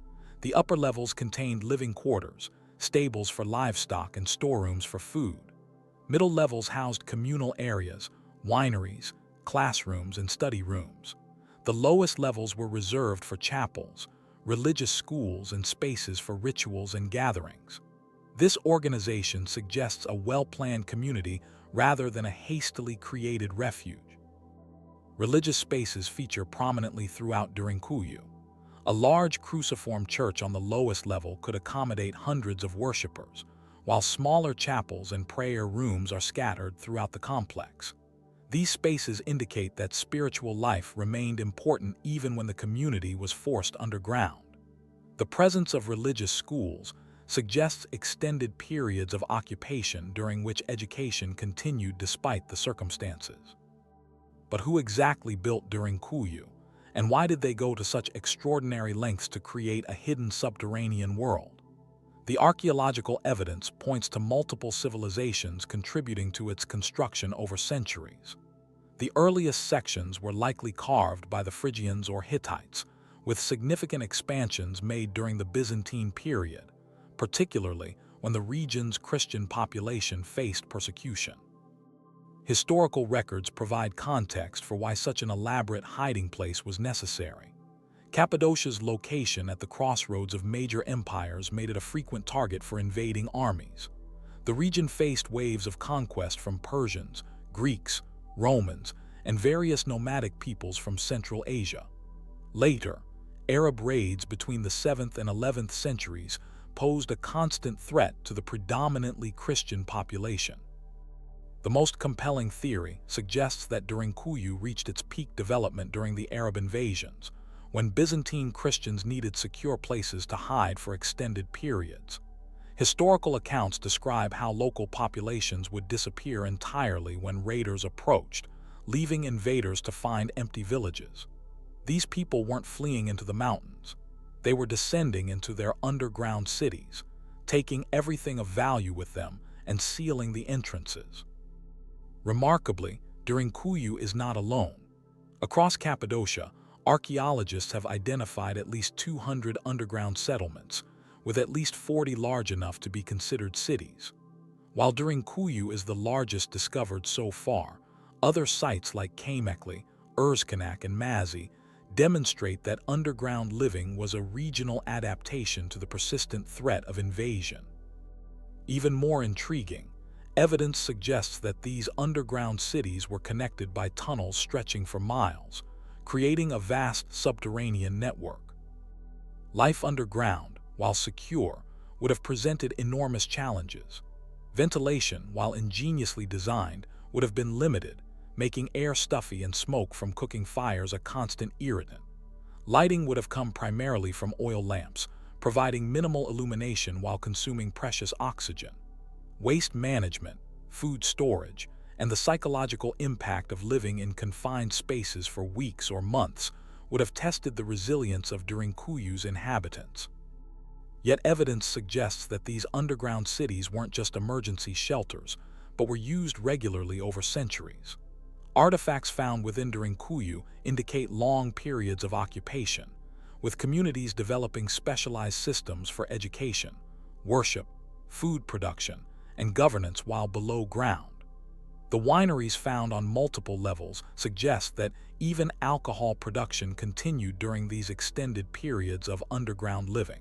Speaker 1: The upper levels contained living quarters, stables for livestock, and storerooms for food. Middle levels housed communal areas, wineries, classrooms, and study rooms. The lowest levels were reserved for chapels, religious schools, and spaces for rituals and gatherings. This organization suggests a well-planned community rather than a hastily created refuge. Religious spaces feature prominently throughout Derinkuyu. A large cruciform church on the lowest level could accommodate hundreds of worshippers, while smaller chapels and prayer rooms are scattered throughout the complex. These spaces indicate that spiritual life remained important even when the community was forced underground. The presence of religious schools suggests extended periods of occupation during which education continued despite the circumstances. But who exactly built Derinkuyu, and why did they go to such extraordinary lengths to create a hidden subterranean world? The archaeological evidence points to multiple civilizations contributing to its construction over centuries. The earliest sections were likely carved by the Phrygians or Hittites, with significant expansions made during the Byzantine period, particularly when the region's Christian population faced persecution. Historical records provide context for why such an elaborate hiding place was necessary. Cappadocia's location at the crossroads of major empires made it a frequent target for invading armies. The region faced waves of conquest from Persians, Greeks, Romans, and various nomadic peoples from Central Asia. Later, Arab raids between the 7th and 11th centuries posed a constant threat to the predominantly Christian population. The most compelling theory suggests that Derinkuyu reached its peak development during the Arab invasions, when Byzantine Christians needed secure places to hide for extended periods. Historical accounts describe how local populations would disappear entirely when raiders approached, leaving invaders to find empty villages. These people weren't fleeing into the mountains. They were descending into their underground cities, taking everything of value with them and sealing the entrances. Remarkably, Derinkuyu is not alone. Across Cappadocia, archaeologists have identified at least 200 underground settlements, with at least 40 large enough to be considered cities. While Derinkuyu is the largest discovered so far, other sites like Kamekli, Erzkanak, and Mazi demonstrate that underground living was a regional adaptation to the persistent threat of invasion. Even more intriguing, evidence suggests that these underground cities were connected by tunnels stretching for miles, creating a vast subterranean network. Life underground, while secure, would have presented enormous challenges. Ventilation, while ingeniously designed, would have been limited, making air stuffy and smoke from cooking fires a constant irritant. Lighting would have come primarily from oil lamps, providing minimal illumination while consuming precious oxygen. Waste management, food storage, and the psychological impact of living in confined spaces for weeks or months would have tested the resilience of Derinkuyu's inhabitants. Yet evidence suggests that these underground cities weren't just emergency shelters, but were used regularly over centuries. Artifacts found within Derinkuyu indicate long periods of occupation, with communities developing specialized systems for education, worship, food production, and governance while below ground. The wineries found on multiple levels suggest that even alcohol production continued during these extended periods of underground living.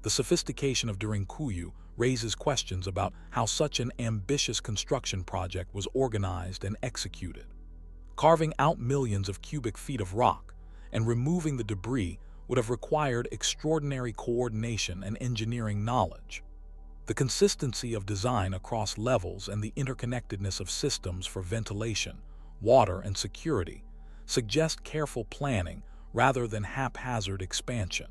Speaker 1: The sophistication of Derinkuyu raises questions about how such an ambitious construction project was organized and executed. Carving out millions of cubic feet of rock and removing the debris would have required extraordinary coordination and engineering knowledge. The consistency of design across levels and the interconnectedness of systems for ventilation, water, and security suggest careful planning rather than haphazard expansion.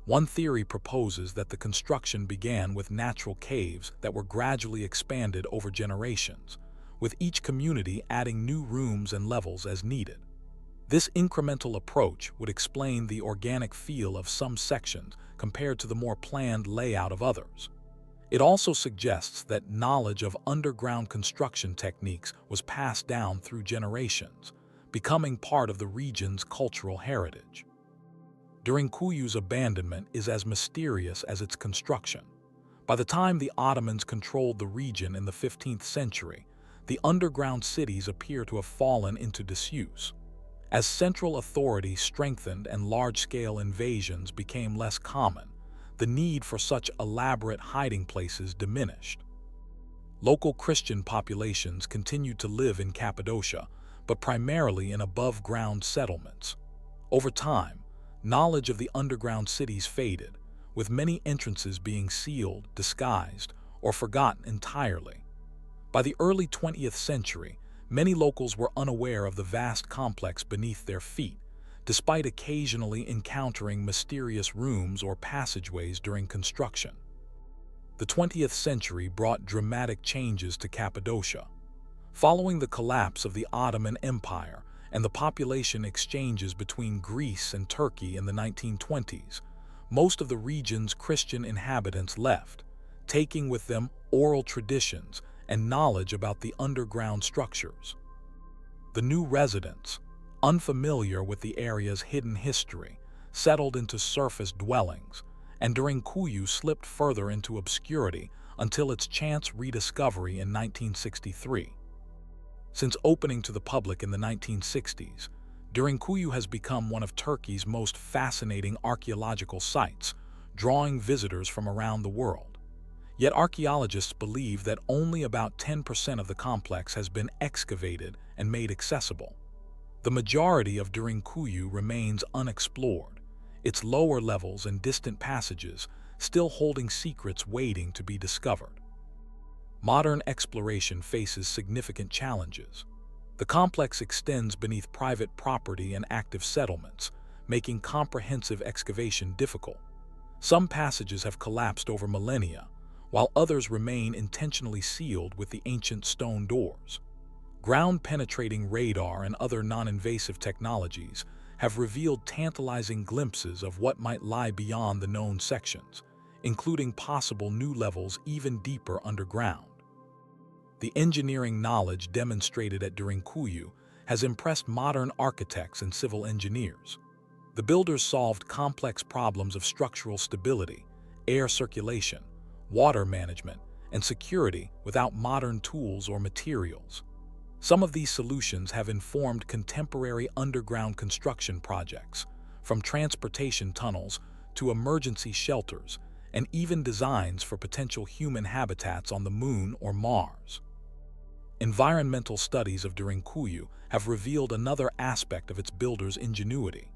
Speaker 1: One theory proposes that the construction began with natural caves that were gradually expanded over generations, with each community adding new rooms and levels as needed. This incremental approach would explain the organic feel of some sections compared to the more planned layout of others. It also suggests that knowledge of underground construction techniques was passed down through generations, becoming part of the region's cultural heritage. Derinkuyu's abandonment is as mysterious as its construction. By the time the Ottomans controlled the region in the 15th century, the underground cities appear to have fallen into disuse. As central authority strengthened and large-scale invasions became less common, the need for such elaborate hiding places diminished. Local Christian populations continued to live in Cappadocia, but primarily in above-ground settlements. Over time, knowledge of the underground cities faded, with many entrances being sealed, disguised, or forgotten entirely. By the early 20th century, many locals were unaware of the vast complex beneath their feet, despite occasionally encountering mysterious rooms or passageways during construction. The 20th century brought dramatic changes to Cappadocia. Following the collapse of the Ottoman Empire and the population exchanges between Greece and Turkey in the 1920s, most of the region's Christian inhabitants left, taking with them oral traditions and knowledge about the underground structures. The new residents, unfamiliar with the area's hidden history, settled into surface dwellings, and Derinkuyu slipped further into obscurity until its chance rediscovery in 1963. Since opening to the public in the 1960s, Derinkuyu has become one of Turkey's most fascinating archaeological sites, drawing visitors from around the world. Yet archaeologists believe that only about 10% of the complex has been excavated and made accessible. The majority of Derinkuyu remains unexplored, its lower levels and distant passages still holding secrets waiting to be discovered. Modern exploration faces significant challenges. The complex extends beneath private property and active settlements, making comprehensive excavation difficult. Some passages have collapsed over millennia, while others remain intentionally sealed with the ancient stone doors. Ground-penetrating radar and other non-invasive technologies have revealed tantalizing glimpses of what might lie beyond the known sections, including possible new levels even deeper underground. The engineering knowledge demonstrated at Derinkuyu has impressed modern architects and civil engineers. The builders solved complex problems of structural stability, air circulation, water management, and security without modern tools or materials. Some of these solutions have informed contemporary underground construction projects, from transportation tunnels to emergency shelters, and even designs for potential human habitats on the Moon or Mars. Environmental studies of Derinkuyu have revealed another aspect of its builders' ingenuity.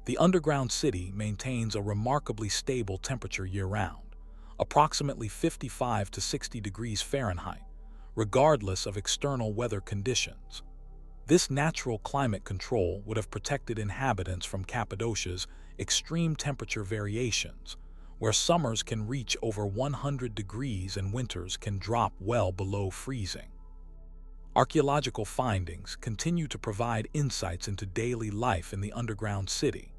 Speaker 1: The underground city maintains a remarkably stable temperature year-round, approximately 55 to 60 degrees Fahrenheit, regardless of external weather conditions. This natural climate control would have protected inhabitants from Cappadocia's extreme temperature variations, where summers can reach over 100 degrees and winters can drop well below freezing. Archaeological findings continue to provide insights into daily life in the underground city.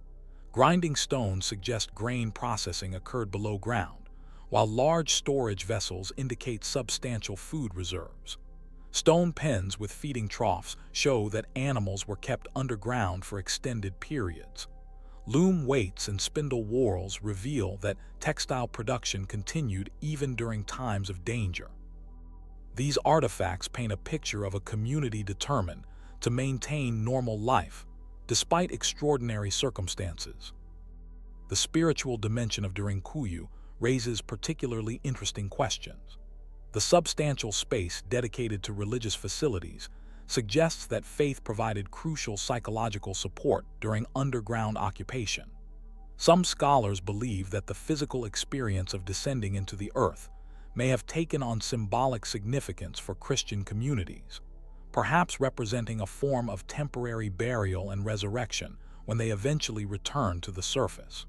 Speaker 1: Grinding stones suggest grain processing occurred below ground, while large storage vessels indicate substantial food reserves. Stone pens with feeding troughs show that animals were kept underground for extended periods. Loom weights and spindle whorls reveal that textile production continued even during times of danger. These artifacts paint a picture of a community determined to maintain normal life, despite extraordinary circumstances. The spiritual dimension of Derinkuyu raises particularly interesting questions. The substantial space dedicated to religious facilities suggests that faith provided crucial psychological support during underground occupation. Some scholars believe that the physical experience of descending into the earth may have taken on symbolic significance for Christian communities, perhaps representing a form of temporary burial and resurrection when they eventually return to the surface.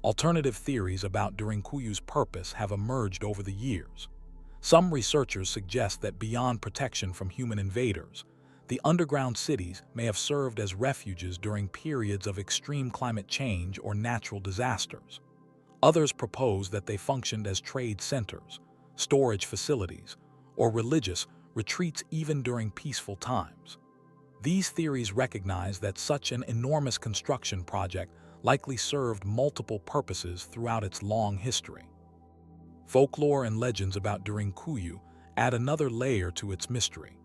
Speaker 1: Alternative theories about Derinkuyu's purpose have emerged over the years. Some researchers suggest that beyond protection from human invaders, the underground cities may have served as refuges during periods of extreme climate change or natural disasters. Others propose that they functioned as trade centers, storage facilities, or religious retreats even during peaceful times. These theories recognize that such an enormous construction project likely served multiple purposes throughout its long history. Folklore and legends about Derinkuyu add another layer to its mystery.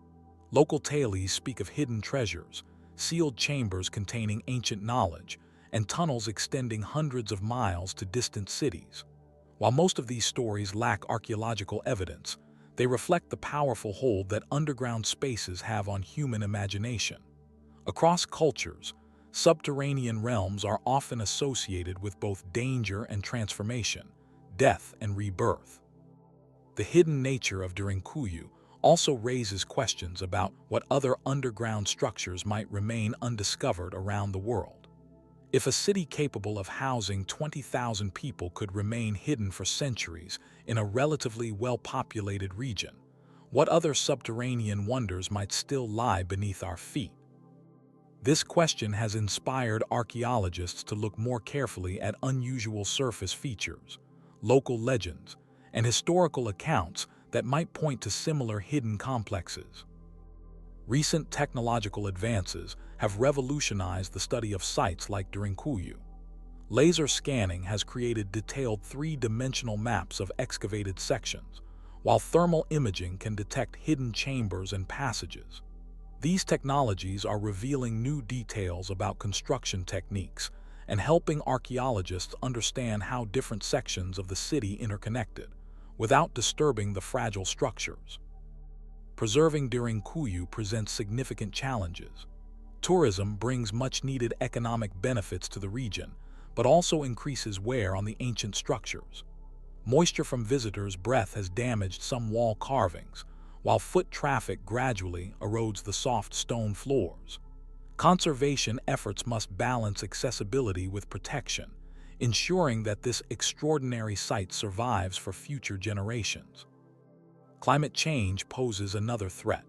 Speaker 1: Local tales speak of hidden treasures, sealed chambers containing ancient knowledge, and tunnels extending hundreds of miles to distant cities. While most of these stories lack archaeological evidence, They reflect the powerful hold that underground spaces have on human imagination. Across cultures, subterranean realms are often associated with both danger and transformation, death and rebirth. The hidden nature of Derinkuyu also raises questions about what other underground structures might remain undiscovered around the world. If a city capable of housing 20,000 people could remain hidden for centuries in a relatively well-populated region, what other subterranean wonders might still lie beneath our feet? This question has inspired archaeologists to look more carefully at unusual surface features, local legends, and historical accounts that might point to similar hidden complexes. Recent technological advances have revolutionized the study of sites like Derinkuyu. Laser scanning has created detailed three-dimensional maps of excavated sections, while thermal imaging can detect hidden chambers and passages. These technologies are revealing new details about construction techniques and helping archaeologists understand how different sections of the city interconnected, without disturbing the fragile structures. Preserving Derinkuyu presents significant challenges. Tourism brings much-needed economic benefits to the region, but also increases wear on the ancient structures. Moisture from visitors' breath has damaged some wall carvings, while foot traffic gradually erodes the soft stone floors. Conservation efforts must balance accessibility with protection, ensuring that this extraordinary site survives for future generations. Climate change poses another threat.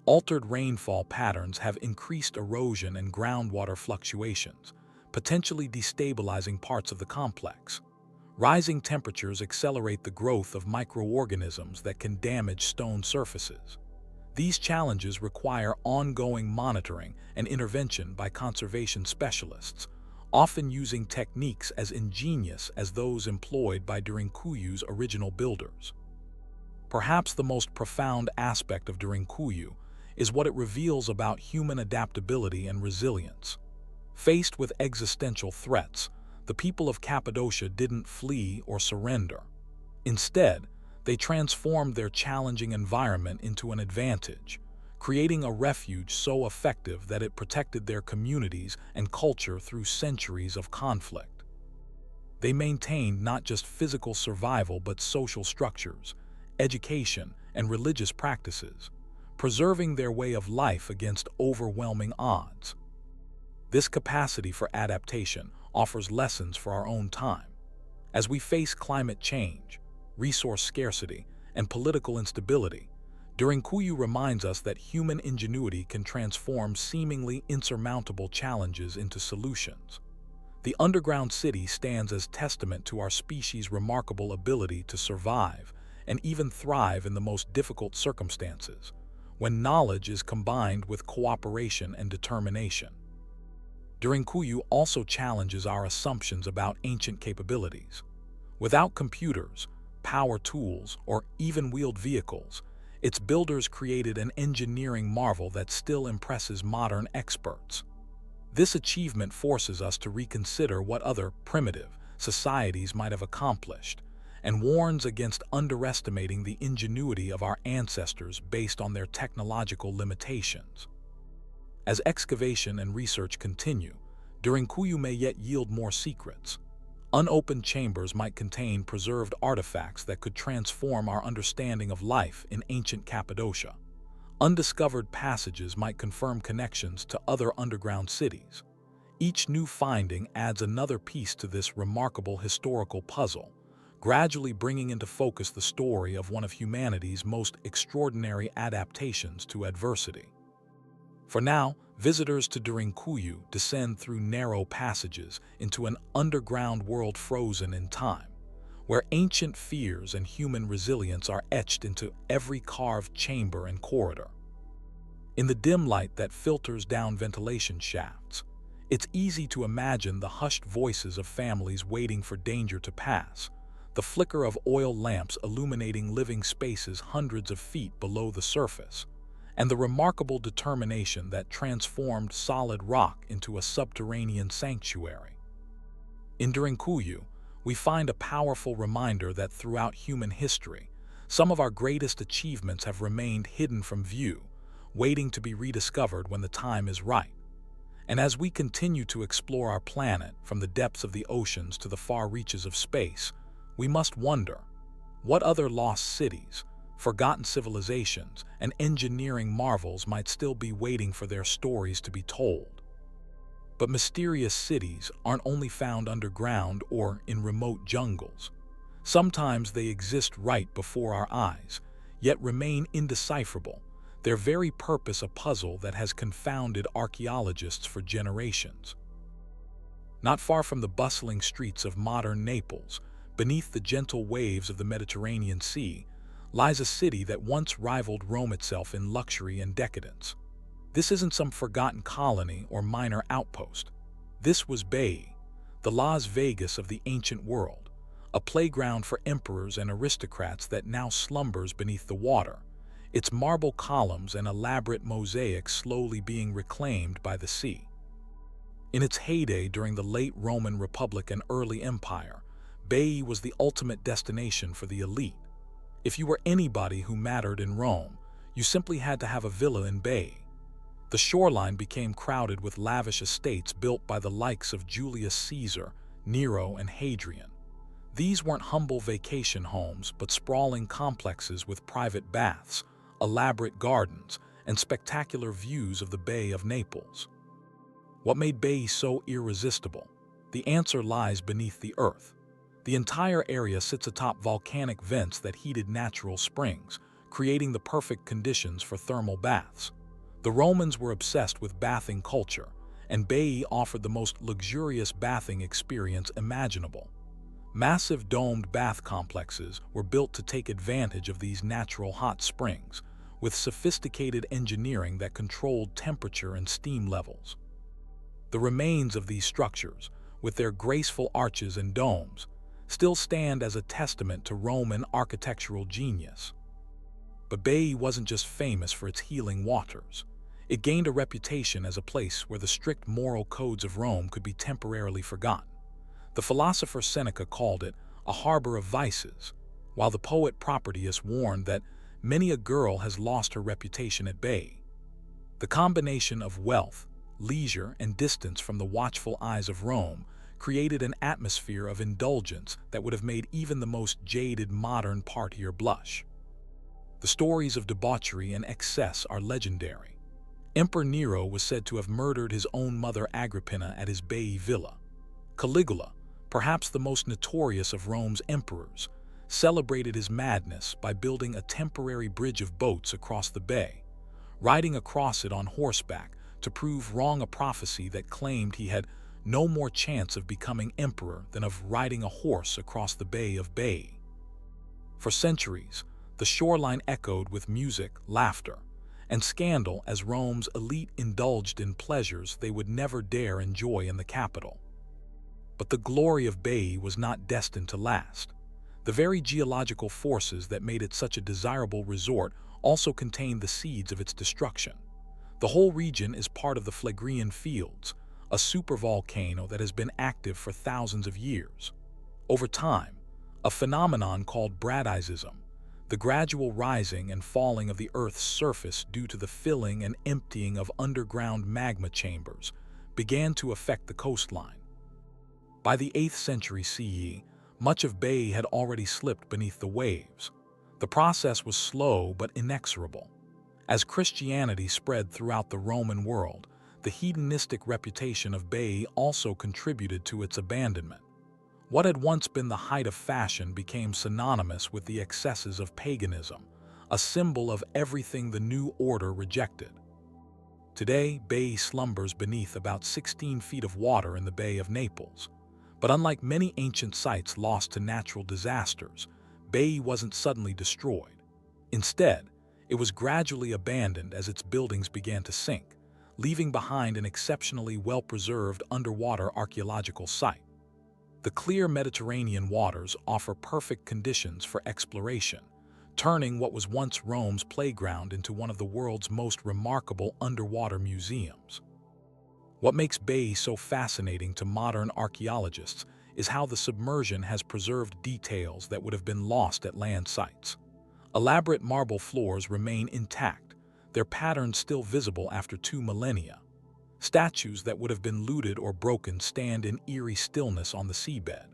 Speaker 1: Altered rainfall patterns have increased erosion and groundwater fluctuations, potentially destabilizing parts of the complex. Rising temperatures accelerate the growth of microorganisms that can damage stone surfaces. These challenges require ongoing monitoring and intervention by conservation specialists, often using techniques as ingenious as those employed by Derinkuyu's original builders. Perhaps the most profound aspect of Derinkuyu is what it reveals about human adaptability and resilience. Faced with existential threats, the people of Cappadocia didn't flee or surrender. Instead, they transformed their challenging environment into an advantage, creating a refuge so effective that it protected their communities and culture through centuries of conflict. They maintained not just physical survival but social structures, education, and religious practices, preserving their way of life against overwhelming odds. This capacity for adaptation offers lessons for our own time. As we face climate change, resource scarcity, and political instability, Derinkuyu reminds us that human ingenuity can transform seemingly insurmountable challenges into solutions. The underground city stands as testament to our species' remarkable ability to survive and even thrive in the most difficult circumstances, when knowledge is combined with cooperation and determination. Derinkuyu also challenges our assumptions about ancient capabilities. Without computers, power tools, or even-wheeled vehicles, its builders created an engineering marvel that still impresses modern experts. This achievement forces us to reconsider what other primitive societies might have accomplished, and warns against underestimating the ingenuity of our ancestors based on their technological limitations. As excavation and research continue, Derinkuyu may yet yield more secrets. Unopened chambers might contain preserved artifacts that could transform our understanding of life in ancient Cappadocia. Undiscovered passages might confirm connections to other underground cities. Each new finding adds another piece to this remarkable historical puzzle, gradually bringing into focus the story of one of humanity's most extraordinary adaptations to adversity. For now, visitors to Derinkuyu descend through narrow passages into an underground world frozen in time, where ancient fears and human resilience are etched into every carved chamber and corridor. In the dim light that filters down ventilation shafts, it's easy to imagine the hushed voices of families waiting for danger to pass, the flicker of oil lamps illuminating living spaces hundreds of feet below the surface, and the remarkable determination that transformed solid rock into a subterranean sanctuary. In Derinkuyu, we find a powerful reminder that throughout human history, Some of our greatest achievements have remained hidden from view, waiting to be rediscovered when the time is right. And as we continue to explore our planet, from the depths of the oceans to the far reaches of space, we must wonder, what other lost cities, forgotten civilizations, and engineering marvels might still be waiting for their stories to be told? But mysterious cities aren't only found underground or in remote jungles. Sometimes they exist right before our eyes, yet remain indecipherable, their very purpose a puzzle that has confounded archaeologists for generations. Not far from the bustling streets of modern Naples, beneath the gentle waves of the Mediterranean Sea, lies a city that once rivaled Rome itself in luxury and decadence. This isn't some forgotten colony or minor outpost. This was Baiae, the Las Vegas of the ancient world, a playground for emperors and aristocrats that now slumbers beneath the water, its marble columns and elaborate mosaics slowly being reclaimed by the sea. In its heyday during the late Roman Republic and early Empire, Baiae was the ultimate destination for the elite. If you were anybody who mattered in Rome, you simply had to have a villa in Baiae. The shoreline became crowded with lavish estates built by the likes of Julius Caesar, Nero, and Hadrian. These weren't humble vacation homes, but sprawling complexes with private baths, elaborate gardens, and spectacular views of the Bay of Naples. What made Baiae so irresistible? The answer lies beneath the earth. The entire area sits atop volcanic vents that heated natural springs, creating the perfect conditions for thermal baths. The Romans were obsessed with bathing culture, and Baiae offered the most luxurious bathing experience imaginable. Massive domed bath complexes were built to take advantage of these natural hot springs, with sophisticated engineering that controlled temperature and steam levels. The remains of these structures, with their graceful arches and domes, still stand as a testament to Roman architectural genius. But Baiae wasn't just famous for its healing waters. It gained a reputation as a place where the strict moral codes of Rome could be temporarily forgotten. The philosopher Seneca called it a harbor of vices, while the poet Propertius warned that many a girl has lost her reputation at Baiae. The combination of wealth, leisure, and distance from the watchful eyes of Rome created an atmosphere of indulgence that would have made even the most jaded modern partier blush. The stories of debauchery and excess are legendary. Emperor Nero was said to have murdered his own mother Agrippina at his Baiae villa. Caligula, perhaps the most notorious of Rome's emperors, celebrated his madness by building a temporary bridge of boats across the bay, riding across it on horseback to prove wrong a prophecy that claimed he had no more chance of becoming emperor than of riding a horse across the Bay of Baiae. For centuries, the shoreline echoed with music, laughter, and scandal as Rome's elite indulged in pleasures they would never dare enjoy in the capital. But the glory of Baiae was not destined to last. The very geological forces that made it such a desirable resort also contained the seeds of its destruction. The whole region is part of the Phlegrean Fields, a supervolcano that has been active for thousands of years. Over time, a phenomenon called bradisism, the gradual rising and falling of the Earth's surface due to the filling and emptying of underground magma chambers, began to affect the coastline. By the 8th century CE, much of Baiae had already slipped beneath the waves. The process was slow but inexorable. As Christianity spread throughout the Roman world, the hedonistic reputation of Baiae also contributed to its abandonment. What had once been the height of fashion became synonymous with the excesses of paganism, a symbol of everything the new order rejected. Today, Baiae slumbers beneath about 16 feet of water in the Bay of Naples. But unlike many ancient sites lost to natural disasters, Baiae wasn't suddenly destroyed. Instead, it was gradually abandoned as its buildings began to sink, leaving behind an exceptionally well-preserved underwater archaeological site. The clear Mediterranean waters offer perfect conditions for exploration, turning what was once Rome's playground into one of the world's most remarkable underwater museums. What makes Baiae so fascinating to modern archaeologists is how the submersion has preserved details that would have been lost at land sites. Elaborate marble floors remain intact, their patterns still visible after 2 millennia. Statues that would have been looted or broken stand in eerie stillness on the seabed.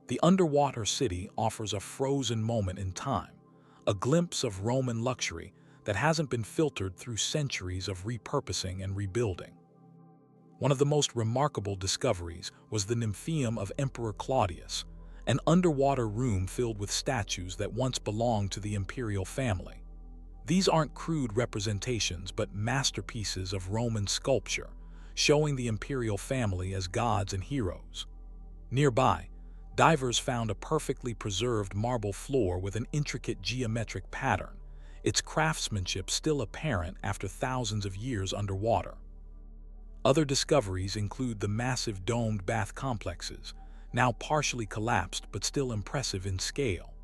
Speaker 1: The underwater city offers a frozen moment in time, a glimpse of Roman luxury that hasn't been filtered through centuries of repurposing and rebuilding. One of the most remarkable discoveries was the Nymphaeum of Emperor Claudius, an underwater room filled with statues that once belonged to the imperial family. These aren't crude representations but masterpieces of Roman sculpture, showing the imperial family as gods and heroes. Nearby, divers found a perfectly preserved marble floor with an intricate geometric pattern, its craftsmanship still apparent after thousands of years underwater. Other discoveries include the massive domed bath complexes, now partially collapsed but still impressive in scale.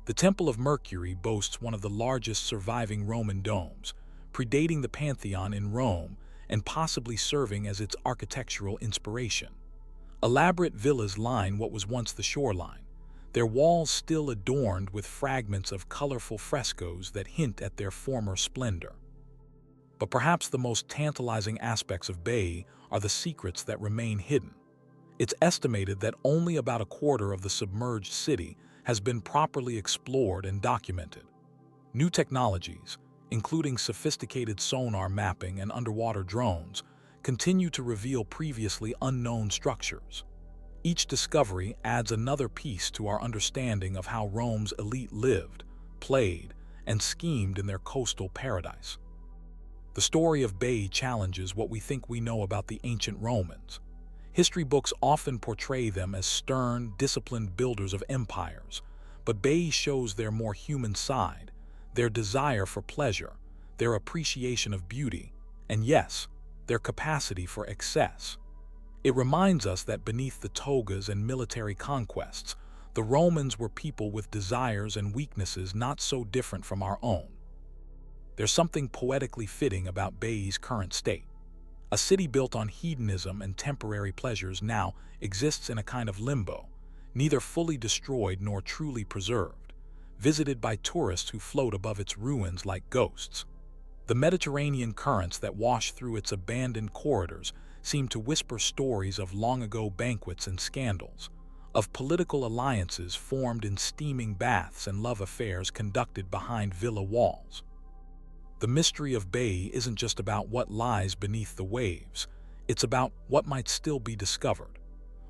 Speaker 1: The Temple of Mercury boasts one of the largest surviving Roman domes, predating the Pantheon in Rome and possibly serving as its architectural inspiration. Elaborate villas line what was once the shoreline, their walls still adorned with fragments of colorful frescoes that hint at their former splendor. But perhaps the most tantalizing aspects of Baiae are the secrets that remain hidden. It's estimated that only about a quarter of the submerged city has been properly explored and documented. New technologies, including sophisticated sonar mapping and underwater drones, continue to reveal previously unknown structures. Each discovery adds another piece to our understanding of how Rome's elite lived, played, and schemed in their coastal paradise. The story of Baiae challenges what we think we know about the ancient Romans. History books often portray them as stern, disciplined builders of empires, but Baiae shows their more human side, their desire for pleasure, their appreciation of beauty, and yes, their capacity for excess. It reminds us that beneath the togas and military conquests, the Romans were people with desires and weaknesses not so different from our own. There's something poetically fitting about Baiae's current state. A city built on hedonism and temporary pleasures now exists in a kind of limbo, neither fully destroyed nor truly preserved, visited by tourists who float above its ruins like ghosts. The Mediterranean currents that wash through its abandoned corridors seem to whisper stories of long-ago banquets and scandals, of political alliances formed in steaming baths and love affairs conducted behind villa walls. The mystery of Baiae isn't just about what lies beneath the waves, it's about what might still be discovered.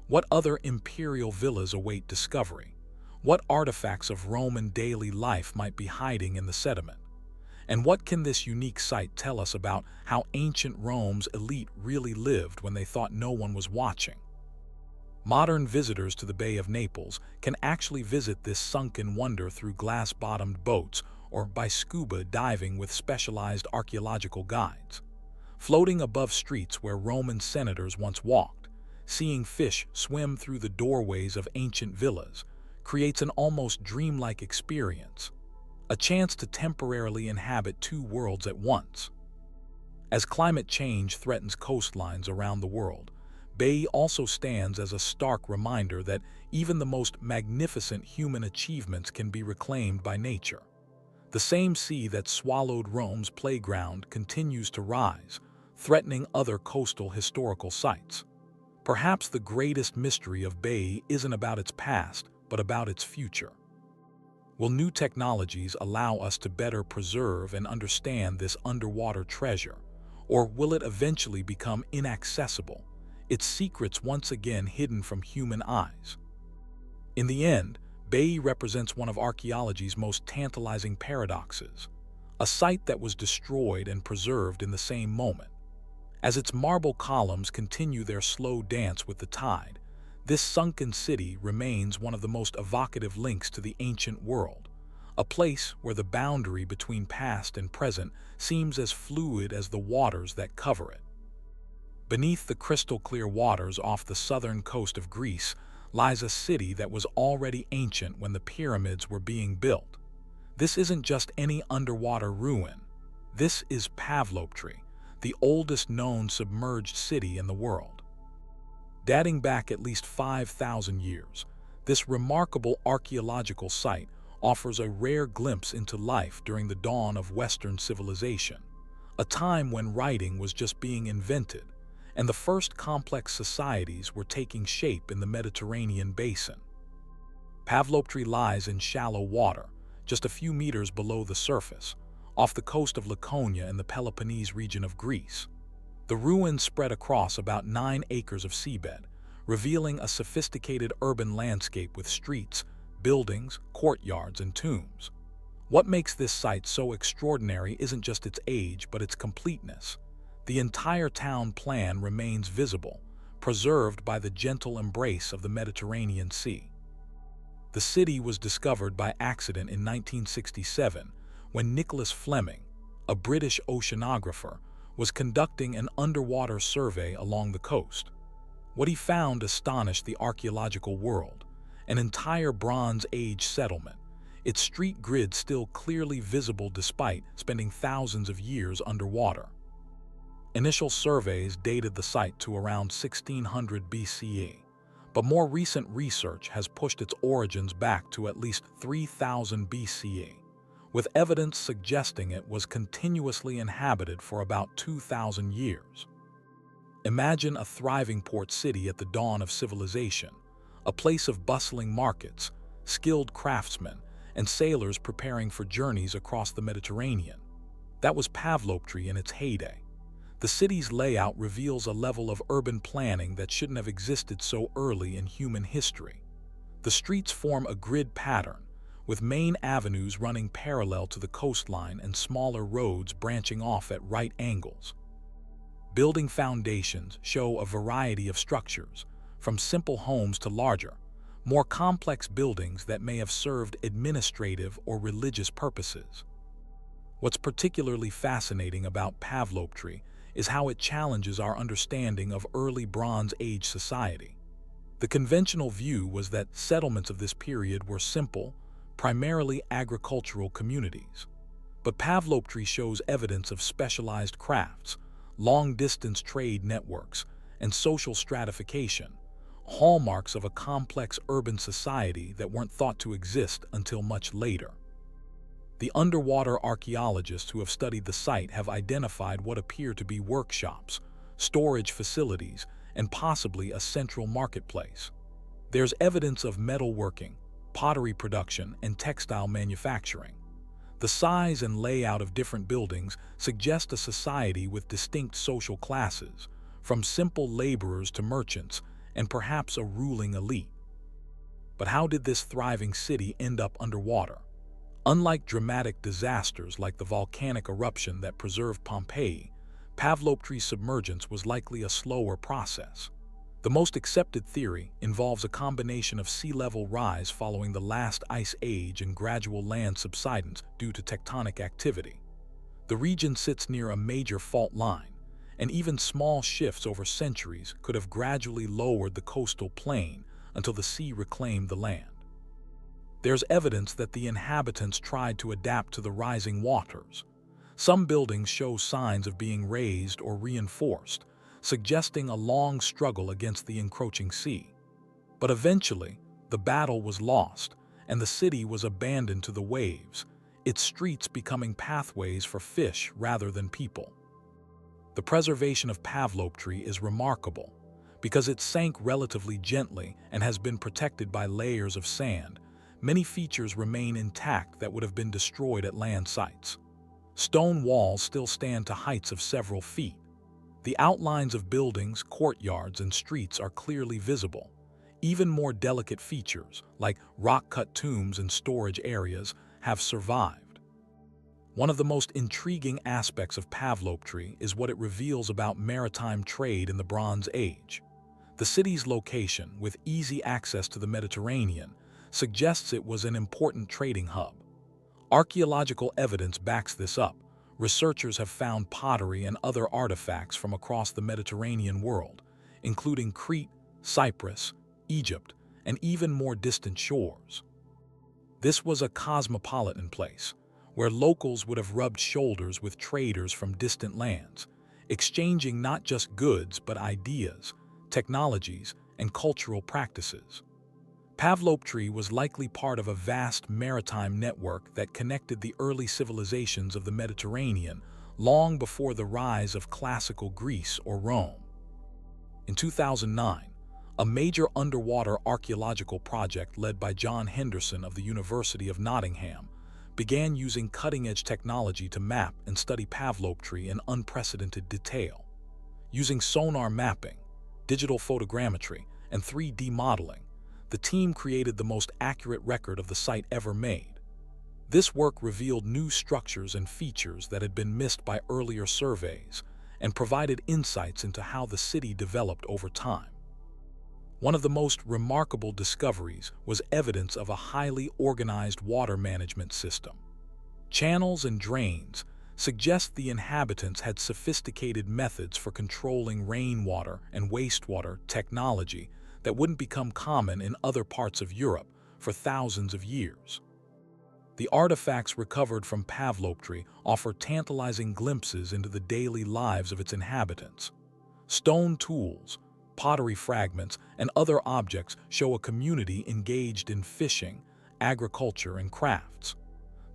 Speaker 1: What other imperial villas await discovery? What artifacts of Roman daily life might be hiding in the sediment? And what can this unique site tell us about how ancient Rome's elite really lived when they thought no one was watching? Modern visitors to the Bay of Naples can actually visit this sunken wonder through glass-bottomed boats or by scuba diving with specialized archaeological guides. Floating above streets where Roman senators once walked, seeing fish swim through the doorways of ancient villas creates an almost dreamlike experience, a chance to temporarily inhabit two worlds at once. As climate change threatens coastlines around the world, Baiae also stands as a stark reminder that even the most magnificent human achievements can be reclaimed by nature. The same sea that swallowed Rome's playground continues to rise, threatening other coastal historical sites. Perhaps the greatest mystery of Baiae isn't about its past, but about its future. Will new technologies allow us to better preserve and understand this underwater treasure, or will it eventually become inaccessible, its secrets once again hidden from human eyes? In the end, Baiae represents one of archaeology's most tantalizing paradoxes, a site that was destroyed and preserved in the same moment. As its marble columns continue their slow dance with the tide, this sunken city remains one of the most evocative links to the ancient world, a place where the boundary between past and present seems as fluid as the waters that cover it. Beneath the crystal-clear waters off the southern coast of Greece lies a city that was already ancient when the pyramids were being built. This isn't just any underwater ruin. This is Pavlopetri, the oldest known submerged city in the world. Dating back at least 5,000 years, this remarkable archaeological site offers a rare glimpse into life during the dawn of Western civilization, a time when writing was just being invented and the first complex societies were taking shape in the Mediterranean basin. Pavlopetri lies in shallow water, just a few meters below the surface, off the coast of Laconia in the Peloponnese region of Greece. The ruins spread across about 9 acres of seabed, revealing a sophisticated urban landscape with streets, buildings, courtyards, and tombs. What makes this site so extraordinary isn't just its age, but its completeness. The entire town plan remains visible, preserved by the gentle embrace of the Mediterranean Sea. The city was discovered by accident in 1967 when Nicholas Fleming, a British oceanographer, was conducting an underwater survey along the coast. What he found astonished the archaeological world: an entire Bronze Age settlement, its street grid still clearly visible despite spending thousands of years underwater. Initial surveys dated the site to around 1600 BCE, but more recent research has pushed its origins back to at least 3000 BCE, with evidence suggesting it was continuously inhabited for about 2000 years. Imagine a thriving port city at the dawn of civilization, a place of bustling markets, skilled craftsmen, and sailors preparing for journeys across the Mediterranean. That was Pavlopetri in its heyday. The city's layout reveals a level of urban planning that shouldn't have existed so early in human history. The streets form a grid pattern, with main avenues running parallel to the coastline and smaller roads branching off at right angles. Building foundations show a variety of structures, from simple homes to larger, more complex buildings that may have served administrative or religious purposes. What's particularly fascinating about Pavlopetri is how it challenges our understanding of early Bronze Age society. The conventional view was that settlements of this period were simple, primarily agricultural communities. But Pavlopetri shows evidence of specialized crafts, long-distance trade networks, and social stratification, hallmarks of a complex urban society that weren't thought to exist until much later. The underwater archaeologists who have studied the site have identified what appear to be workshops, storage facilities, and possibly a central marketplace. There's evidence of metalworking, pottery production, and textile manufacturing. The size and layout of different buildings suggest a society with distinct social classes, from simple laborers to merchants, and perhaps a ruling elite. But how did this thriving city end up underwater? Unlike dramatic disasters like the volcanic eruption that preserved Pompeii, Pavlopetri's submergence was likely a slower process. The most accepted theory involves a combination of sea level rise following the last ice age and gradual land subsidence due to tectonic activity. The region sits near a major fault line, and even small shifts over centuries could have gradually lowered the coastal plain until the sea reclaimed the land. There's evidence that the inhabitants tried to adapt to the rising waters. Some buildings show signs of being raised or reinforced, suggesting a long struggle against the encroaching sea. But eventually, the battle was lost, and the city was abandoned to the waves, its streets becoming pathways for fish rather than people. The preservation of Pavlopetri is remarkable because it sank relatively gently and has been protected by layers of sand. Many features remain intact that would have been destroyed at land sites. Stone walls still stand to heights of several feet. The outlines of buildings, courtyards, and streets are clearly visible. Even more delicate features, like rock-cut tombs and storage areas, have survived. One of the most intriguing aspects of Pavlopetri is what it reveals about maritime trade in the Bronze Age. The city's location, with easy access to the Mediterranean, suggests it was an important trading hub. Archaeological evidence backs this up. Researchers have found pottery and other artifacts from across the Mediterranean world, including Crete, Cyprus, Egypt, and even more distant shores. This was a cosmopolitan place, where locals would have rubbed shoulders with traders from distant lands, exchanging not just goods but ideas, technologies, and cultural practices. Pavlopetri was likely part of a vast maritime network that connected the early civilizations of the Mediterranean long before the rise of classical Greece or Rome. In 2009, a major underwater archaeological project led by John Henderson of the University of Nottingham began using cutting-edge technology to map and study Pavlopetri in unprecedented detail. Using sonar mapping, digital photogrammetry, and 3D modeling, the team created the most accurate record of the site ever made. This work revealed new structures and features that had been missed by earlier surveys and provided insights into how the city developed over time. One of the most remarkable discoveries was evidence of a highly organized water management system. Channels and drains suggest the inhabitants had sophisticated methods for controlling rainwater and wastewater technology that wouldn't become common in other parts of Europe for thousands of years. The artifacts recovered from Pavlopetri offer tantalizing glimpses into the daily lives of its inhabitants. Stone tools, pottery fragments, and other objects show a community engaged in fishing, agriculture, and crafts.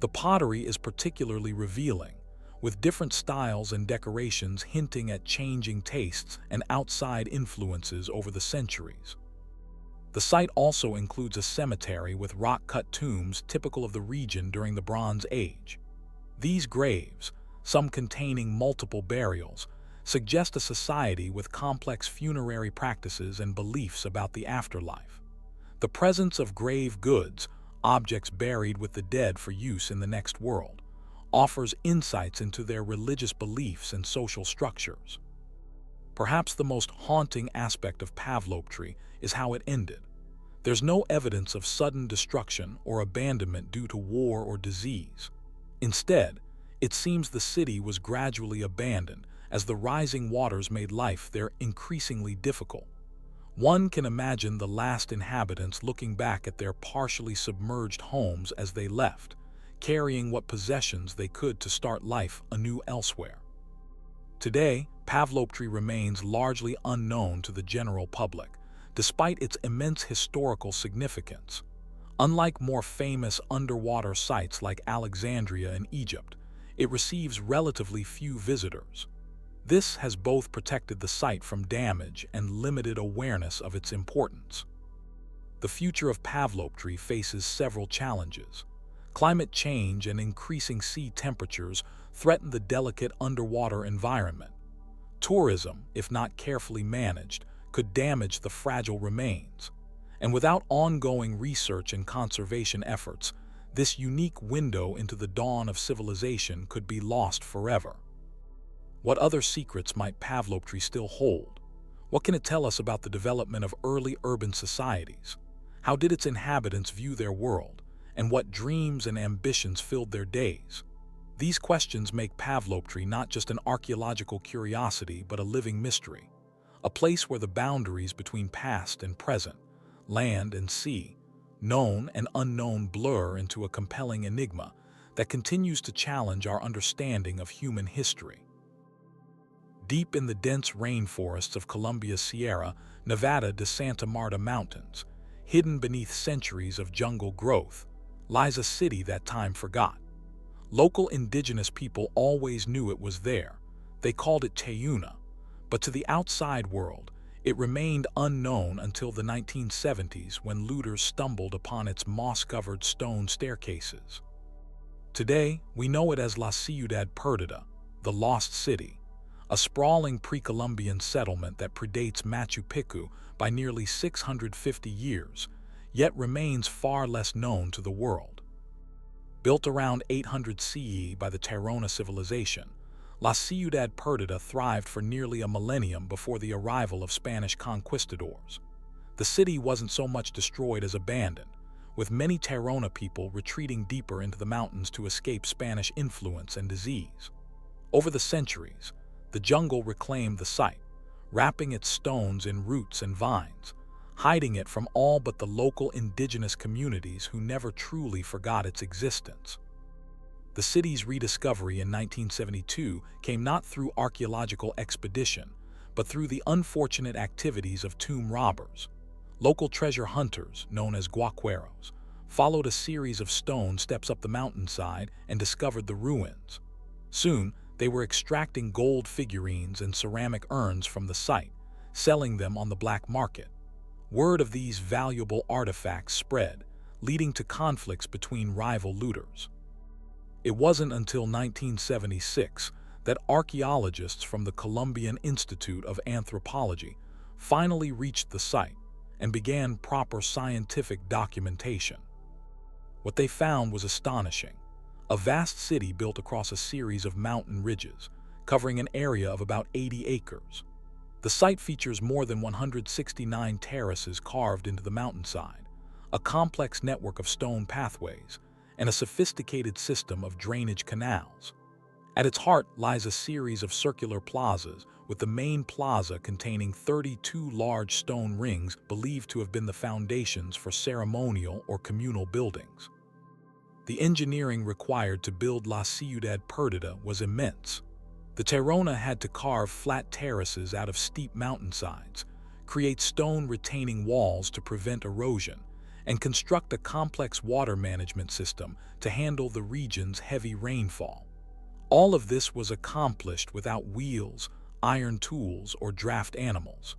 Speaker 1: The pottery is particularly revealing, with different styles and decorations hinting at changing tastes and outside influences over the centuries. The site also includes a cemetery with rock-cut tombs typical of the region during the Bronze Age. These graves, some containing multiple burials, suggest a society with complex funerary practices and beliefs about the afterlife. The presence of grave goods, objects buried with the dead for use in the next world, offers insights into their religious beliefs and social structures. Perhaps the most haunting aspect of Pavlopetri is how it ended. There's no evidence of sudden destruction or abandonment due to war or disease. Instead, it seems the city was gradually abandoned as the rising waters made life there increasingly difficult. One can imagine the last inhabitants looking back at their partially submerged homes as they left, carrying what possessions they could to start life anew elsewhere. Today, Pavlopetri remains largely unknown to the general public, despite its immense historical significance. Unlike more famous underwater sites like Alexandria in Egypt, it receives relatively few visitors. This has both protected the site from damage and limited awareness of its importance. The future of Pavlopetri faces several challenges. Climate change and increasing sea temperatures threaten the delicate underwater environment. Tourism, if not carefully managed, could damage the fragile remains. And without ongoing research and conservation efforts, this unique window into the dawn of civilization could be lost forever. What other secrets might Pavlopetri still hold? What can it tell us about the development of early urban societies? How did its inhabitants view their world? And what dreams and ambitions filled their days? These questions make Pavlopetri not just an archaeological curiosity, but a living mystery. A place where the boundaries between past and present, land and sea, known and unknown blur into a compelling enigma that continues to challenge our understanding of human history. Deep in the dense rainforests of Colombia's Sierra Nevada de Santa Marta Mountains, hidden beneath centuries of jungle growth, lies a city that time forgot. Local indigenous people always knew it was there. They called it Tayuna, but to the outside world, it remained unknown until the 1970s when looters stumbled upon its moss-covered stone staircases. Today, we know it as La Ciudad Perdida, the Lost City, a sprawling pre-Columbian settlement that predates Machu Picchu by nearly 650 years, yet remains far less known to the world. Built around 800 CE by the Tairona civilization, La Ciudad Perdida thrived for nearly a millennium before the arrival of Spanish conquistadors. The city wasn't so much destroyed as abandoned, with many Tairona people retreating deeper into the mountains to escape Spanish influence and disease. Over the centuries, the jungle reclaimed the site, wrapping its stones in roots and vines, hiding it from all but the local indigenous communities who never truly forgot its existence. The city's rediscovery in 1972 came not through archaeological expedition, but through the unfortunate activities of tomb robbers. Local treasure hunters, known as guaqueros, followed a series of stone steps up the mountainside and discovered the ruins. Soon, they were extracting gold figurines and ceramic urns from the site, selling them on the black market. Word of these valuable artifacts spread, leading to conflicts between rival looters. It wasn't until 1976 that archaeologists from the Colombian Institute of Anthropology finally reached the site and began proper scientific documentation. What they found was astonishing. A vast city built across a series of mountain ridges, covering an area of about 80 acres. The site features more than 169 terraces carved into the mountainside, a complex network of stone pathways, and a sophisticated system of drainage canals. At its heart lies a series of circular plazas, with the main plaza containing 32 large stone rings believed to have been the foundations for ceremonial or communal buildings. The engineering required to build La Ciudad Perdida was immense. The Terrona had to carve flat terraces out of steep mountainsides, create stone retaining walls to prevent erosion, and construct a complex water management system to handle the region's heavy rainfall. All of this was accomplished without wheels, iron tools, or draft animals.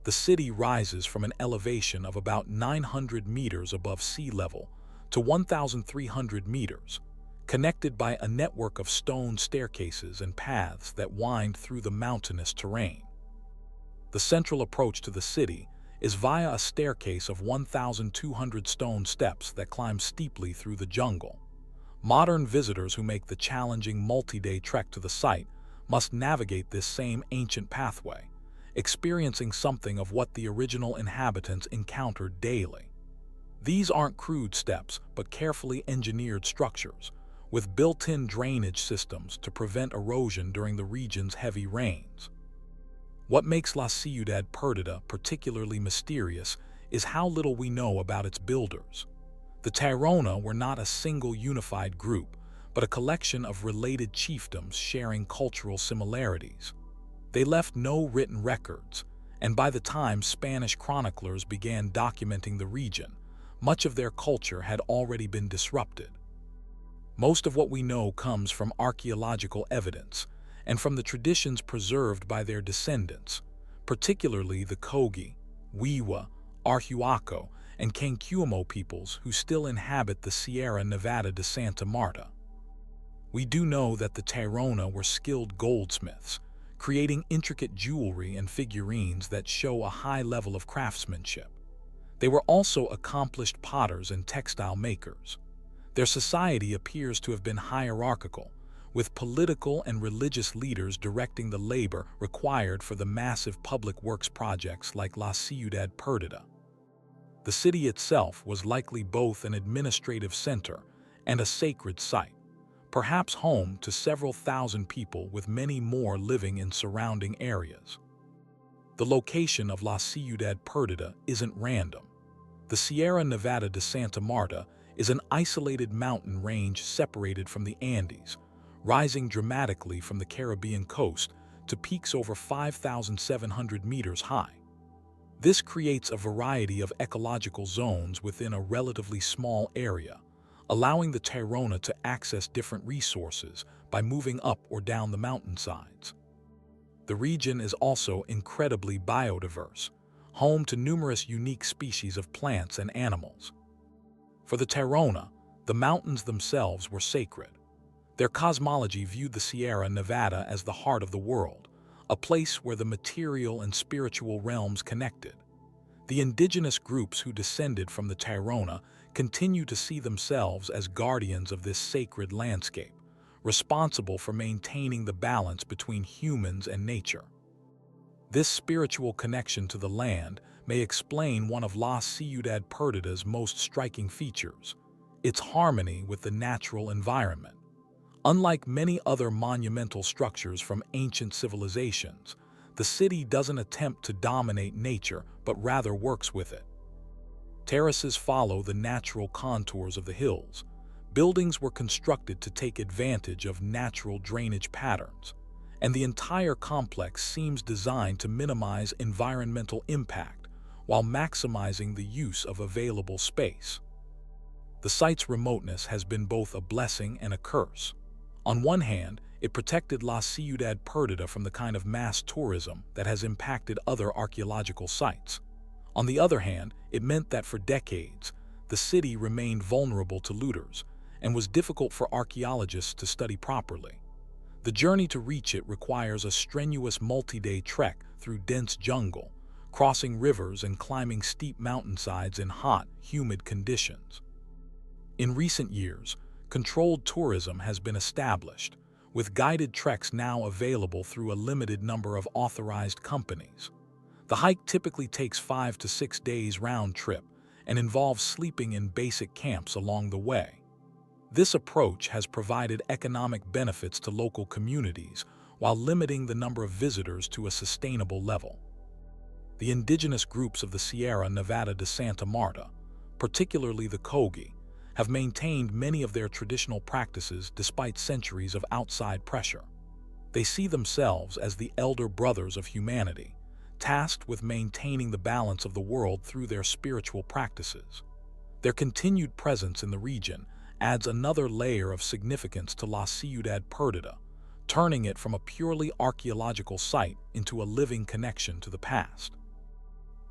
Speaker 1: The city rises from an elevation of about 900 meters above sea level to 1,300 meters, connected by a network of stone staircases and paths that wind through the mountainous terrain. The central approach to the city is via a staircase of 1,200 stone steps that climb steeply through the jungle. Modern visitors who make the challenging multi-day trek to the site must navigate this same ancient pathway, experiencing something of what the original inhabitants encountered daily. These aren't crude steps, but carefully engineered structures, with built-in drainage systems to prevent erosion during the region's heavy rains. What makes La Ciudad Perdida particularly mysterious is how little we know about its builders. The Terrona were not a single unified group, but a collection of related chiefdoms sharing cultural similarities. They left no written records, and by the time Spanish chroniclers began documenting the region, much of their culture had already been disrupted. Most of what we know comes from archaeological evidence and from the traditions preserved by their descendants, particularly the Kogi, Wiwa, Arhuaco, and Cancuamo peoples who still inhabit the Sierra Nevada de Santa Marta. We do know that the Terrona were skilled goldsmiths, creating intricate jewelry and figurines that show a high level of craftsmanship. They were also accomplished potters and textile makers. Their society appears to have been hierarchical, with political and religious leaders directing the labor required for the massive public works projects like La Ciudad Perdida. The city itself was likely both an administrative center and a sacred site, perhaps home to several thousand people with many more living in surrounding areas. The location of La Ciudad Perdida isn't random. The Sierra Nevada de Santa Marta is an isolated mountain range separated from the Andes, rising dramatically from the Caribbean coast to peaks over 5,700 meters high. This creates a variety of ecological zones within a relatively small area, allowing the Terrona to access different resources by moving up or down the mountainsides. The region is also incredibly biodiverse, home to numerous unique species of plants and animals. For the Terrona, the mountains themselves were sacred. Their cosmology viewed the Sierra Nevada as the heart of the world, a place where the material and spiritual realms connected. The indigenous groups who descended from the Terrona continue to see themselves as guardians of this sacred landscape, responsible for maintaining the balance between humans and nature. This spiritual connection to the land may explain one of La Ciudad Perdida's most striking features, its harmony with the natural environment. Unlike many other monumental structures from ancient civilizations, the city doesn't attempt to dominate nature, but rather works with it. Terraces follow the natural contours of the hills. Buildings were constructed to take advantage of natural drainage patterns, and the entire complex seems designed to minimize environmental impact while maximizing the use of available space. The site's remoteness has been both a blessing and a curse. On one hand, it protected La Ciudad Perdida from the kind of mass tourism that has impacted other archaeological sites. On the other hand, it meant that for decades, the city remained vulnerable to looters and was difficult for archaeologists to study properly. The journey to reach it requires a strenuous multi-day trek through dense jungle, crossing rivers and climbing steep mountainsides in hot, humid conditions. In recent years, controlled tourism has been established, with guided treks now available through a limited number of authorized companies. The hike typically takes 5 to 6 days round trip and involves sleeping in basic camps along the way. This approach has provided economic benefits to local communities while limiting the number of visitors to a sustainable level. The indigenous groups of the Sierra Nevada de Santa Marta, particularly the Kogi, have maintained many of their traditional practices despite centuries of outside pressure. They see themselves as the elder brothers of humanity, tasked with maintaining the balance of the world through their spiritual practices. Their continued presence in the region adds another layer of significance to La Ciudad Perdida, turning it from a purely archaeological site into a living connection to the past.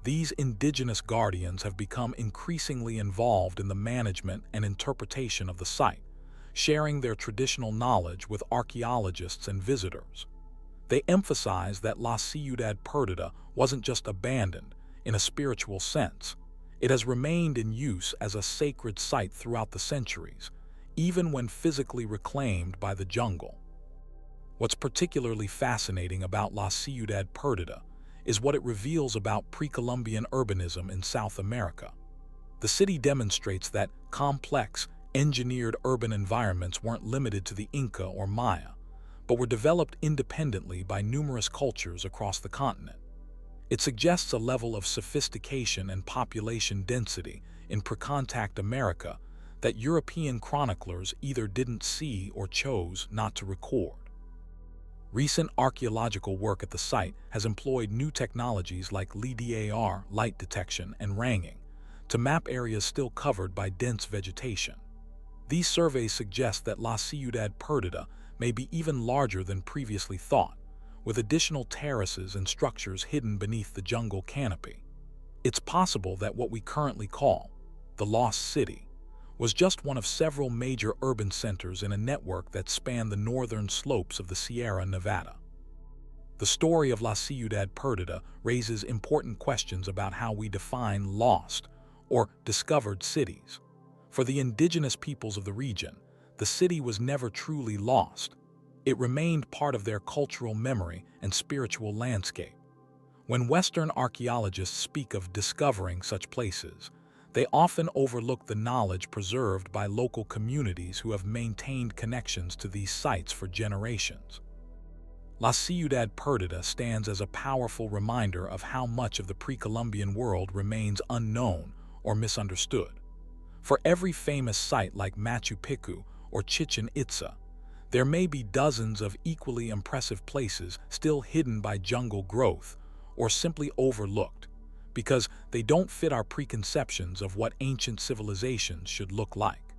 Speaker 1: These indigenous guardians have become increasingly involved in the management and interpretation of the site, sharing their traditional knowledge with archaeologists and visitors. They emphasize that La Ciudad Perdida wasn't just abandoned in a spiritual sense. It has remained in use as a sacred site throughout the centuries, even when physically reclaimed by the jungle. What's particularly fascinating about La Ciudad Perdida is what it reveals about pre-Columbian urbanism in South America. The city demonstrates that complex, engineered urban environments weren't limited to the Inca or Maya, but were developed independently by numerous cultures across the continent. It suggests a level of sophistication and population density in pre-contact America that European chroniclers either didn't see or chose not to record. Recent archaeological work at the site has employed new technologies like LIDAR, light detection, and ranging, to map areas still covered by dense vegetation. These surveys suggest that La Ciudad Perdida may be even larger than previously thought, with additional terraces and structures hidden beneath the jungle canopy. It's possible that what we currently call the Lost City was just one of several major urban centers in a network that spanned the northern slopes of the Sierra Nevada. The story of La Ciudad Perdida raises important questions about how we define lost or discovered cities. For the indigenous peoples of the region, the city was never truly lost. It remained part of their cultural memory and spiritual landscape. When Western archaeologists speak of discovering such places, they often overlook the knowledge preserved by local communities who have maintained connections to these sites for generations. La Ciudad Perdida stands as a powerful reminder of how much of the pre-Columbian world remains unknown or misunderstood. For every famous site like Machu Picchu or Chichen Itza, there may be dozens of equally impressive places still hidden by jungle growth or simply overlooked, because they don't fit our preconceptions of what ancient civilizations should look like.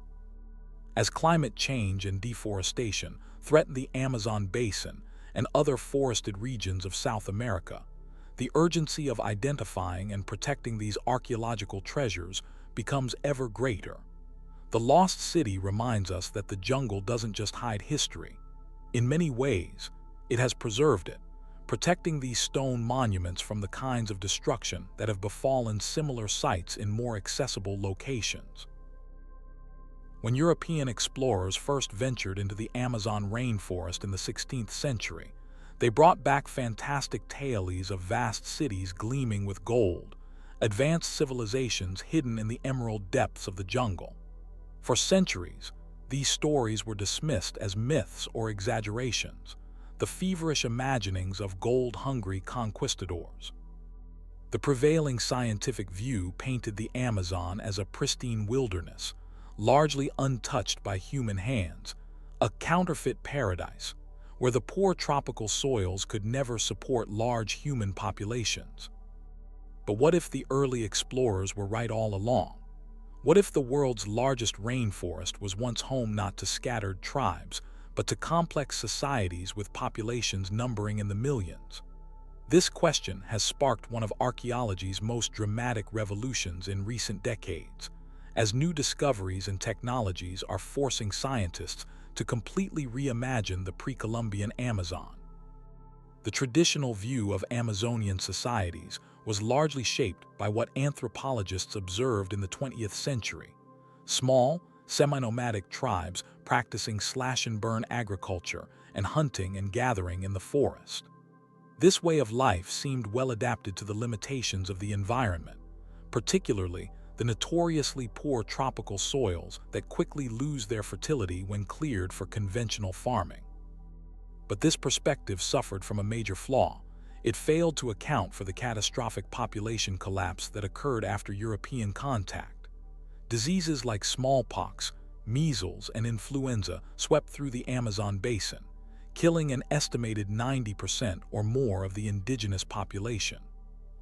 Speaker 1: As climate change and deforestation threaten the Amazon basin and other forested regions of South America, the urgency of identifying and protecting these archaeological treasures becomes ever greater. The Lost City reminds us that the jungle doesn't just hide history. In many ways, it has preserved it, protecting these stone monuments from the kinds of destruction that have befallen similar sites in more accessible locations. When European explorers first ventured into the Amazon rainforest in the 16th century, they brought back fantastic tales of vast cities gleaming with gold, advanced civilizations hidden in the emerald depths of the jungle. For centuries, these stories were dismissed as myths or exaggerations, the feverish imaginings of gold-hungry conquistadors. The prevailing scientific view painted the Amazon as a pristine wilderness, largely untouched by human hands, a counterfeit paradise, where the poor tropical soils could never support large human populations. But what if the early explorers were right all along? What if the world's largest rainforest was once home not to scattered tribes, but to complex societies with populations numbering in the millions? This question has sparked one of archaeology's most dramatic revolutions in recent decades, as new discoveries and technologies are forcing scientists to completely reimagine the pre-Columbian Amazon. The traditional view of Amazonian societies was largely shaped by what anthropologists observed in the 20th century: small, semi-nomadic tribes practicing slash-and-burn agriculture and hunting and gathering in the forest. This way of life seemed well adapted to the limitations of the environment, particularly the notoriously poor tropical soils that quickly lose their fertility when cleared for conventional farming. But this perspective suffered from a major flaw. It failed to account for the catastrophic population collapse that occurred after European contact. Diseases like smallpox, measles, and influenza swept through the Amazon basin, killing an estimated 90% or more of the indigenous population.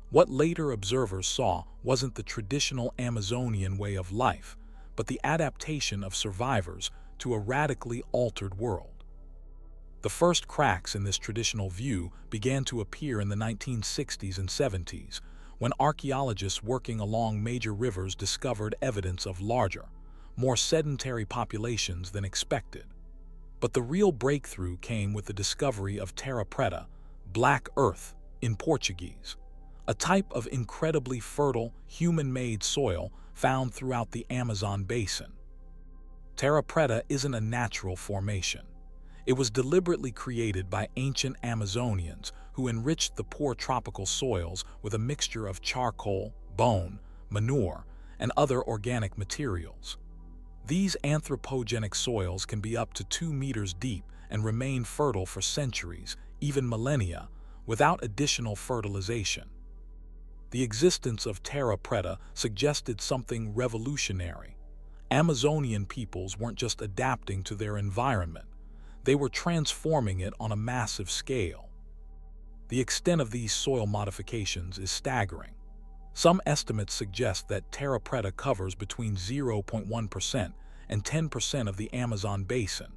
Speaker 1: What later observers saw wasn't the traditional Amazonian way of life, but the adaptation of survivors to a radically altered world. The first cracks in this traditional view began to appear in the 1960s and 70s, when archaeologists working along major rivers discovered evidence of larger, more sedentary populations than expected. But the real breakthrough came with the discovery of terra preta, black earth in Portuguese, a type of incredibly fertile, human-made soil found throughout the Amazon basin. Terra preta isn't a natural formation. It was deliberately created by ancient Amazonians who enriched the poor tropical soils with a mixture of charcoal, bone, manure, and other organic materials. These anthropogenic soils can be up to 2 meters deep and remain fertile for centuries, even millennia, without additional fertilization. The existence of terra preta suggested something revolutionary. Amazonian peoples weren't just adapting to their environment, they were transforming it on a massive scale. The extent of these soil modifications is staggering. Some estimates suggest that terra preta covers between 0.1% and 10% of the Amazon basin,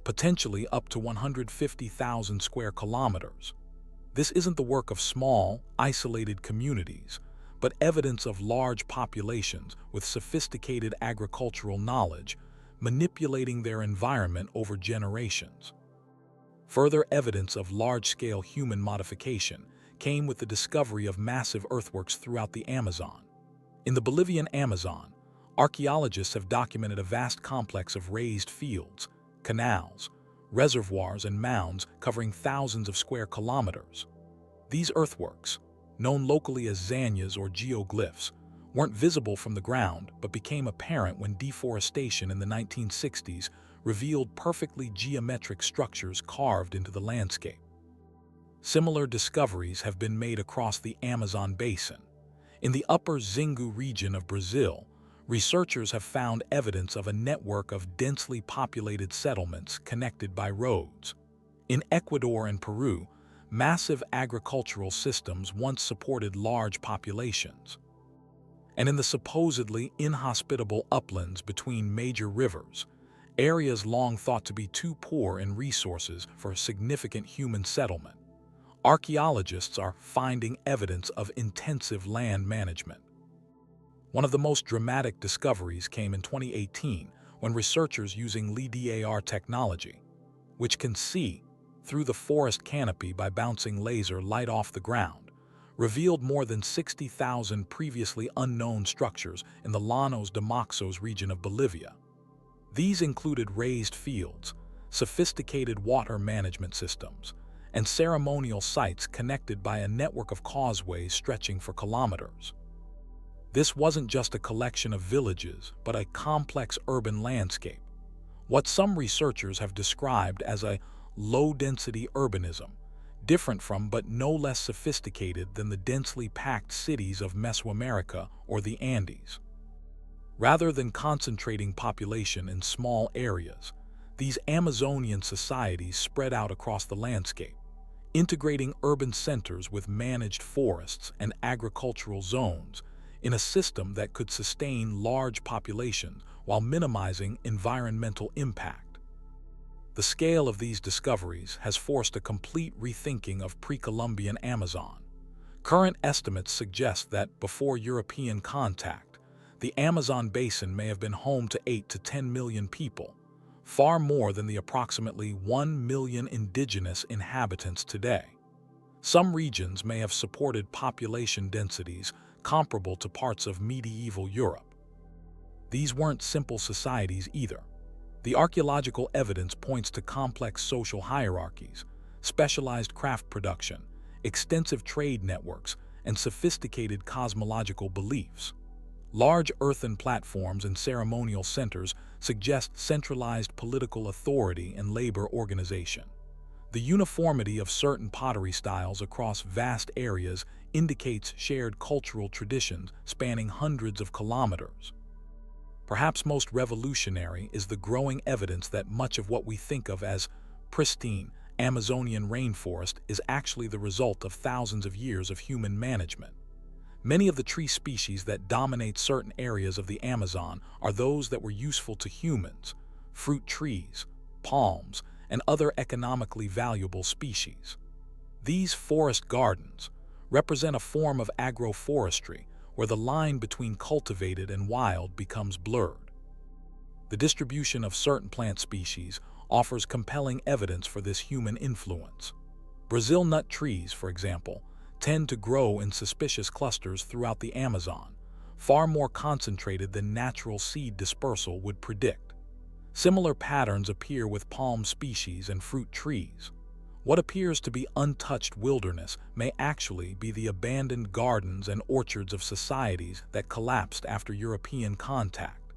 Speaker 1: potentially up to 150,000 square kilometers. This isn't the work of small, isolated communities, but evidence of large populations with sophisticated agricultural knowledge, manipulating their environment over generations. Further evidence of large-scale human modification came with the discovery of massive earthworks throughout the Amazon. In the Bolivian Amazon, archaeologists have documented a vast complex of raised fields, canals, reservoirs, and mounds covering thousands of square kilometers. These earthworks, known locally as zanyas or geoglyphs, weren't visible from the ground but became apparent when deforestation in the 1960s revealed perfectly geometric structures carved into the landscape. Similar discoveries have been made across the Amazon basin. In the upper Xingu region of Brazil, researchers have found evidence of a network of densely populated settlements connected by roads. In Ecuador and Peru, massive agricultural systems once supported large populations. And in the supposedly inhospitable uplands between major rivers, areas long thought to be too poor in resources for a significant human settlement, archaeologists are finding evidence of intensive land management. One of the most dramatic discoveries came in 2018 when researchers using LiDAR technology, which can see through the forest canopy by bouncing laser light off the ground, revealed more than 60,000 previously unknown structures in the Llanos de Moxos region of Bolivia. These included raised fields, sophisticated water management systems, and ceremonial sites connected by a network of causeways stretching for kilometers. This wasn't just a collection of villages, but a complex urban landscape, what some researchers have described as a low-density urbanism, different from but no less sophisticated than the densely packed cities of Mesoamerica or the Andes. Rather than concentrating population in small areas, these Amazonian societies spread out across the landscape, integrating urban centers with managed forests and agricultural zones in a system that could sustain large populations while minimizing environmental impact. The scale of these discoveries has forced a complete rethinking of pre-Columbian Amazon. Current estimates suggest that before European contact, the Amazon basin may have been home to 8 to 10 million people, far more than the approximately 1 million indigenous inhabitants today. Some regions may have supported population densities comparable to parts of medieval Europe. These weren't simple societies either. The archaeological evidence points to complex social hierarchies, specialized craft production, extensive trade networks, and sophisticated cosmological beliefs. Large earthen platforms and ceremonial centers suggest centralized political authority and labor organization. The uniformity of certain pottery styles across vast areas indicates shared cultural traditions spanning hundreds of kilometers. Perhaps most revolutionary is the growing evidence that much of what we think of as pristine Amazonian rainforest is actually the result of thousands of years of human management. Many of the tree species that dominate certain areas of the Amazon are those that were useful to humans: fruit trees, palms, and other economically valuable species. These forest gardens represent a form of agroforestry where the line between cultivated and wild becomes blurred. The distribution of certain plant species offers compelling evidence for this human influence. Brazil nut trees, for example, tend to grow in suspicious clusters throughout the Amazon, far more concentrated than natural seed dispersal would predict. Similar patterns appear with palm species and fruit trees. What appears to be untouched wilderness may actually be the abandoned gardens and orchards of societies that collapsed after European contact.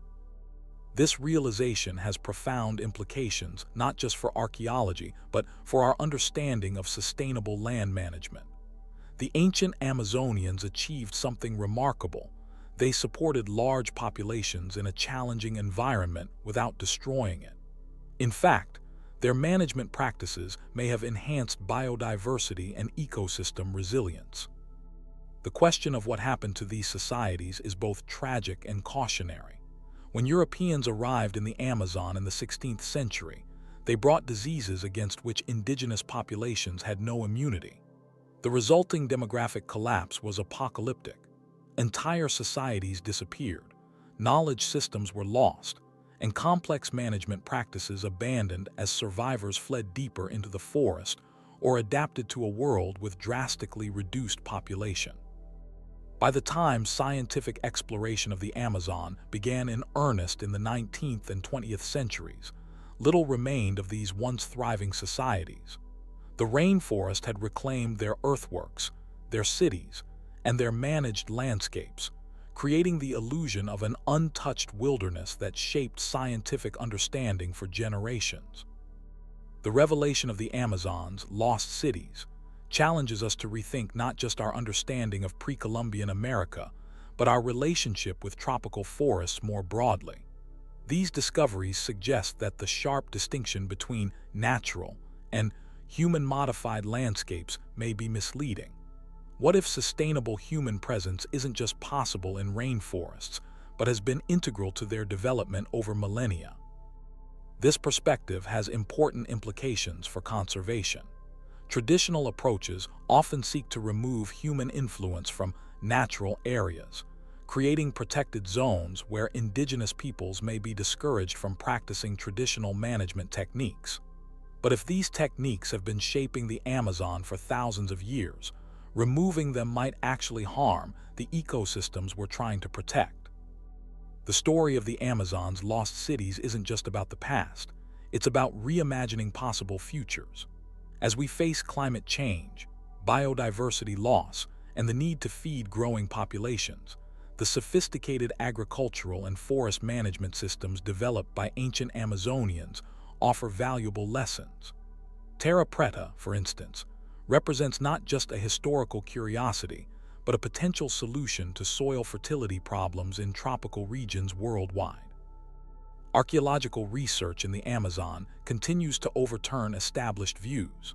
Speaker 1: This realization has profound implications not just for archaeology, but for our understanding of sustainable land management. The ancient Amazonians achieved something remarkable. They supported large populations in a challenging environment without destroying it. In fact, their management practices may have enhanced biodiversity and ecosystem resilience. The question of what happened to these societies is both tragic and cautionary. When Europeans arrived in the Amazon in the 16th century, they brought diseases against which indigenous populations had no immunity. The resulting demographic collapse was apocalyptic. Entire societies disappeared, knowledge systems were lost, and complex management practices abandoned as survivors fled deeper into the forest or adapted to a world with drastically reduced population. By the time scientific exploration of the Amazon began in earnest in the 19th and 20th centuries, little remained of these once thriving societies. The rainforest had reclaimed their earthworks, their cities, and their managed landscapes, creating the illusion of an untouched wilderness that shaped scientific understanding for generations. The revelation of the Amazon's lost cities challenges us to rethink not just our understanding of pre-Columbian America, but our relationship with tropical forests more broadly. These discoveries suggest that the sharp distinction between natural and human-modified landscapes may be misleading. What if sustainable human presence isn't just possible in rainforests, but has been integral to their development over millennia? This perspective has important implications for conservation. Traditional approaches often seek to remove human influence from natural areas, creating protected zones where indigenous peoples may be discouraged from practicing traditional management techniques. But if these techniques have been shaping the Amazon for thousands of years, removing them might actually harm the ecosystems we're trying to protect. The story of the Amazon's lost cities isn't just about the past, it's about reimagining possible futures. As we face climate change, biodiversity loss, and the need to feed growing populations, the sophisticated agricultural and forest management systems developed by ancient Amazonians offer valuable lessons. Terra Preta, for instance, represents not just a historical curiosity, but a potential solution to soil fertility problems in tropical regions worldwide. Archaeological research in the Amazon continues to overturn established views.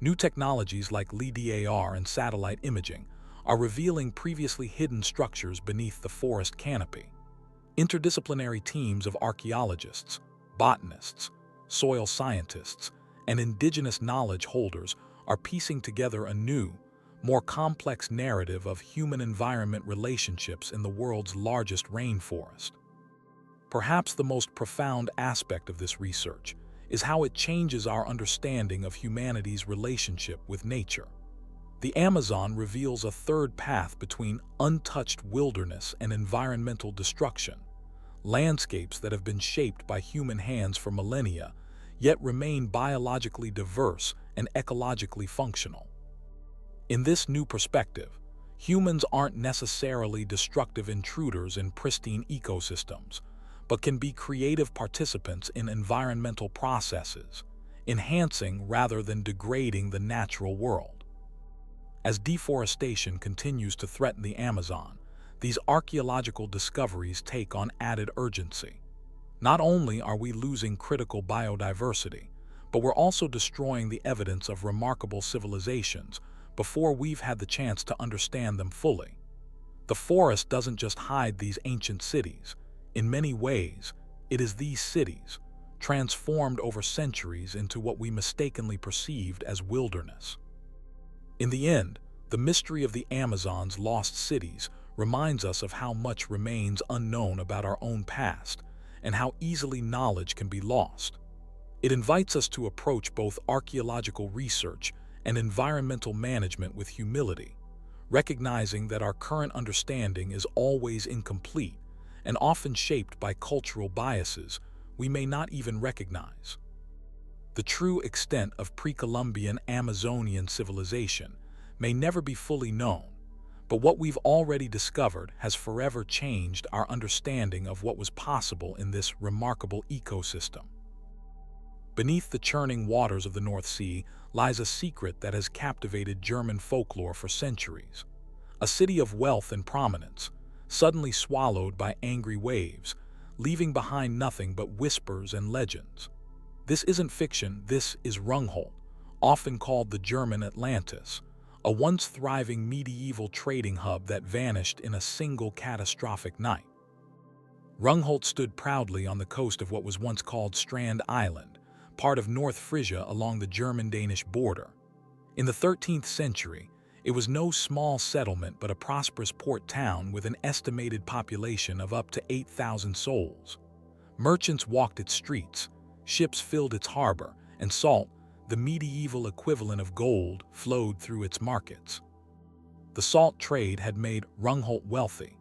Speaker 1: New technologies like LiDAR and satellite imaging are revealing previously hidden structures beneath the forest canopy. Interdisciplinary teams of archaeologists, botanists, soil scientists, and indigenous knowledge holders are piecing together a new, more complex narrative of human-environment relationships in the world's largest rainforest. Perhaps the most profound aspect of this research is how it changes our understanding of humanity's relationship with nature. The Amazon reveals a third path between untouched wilderness and environmental destruction, landscapes that have been shaped by human hands for millennia, yet remain biologically diverse and ecologically functional. In this new perspective, humans aren't necessarily destructive intruders in pristine ecosystems, but can be creative participants in environmental processes, enhancing rather than degrading the natural world. As deforestation continues to threaten the Amazon, these archaeological discoveries take on added urgency. Not only are we losing critical biodiversity, but we're also destroying the evidence of remarkable civilizations before we've had the chance to understand them fully. The forest doesn't just hide these ancient cities. In many ways, it is these cities, transformed over centuries into what we mistakenly perceived as wilderness. In the end, the mystery of the Amazon's lost cities reminds us of how much remains unknown about our own past and how easily knowledge can be lost. It invites us to approach both archaeological research and environmental management with humility, recognizing that our current understanding is always incomplete and often shaped by cultural biases we may not even recognize. The true extent of pre-Columbian Amazonian civilization may never be fully known, but what we've already discovered has forever changed our understanding of what was possible in this remarkable ecosystem. Beneath the churning waters of the North Sea lies a secret that has captivated German folklore for centuries. A city of wealth and prominence, suddenly swallowed by angry waves, leaving behind nothing but whispers and legends. This isn't fiction, this is Rungholt, often called the German Atlantis, a once thriving medieval trading hub that vanished in a single catastrophic night. Rungholt stood proudly on the coast of what was once called Strand Island, part of North Frisia along the German-Danish border. In the 13th century, it was no small settlement but a prosperous port town with an estimated population of up to 8,000 souls. Merchants walked its streets, ships filled its harbor, and salt, the medieval equivalent of gold, flowed through its markets. The salt trade had made Rungholt wealthy,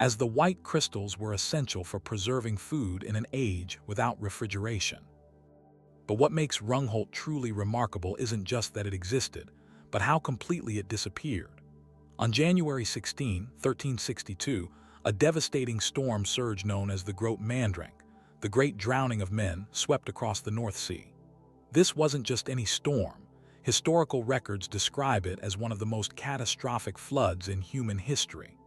Speaker 1: as the white crystals were essential for preserving food in an age without refrigeration. But what makes Rungholt truly remarkable isn't just that it existed, but how completely it disappeared. On January 16, 1362, a devastating storm surge known as the Grote Mandrank, the Great Drowning of Men, swept across the North Sea. This wasn't just any storm. Historical records describe it as one of the most catastrophic floods in human history.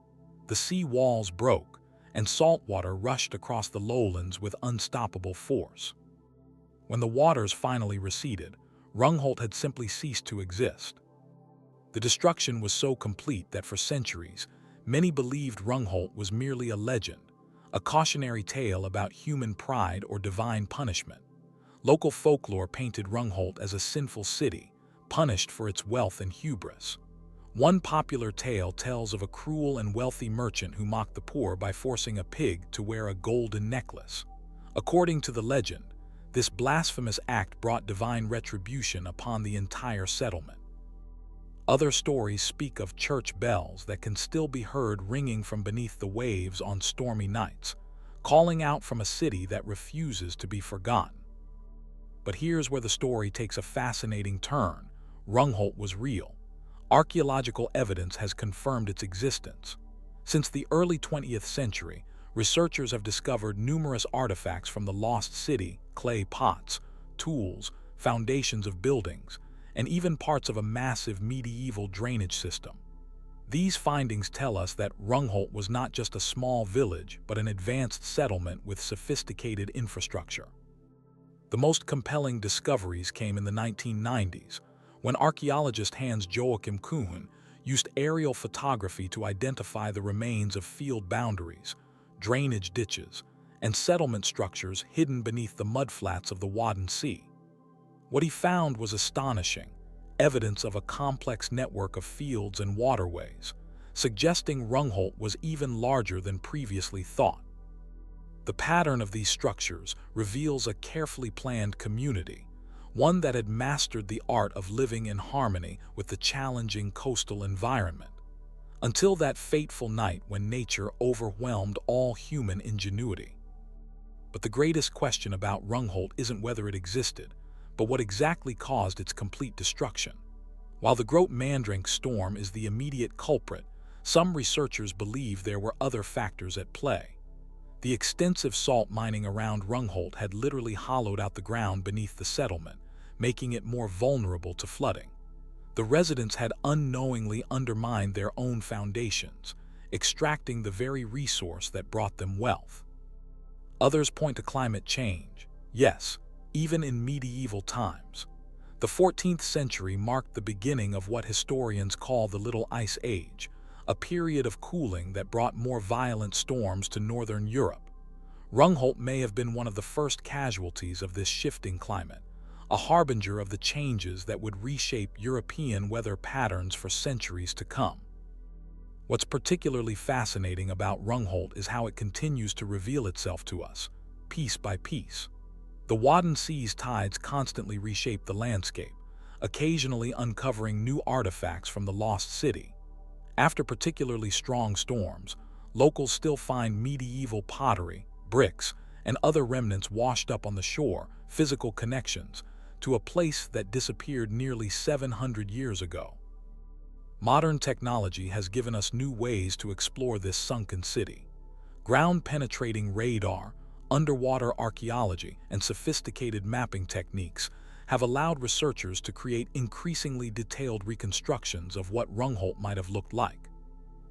Speaker 1: The sea walls broke, and salt water rushed across the lowlands with unstoppable force. When the waters finally receded, Rungholt had simply ceased to exist. The destruction was so complete that for centuries, many believed Rungholt was merely a legend, a cautionary tale about human pride or divine punishment. Local folklore painted Rungholt as a sinful city, punished for its wealth and hubris. One popular tale tells of a cruel and wealthy merchant who mocked the poor by forcing a pig to wear a golden necklace. According to the legend, this blasphemous act brought divine retribution upon the entire settlement. Other stories speak of church bells that can still be heard ringing from beneath the waves on stormy nights, calling out from a city that refuses to be forgotten. But here's where the story takes a fascinating turn. Rungholt was real. Archaeological evidence has confirmed its existence. Since the early 20th century, researchers have discovered numerous artifacts from the lost city, clay pots, tools, foundations of buildings, and even parts of a massive medieval drainage system. These findings tell us that Rungholt was not just a small village, but an advanced settlement with sophisticated infrastructure. The most compelling discoveries came in the 1990s, when archaeologist Hans Joachim Kuhn used aerial photography to identify the remains of field boundaries, drainage ditches, and settlement structures hidden beneath the mudflats of the Wadden Sea. What he found was astonishing, evidence of a complex network of fields and waterways, suggesting Rungholt was even larger than previously thought. The pattern of these structures reveals a carefully planned community, one that had mastered the art of living in harmony with the challenging coastal environment, until that fateful night when nature overwhelmed all human ingenuity. But the greatest question about Rungholt isn't whether it existed, but what exactly caused its complete destruction. While the Groot Mandrink storm is the immediate culprit, some researchers believe there were other factors at play. The extensive salt mining around Rungholt had literally hollowed out the ground beneath the settlement, making it more vulnerable to flooding. The residents had unknowingly undermined their own foundations, extracting the very resource that brought them wealth. Others point to climate change. Yes, even in medieval times. The 14th century marked the beginning of what historians call the Little Ice Age, a period of cooling that brought more violent storms to northern Europe. Rungholt may have been one of the first casualties of this shifting climate, a harbinger of the changes that would reshape European weather patterns for centuries to come. What's particularly fascinating about Rungholt is how it continues to reveal itself to us, piece by piece. The Wadden Sea's tides constantly reshape the landscape, occasionally uncovering new artifacts from the Lost City. After particularly strong storms, locals still find medieval pottery, bricks, and other remnants washed up on the shore, physical connections to a place that disappeared nearly 700 years ago. Modern technology has given us new ways to explore this sunken city. Ground-penetrating radar, underwater archaeology, and sophisticated mapping techniques have allowed researchers to create increasingly detailed reconstructions of what Rungholt might have looked like.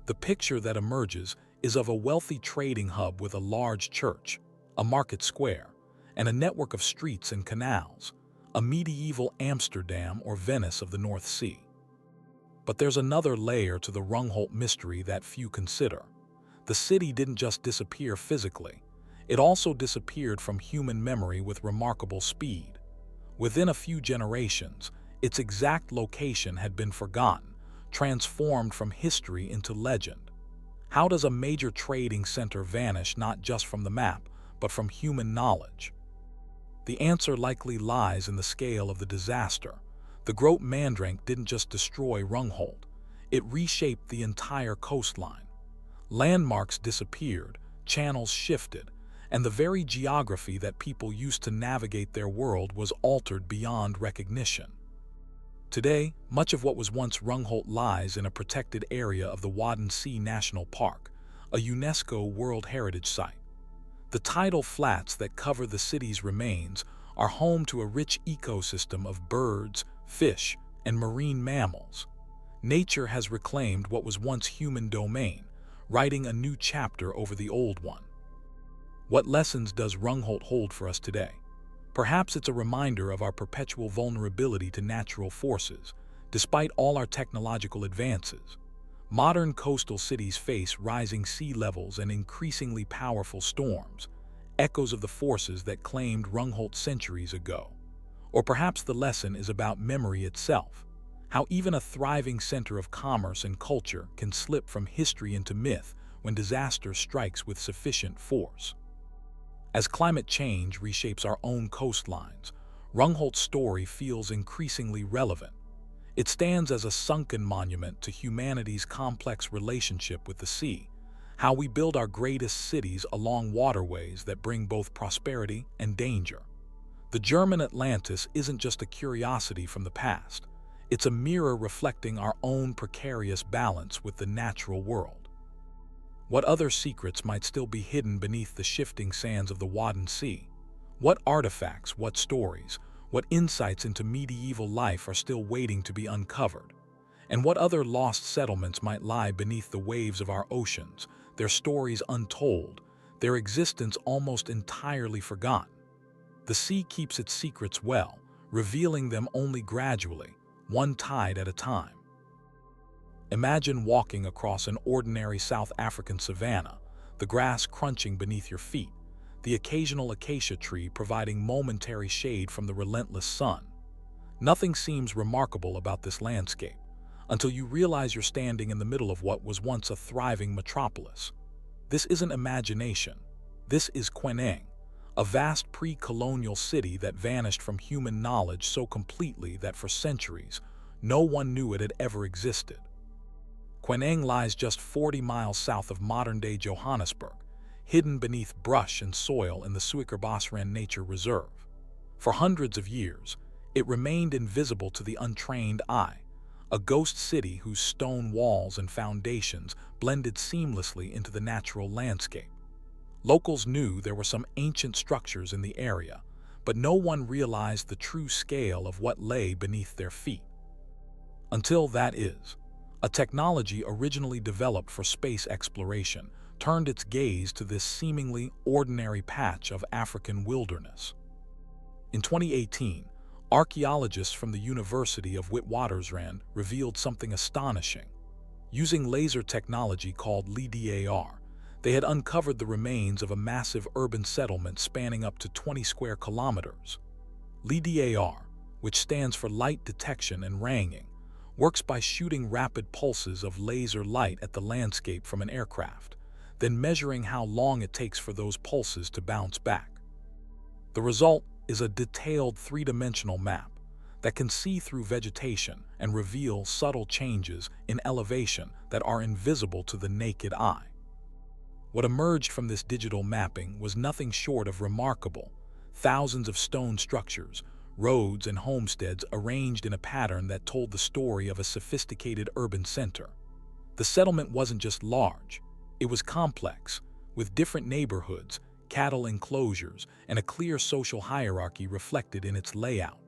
Speaker 1: The picture that emerges is of a wealthy trading hub with a large church, a market square, and a network of streets and canals, a medieval Amsterdam or Venice of the North Sea. But there's another layer to the Rungholt mystery that few consider. The city didn't just disappear physically, it also disappeared from human memory with remarkable speed. Within a few generations, its exact location had been forgotten, transformed from history into legend. How does a major trading center vanish not just from the map, but from human knowledge? The answer likely lies in the scale of the disaster. The Groot Mandrink didn't just destroy Rungholt, it reshaped the entire coastline. Landmarks disappeared, channels shifted, and the very geography that people used to navigate their world was altered beyond recognition. Today, much of what was once Rungholt lies in a protected area of the Wadden Sea National Park, a UNESCO World Heritage Site. The tidal flats that cover the city's remains are home to a rich ecosystem of birds, fish, and marine mammals. Nature has reclaimed what was once human domain, writing a new chapter over the old one. What lessons does Rungholt hold for us today? Perhaps it's a reminder of our perpetual vulnerability to natural forces, despite all our technological advances. Modern coastal cities face rising sea levels and increasingly powerful storms, echoes of the forces that claimed Rungholt centuries ago. Or perhaps the lesson is about memory itself, how even a thriving center of commerce and culture can slip from history into myth when disaster strikes with sufficient force. As climate change reshapes our own coastlines, Rungholt's story feels increasingly relevant. It stands as a sunken monument to humanity's complex relationship with the sea, how we build our greatest cities along waterways that bring both prosperity and danger. The German Atlantis isn't just a curiosity from the past, it's a mirror reflecting our own precarious balance with the natural world. What other secrets might still be hidden beneath the shifting sands of the Wadden Sea? What artifacts, what stories, what insights into medieval life are still waiting to be uncovered? And what other lost settlements might lie beneath the waves of our oceans, their stories untold, their existence almost entirely forgotten? The sea keeps its secrets well, revealing them only gradually, one tide at a time. Imagine walking across an ordinary South African savanna, the grass crunching beneath your feet, the occasional acacia tree providing momentary shade from the relentless sun. Nothing seems remarkable about this landscape until you realize you're standing in the middle of what was once a thriving metropolis. This isn't imagination. This is Queneng, a vast pre-colonial city that vanished from human knowledge so completely that for centuries, no one knew it had ever existed. Queneng lies just 40 miles south of modern-day Johannesburg, hidden beneath brush and soil in the Suikerbosrand Nature Reserve. For hundreds of years, it remained invisible to the untrained eye, a ghost city whose stone walls and foundations blended seamlessly into the natural landscape. Locals knew there were some ancient structures in the area, but no one realized the true scale of what lay beneath their feet. Until that is, a technology originally developed for space exploration turned its gaze to this seemingly ordinary patch of African wilderness. In 2018, archaeologists from the University of Witwatersrand revealed something astonishing. Using laser technology called LiDAR, they had uncovered the remains of a massive urban settlement spanning up to 20 square kilometers. LiDAR, which stands for light detection and ranging, works by shooting rapid pulses of laser light at the landscape from an aircraft, then measuring how long it takes for those pulses to bounce back. The result is a detailed three-dimensional map that can see through vegetation and reveal subtle changes in elevation that are invisible to the naked eye. What emerged from this digital mapping was nothing short of remarkable. Thousands of stone structures, roads and homesteads arranged in a pattern that told the story of a sophisticated urban center. The settlement wasn't just large, it was complex, with different neighborhoods, cattle enclosures, and a clear social hierarchy reflected in its layout.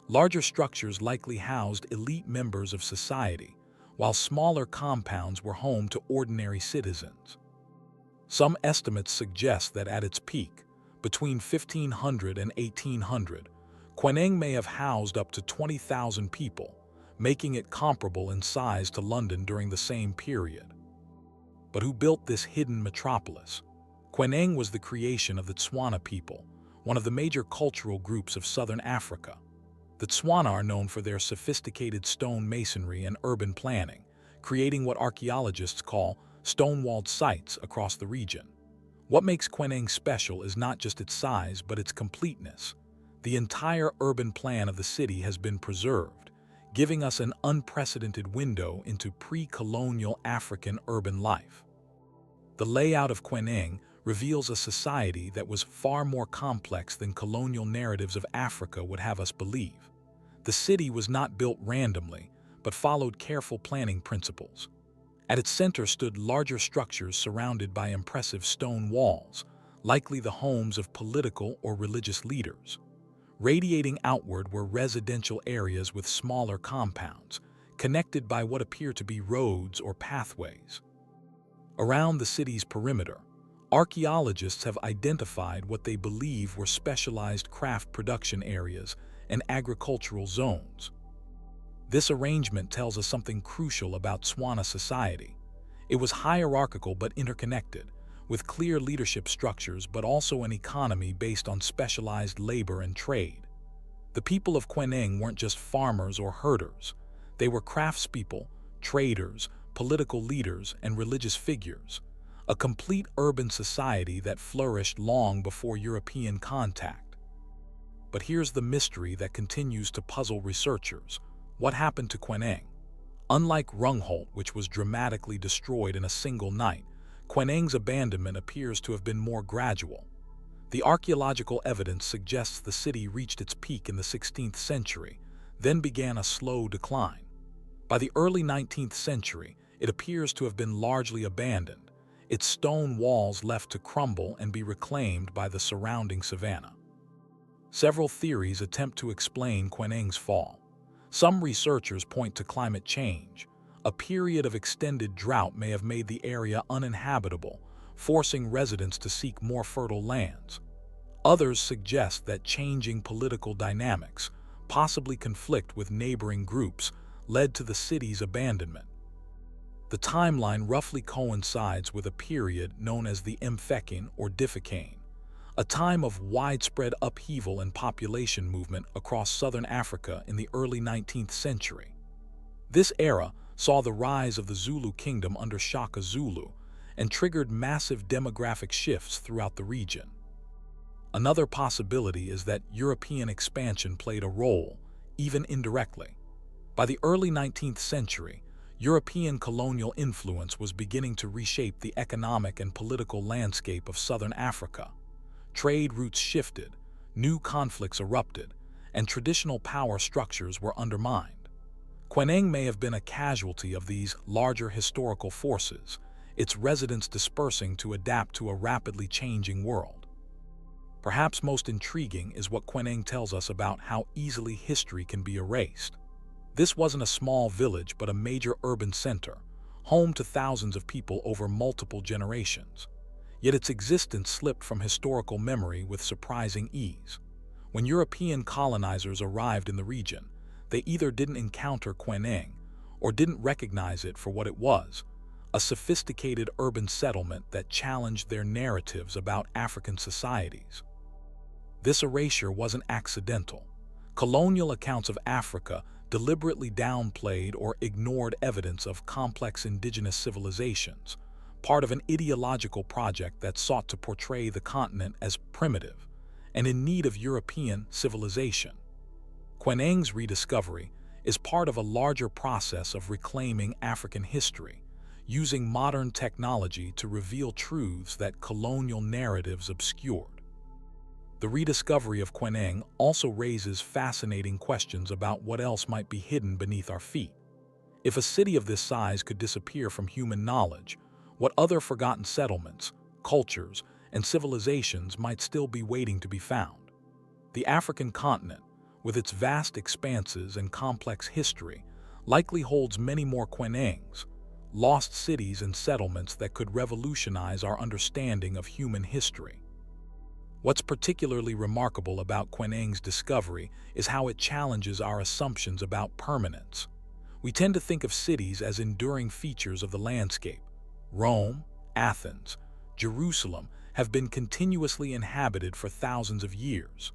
Speaker 1: Larger structures likely housed elite members of society, while smaller compounds were home to ordinary citizens. Some estimates suggest that at its peak, between 1500 and 1800, Queneng may have housed up to 20,000 people, making it comparable in size to London during the same period. But who built this hidden metropolis? Queneng was the creation of the Tswana people, one of the major cultural groups of southern Africa. The Tswana are known for their sophisticated stone masonry and urban planning, creating what archaeologists call stone-walled sites across the region. What makes Queneng special is not just its size, but its completeness. The entire urban plan of the city has been preserved, giving us an unprecedented window into pre-colonial African urban life. The layout of Queneng reveals a society that was far more complex than colonial narratives of Africa would have us believe. The city was not built randomly, but followed careful planning principles. At its center stood larger structures surrounded by impressive stone walls, likely the homes of political or religious leaders. Radiating outward were residential areas with smaller compounds, connected by what appear to be roads or pathways. Around the city's perimeter, archaeologists have identified what they believe were specialized craft production areas and agricultural zones. This arrangement tells us something crucial about Tswana society. It was hierarchical but interconnected, with clear leadership structures but also an economy based on specialized labor and trade. The people of Queneng weren't just farmers or herders. They were craftspeople, traders, political leaders, and religious figures, a complete urban society that flourished long before European contact. But here's the mystery that continues to puzzle researchers. What happened to Queneng? Unlike Rungholt, which was dramatically destroyed in a single night, Queneng's abandonment appears to have been more gradual. The archaeological evidence suggests the city reached its peak in the 16th century, then began a slow decline. By the early 19th century, it appears to have been largely abandoned, its stone walls left to crumble and be reclaimed by the surrounding savanna. Several theories attempt to explain Queneng's fall. Some researchers point to climate change. A period of extended drought may have made the area uninhabitable, forcing residents to seek more fertile lands. Others suggest that changing political dynamics, possibly conflict with neighboring groups, led to the city's abandonment. The timeline roughly coincides with a period known as the Mfecane or Difficane, a time of widespread upheaval and population movement across southern Africa in the early 19th century. This era saw the rise of the Zulu kingdom under Shaka Zulu and triggered massive demographic shifts throughout the region. Another possibility is that European expansion played a role, even indirectly. By the early 19th century, European colonial influence was beginning to reshape the economic and political landscape of southern Africa. Trade routes shifted, new conflicts erupted, and traditional power structures were undermined. Kweneng may have been a casualty of these larger historical forces, its residents dispersing to adapt to a rapidly changing world. Perhaps most intriguing is what Kweneng tells us about how easily history can be erased. This wasn't a small village but a major urban center, home to thousands of people over multiple generations. Yet its existence slipped from historical memory with surprising ease. When European colonizers arrived in the region, they either didn't encounter Kweneng or didn't recognize it for what it was, a sophisticated urban settlement that challenged their narratives about African societies. This erasure wasn't accidental. Colonial accounts of Africa deliberately downplayed or ignored evidence of complex indigenous civilizations, part of an ideological project that sought to portray the continent as primitive and in need of European civilization. Kweneng's rediscovery is part of a larger process of reclaiming African history, using modern technology to reveal truths that colonial narratives obscured. The rediscovery of Kweneng also raises fascinating questions about what else might be hidden beneath our feet. If a city of this size could disappear from human knowledge, what other forgotten settlements, cultures, and civilizations might still be waiting to be found? The African continent, with its vast expanses and complex history, likely holds many more Kwenengs, lost cities and settlements that could revolutionize our understanding of human history. What's particularly remarkable about Kweneng's discovery is how it challenges our assumptions about permanence. We tend to think of cities as enduring features of the landscape. Rome, Athens, Jerusalem have been continuously inhabited for thousands of years.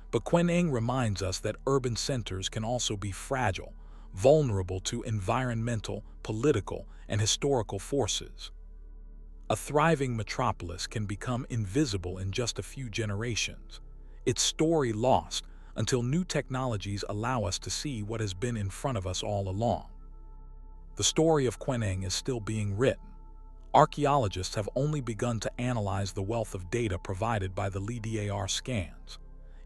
Speaker 1: But Kweneng reminds us that urban centers can also be fragile, vulnerable to environmental, political, and historical forces. A thriving metropolis can become invisible in just a few generations, its story lost until new technologies allow us to see what has been in front of us all along. The story of Kweneng is still being written. Archaeologists have only begun to analyze the wealth of data provided by the LIDAR scans.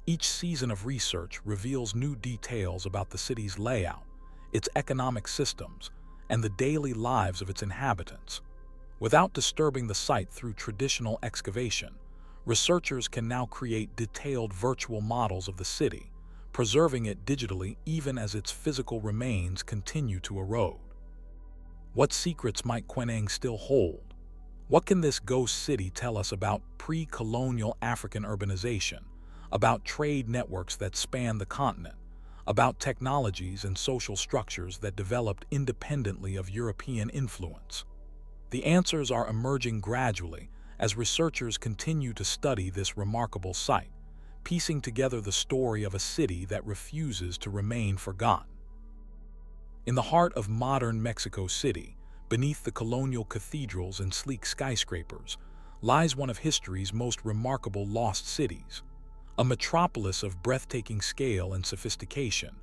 Speaker 1: Each season of research reveals new details about the city's layout, its economic systems, and the daily lives of its inhabitants. Without disturbing the site through traditional excavation, researchers can now create detailed virtual models of the city, preserving it digitally even as its physical remains continue to erode. What secrets might Kweneng still hold? What can this ghost city tell us about pre-colonial African urbanization, about trade networks that span the continent, about technologies and social structures that developed independently of European influence? The answers are emerging gradually as researchers continue to study this remarkable site, piecing together the story of a city that refuses to remain forgotten. In the heart of modern Mexico City, beneath the colonial cathedrals and sleek skyscrapers, lies one of history's most remarkable lost cities, a metropolis of breathtaking scale and sophistication,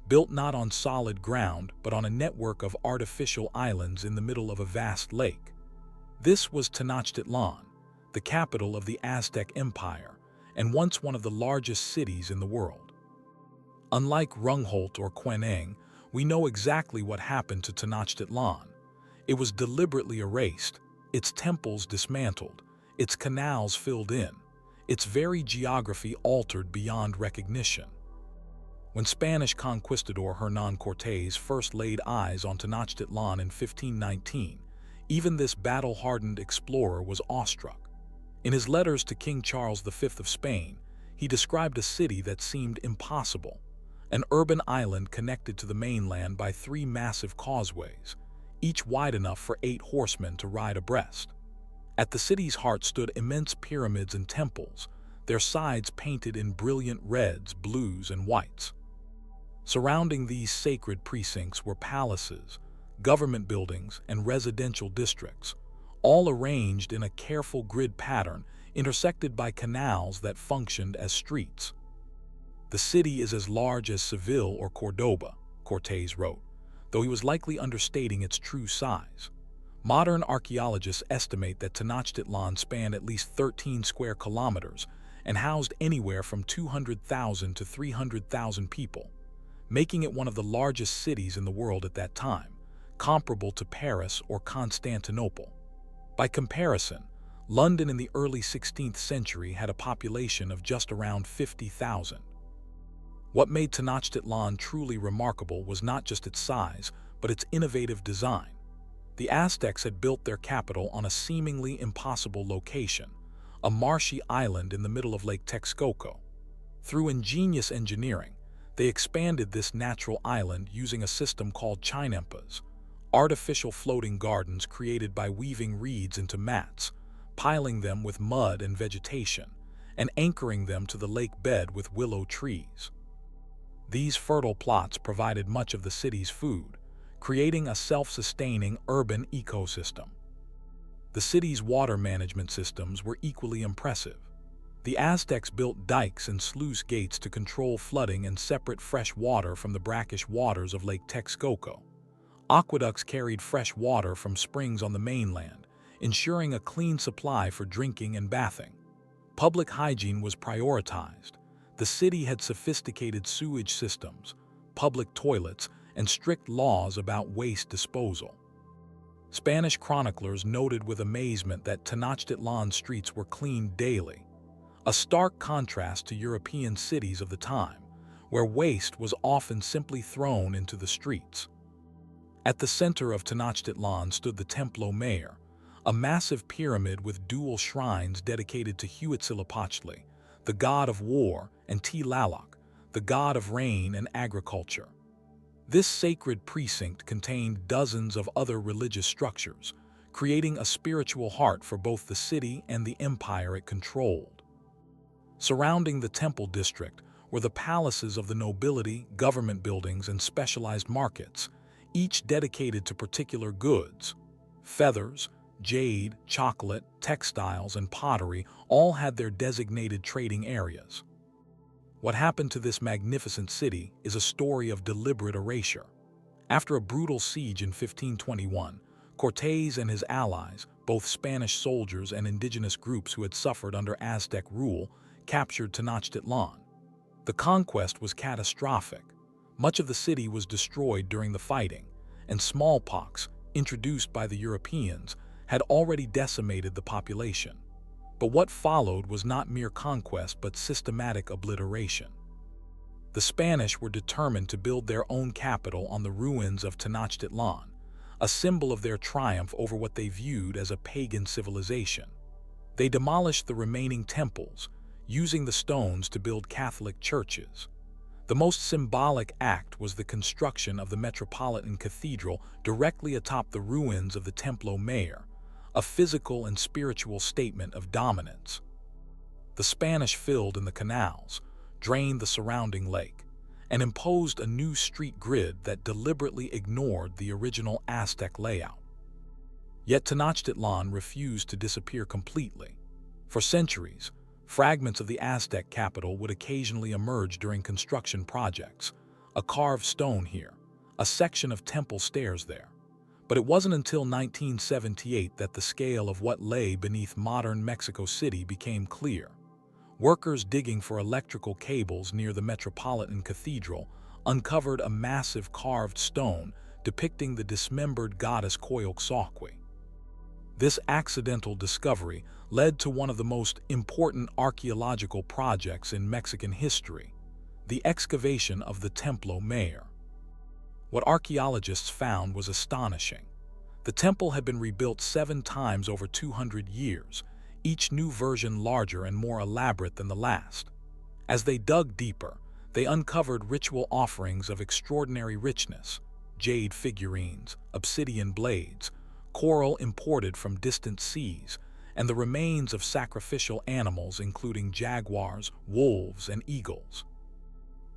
Speaker 1: built not on solid ground but on a network of artificial islands in the middle of a vast lake. This was Tenochtitlan, the capital of the Aztec Empire, and once one of the largest cities in the world. Unlike Rungholt or Kweneng, we know exactly what happened to Tenochtitlan. It was deliberately erased, its temples dismantled, its canals filled in, its very geography altered beyond recognition. When Spanish conquistador Hernán Cortés first laid eyes on Tenochtitlan in 1519, even this battle-hardened explorer was awestruck. In his letters to King Charles V of Spain, he described a city that seemed impossible, an urban island connected to the mainland by 3 massive causeways, each wide enough for 8 horsemen to ride abreast. At the city's heart stood immense pyramids and temples, their sides painted in brilliant reds, blues, and whites. Surrounding these sacred precincts were palaces, government buildings, and residential districts, all arranged in a careful grid pattern intersected by canals that functioned as streets. "The city is as large as Seville or Cordoba," Cortés wrote, though he was likely understating its true size. Modern archaeologists estimate that Tenochtitlan spanned at least 13 square kilometers and housed anywhere from 200,000 to 300,000 people, making it one of the largest cities in the world at that time, comparable to Paris or Constantinople. By comparison, London in the early 16th century had a population of just around 50,000. What made Tenochtitlan truly remarkable was not just its size, but its innovative design. The Aztecs had built their capital on a seemingly impossible location, a marshy island in the middle of Lake Texcoco. Through ingenious engineering, they expanded this natural island using a system called chinempas, artificial floating gardens created by weaving reeds into mats, piling them with mud and vegetation, and anchoring them to the lake bed with willow trees. These fertile plots provided much of the city's food, creating a self-sustaining urban ecosystem. The city's water management systems were equally impressive. The Aztecs built dikes and sluice gates to control flooding and separate fresh water from the brackish waters of Lake Texcoco. Aqueducts carried fresh water from springs on the mainland, ensuring a clean supply for drinking and bathing. Public hygiene was prioritized. The city had sophisticated sewage systems, public toilets, and strict laws about waste disposal. Spanish chroniclers noted with amazement that Tenochtitlan streets were cleaned daily, a stark contrast to European cities of the time, where waste was often simply thrown into the streets. At the center of Tenochtitlan stood the Templo Mayor, a massive pyramid with dual shrines dedicated to Huitzilopochtli, the god of war, and Tlaloc, the god of rain and agriculture. This sacred precinct contained dozens of other religious structures, creating a spiritual heart for both the city and the empire it controlled. Surrounding the temple district were the palaces of the nobility, government buildings, and specialized markets, each dedicated to particular goods. Feathers, jade, chocolate, textiles, and pottery all had their designated trading areas. What happened to this magnificent city is a story of deliberate erasure. After a brutal siege in 1521, Cortés and his allies, both Spanish soldiers and indigenous groups who had suffered under Aztec rule, captured Tenochtitlan. The conquest was catastrophic. Much of the city was destroyed during the fighting, and smallpox, introduced by the Europeans, had already decimated the population. But what followed was not mere conquest but systematic obliteration. The Spanish were determined to build their own capital on the ruins of Tenochtitlan, a symbol of their triumph over what they viewed as a pagan civilization. They demolished the remaining temples, using the stones to build Catholic churches. The most symbolic act was the construction of the Metropolitan Cathedral directly atop the ruins of the Templo Mayor, a physical and spiritual statement of dominance. The Spanish filled in the canals, drained the surrounding lake, and imposed a new street grid that deliberately ignored the original Aztec layout. Yet Tenochtitlan refused to disappear completely. For centuries, fragments of the Aztec capital would occasionally emerge during construction projects, a carved stone here, a section of temple stairs there. But it wasn't until 1978 that the scale of what lay beneath modern Mexico City became clear. Workers digging for electrical cables near the Metropolitan Cathedral uncovered a massive carved stone depicting the dismembered goddess Coyolxauhqui. This accidental discovery led to one of the most important archaeological projects in Mexican history, the excavation of the Templo Mayor. What archaeologists found was astonishing. The temple had been rebuilt 7 times over 200 years, each new version larger and more elaborate than the last. As they dug deeper, they uncovered ritual offerings of extraordinary richness: jade figurines, obsidian blades, coral imported from distant seas, and the remains of sacrificial animals including jaguars, wolves, and eagles.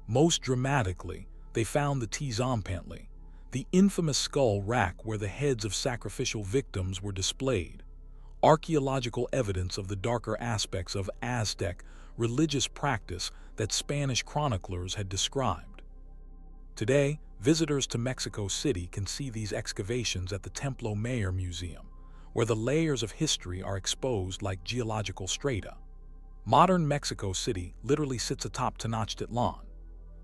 Speaker 1: Most dramatically, they found the Tzompantli, the infamous skull rack where the heads of sacrificial victims were displayed, archaeological evidence of the darker aspects of Aztec religious practice that Spanish chroniclers had described. Today, visitors to Mexico City can see these excavations at the Templo Mayor Museum, where the layers of history are exposed like geological strata. Modern Mexico City literally sits atop Tenochtitlan.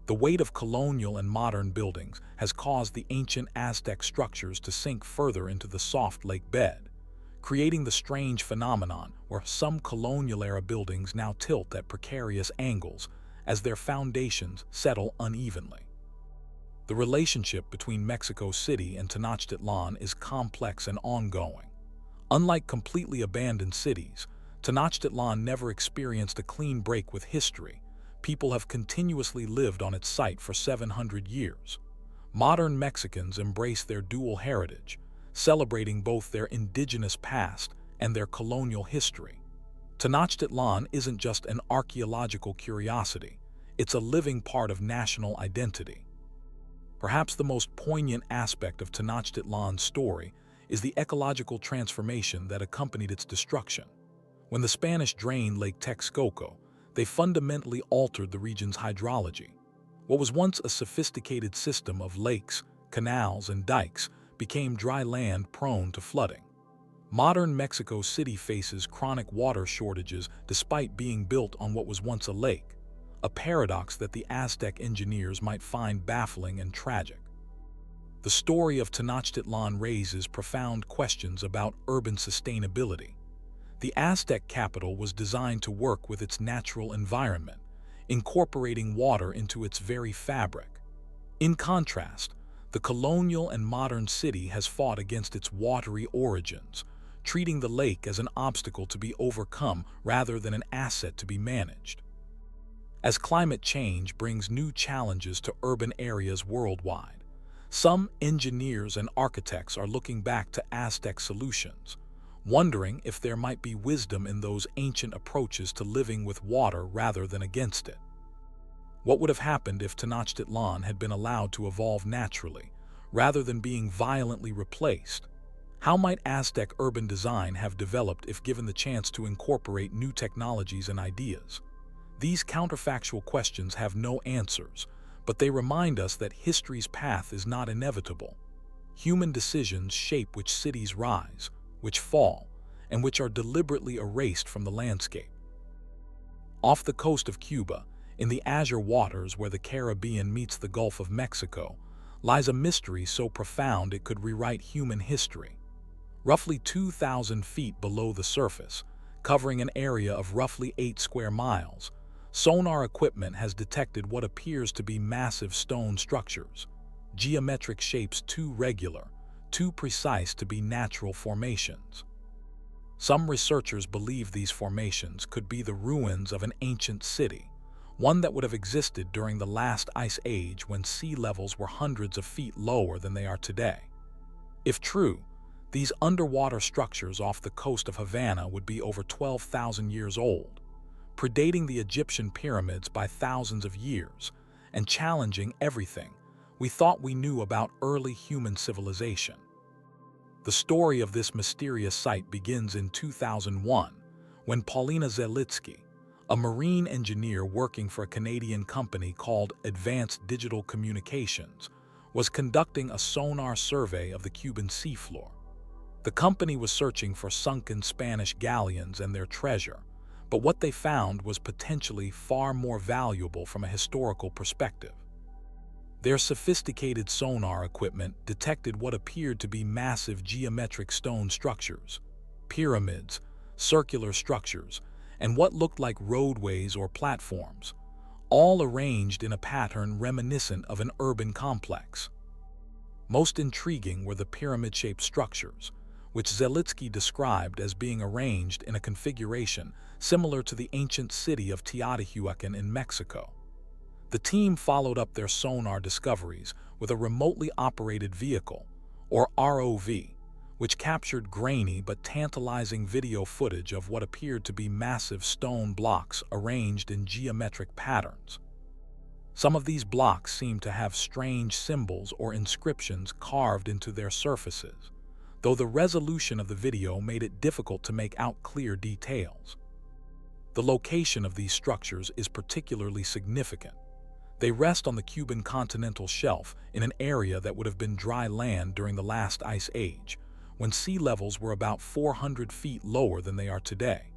Speaker 1: The weight of colonial and modern buildings has caused the ancient Aztec structures to sink further into the soft lake bed, creating the strange phenomenon where some colonial-era buildings now tilt at precarious angles as their foundations settle unevenly. The relationship between Mexico City and Tenochtitlan is complex and ongoing. Unlike completely abandoned cities, Tenochtitlan never experienced a clean break with history. People have continuously lived on its site for 700 years. Modern Mexicans embrace their dual heritage, celebrating both their indigenous past and their colonial history. Tenochtitlan isn't just an archaeological curiosity, it's a living part of national identity. Perhaps the most poignant aspect of Tenochtitlan's story is the ecological transformation that accompanied its destruction. When the Spanish drained Lake Texcoco, they fundamentally altered the region's hydrology. What was once a sophisticated system of lakes, canals, and dikes became dry land prone to flooding. Modern Mexico City faces chronic water shortages despite being built on what was once a lake, a paradox that the Aztec engineers might find baffling and tragic. The story of Tenochtitlan raises profound questions about urban sustainability. The Aztec capital was designed to work with its natural environment, incorporating water into its very fabric. In contrast, the colonial and modern city has fought against its watery origins, treating the lake as an obstacle to be overcome rather than an asset to be managed. As climate change brings new challenges to urban areas worldwide, some engineers and architects are looking back to Aztec solutions, wondering if there might be wisdom in those ancient approaches to living with water rather than against it. What would have happened if Tenochtitlan had been allowed to evolve naturally, rather than being violently replaced? How might Aztec urban design have developed if given the chance to incorporate new technologies and ideas? These counterfactual questions have no answers, but they remind us that history's path is not inevitable. Human decisions shape which cities rise, which fall, and which are deliberately erased from the landscape. Off the coast of Cuba, in the azure waters where the Caribbean meets the Gulf of Mexico, lies a mystery so profound it could rewrite human history. Roughly 2,000 feet below the surface, covering an area of roughly 8 square miles, sonar equipment has detected what appears to be massive stone structures, geometric shapes too regular, too precise to be natural formations. Some researchers believe these formations could be the ruins of an ancient city, one that would have existed during the last ice age when sea levels were hundreds of feet lower than they are today. If true, these underwater structures off the coast of Havana would be over 12,000 years old, predating the Egyptian pyramids by thousands of years, and challenging everything we thought we knew about early human civilization. The story of this mysterious site begins in 2001, when Paulina Zelitsky, a marine engineer working for a Canadian company called Advanced Digital Communications, was conducting a sonar survey of the Cuban seafloor. The company was searching for sunken Spanish galleons and their treasure, but what they found was potentially far more valuable from a historical perspective. Their sophisticated sonar equipment detected what appeared to be massive geometric stone structures, pyramids, circular structures, and what looked like roadways or platforms, all arranged in a pattern reminiscent of an urban complex. Most intriguing were the pyramid-shaped structures, which Zelitsky described as being arranged in a configuration similar to the ancient city of Teotihuacan in Mexico. The team followed up their sonar discoveries with a remotely operated vehicle, or ROV, which captured grainy but tantalizing video footage of what appeared to be massive stone blocks arranged in geometric patterns. Some of these blocks seemed to have strange symbols or inscriptions carved into their surfaces, though the resolution of the video made it difficult to make out clear details. The location of these structures is particularly significant. They rest on the Cuban continental shelf in an area that would have been dry land during the last ice age, when sea levels were about 400 feet lower than they are today.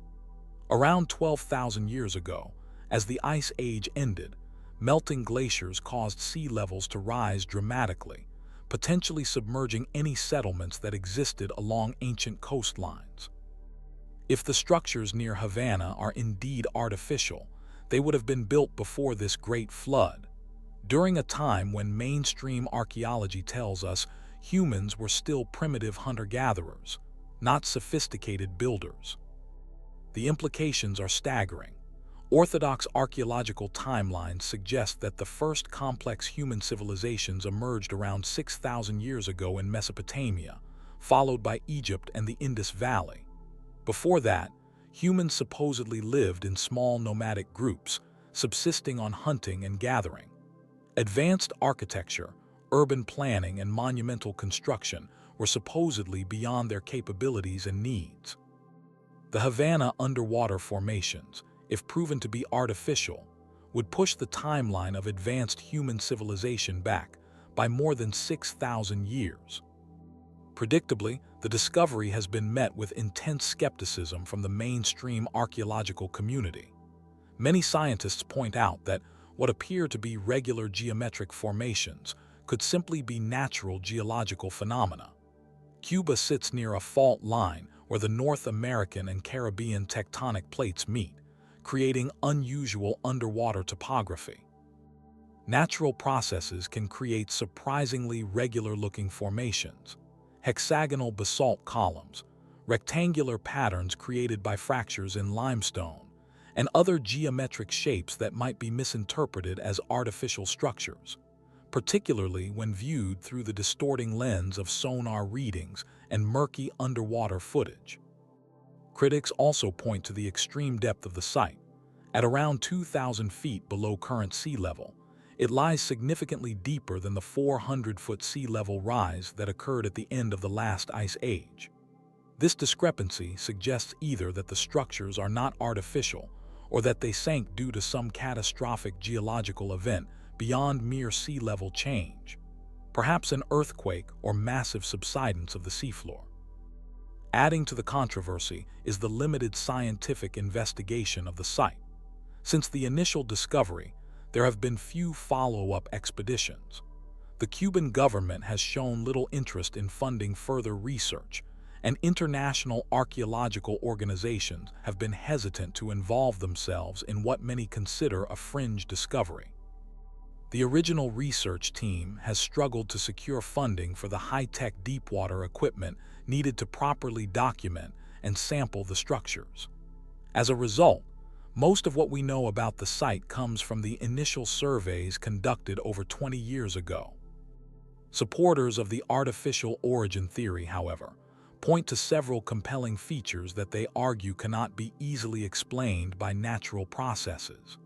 Speaker 1: Around 12,000 years ago, as the ice age ended, melting glaciers caused sea levels to rise dramatically, potentially submerging any settlements that existed along ancient coastlines. If the structures near Havana are indeed artificial, they would have been built before this great flood, during a time when mainstream archaeology tells us humans were still primitive hunter-gatherers, not sophisticated builders. The implications are staggering. Orthodox archaeological timelines suggest that the first complex human civilizations emerged around 6,000 years ago in Mesopotamia, followed by Egypt and the Indus Valley. Before that, humans supposedly lived in small nomadic groups, subsisting on hunting and gathering. Advanced architecture, urban planning, and monumental construction were supposedly beyond their capabilities and needs. The Havana underwater formations, if proven to be artificial, would push the timeline of advanced human civilization back by more than 6,000 years. Predictably, the discovery has been met with intense skepticism from the mainstream archaeological community. Many scientists point out that what appear to be regular geometric formations could simply be natural geological phenomena. Cuba sits near a fault line where the North American and Caribbean tectonic plates meet, creating unusual underwater topography. Natural processes can create surprisingly regular-looking formations, hexagonal basalt columns, rectangular patterns created by fractures in limestone, and other geometric shapes that might be misinterpreted as artificial structures, particularly when viewed through the distorting lens of sonar readings and murky underwater footage. Critics also point to the extreme depth of the site. At around 2,000 feet below current sea level, it lies significantly deeper than the 400-foot sea level rise that occurred at the end of the last ice age. This discrepancy suggests either that the structures are not artificial or that they sank due to some catastrophic geological event beyond mere sea level change, perhaps an earthquake or massive subsidence of the seafloor. Adding to the controversy is the limited scientific investigation of the site. Since the initial discovery, there have been few follow-up expeditions. The Cuban government has shown little interest in funding further research, and international archaeological organizations have been hesitant to involve themselves in what many consider a fringe discovery. The original research team has struggled to secure funding for the high-tech deepwater equipment needed to properly document and sample the structures. As a result, most of what we know about the site comes from the initial surveys conducted over 20 years ago. Supporters of the artificial origin theory, however, point to several compelling features that they argue cannot be easily explained by natural processes.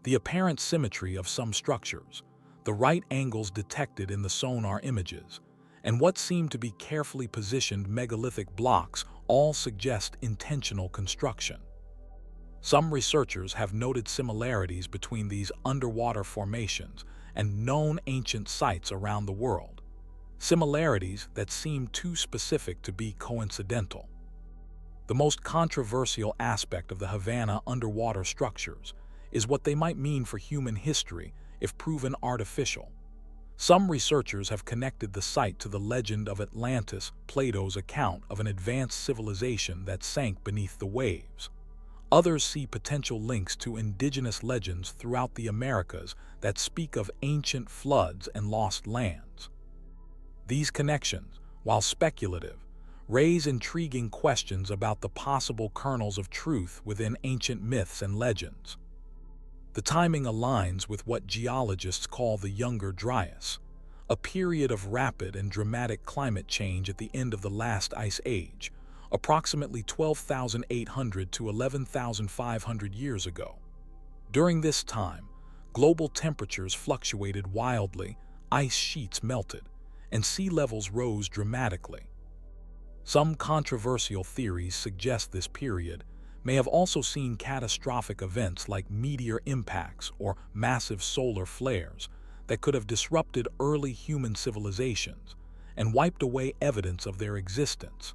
Speaker 1: The apparent symmetry of some structures, the right angles detected in the sonar images, and what seem to be carefully positioned megalithic blocks all suggest intentional construction. Some researchers have noted similarities between these underwater formations and known ancient sites around the world, similarities that seem too specific to be coincidental. The most controversial aspect of the Havana underwater structures is what they might mean for human history if proven artificial. Some researchers have connected the site to the legend of Atlantis, Plato's account of an advanced civilization that sank beneath the waves. Others see potential links to indigenous legends throughout the Americas that speak of ancient floods and lost lands. These connections, while speculative, raise intriguing questions about the possible kernels of truth within ancient myths and legends. The timing aligns with what geologists call the Younger Dryas, a period of rapid and dramatic climate change at the end of the last ice age, approximately 12,800 to 11,500 years ago. During this time, global temperatures fluctuated wildly, ice sheets melted, and sea levels rose dramatically. Some controversial theories suggest this period may have also seen catastrophic events like meteor impacts or massive solar flares that could have disrupted early human civilizations and wiped away evidence of their existence,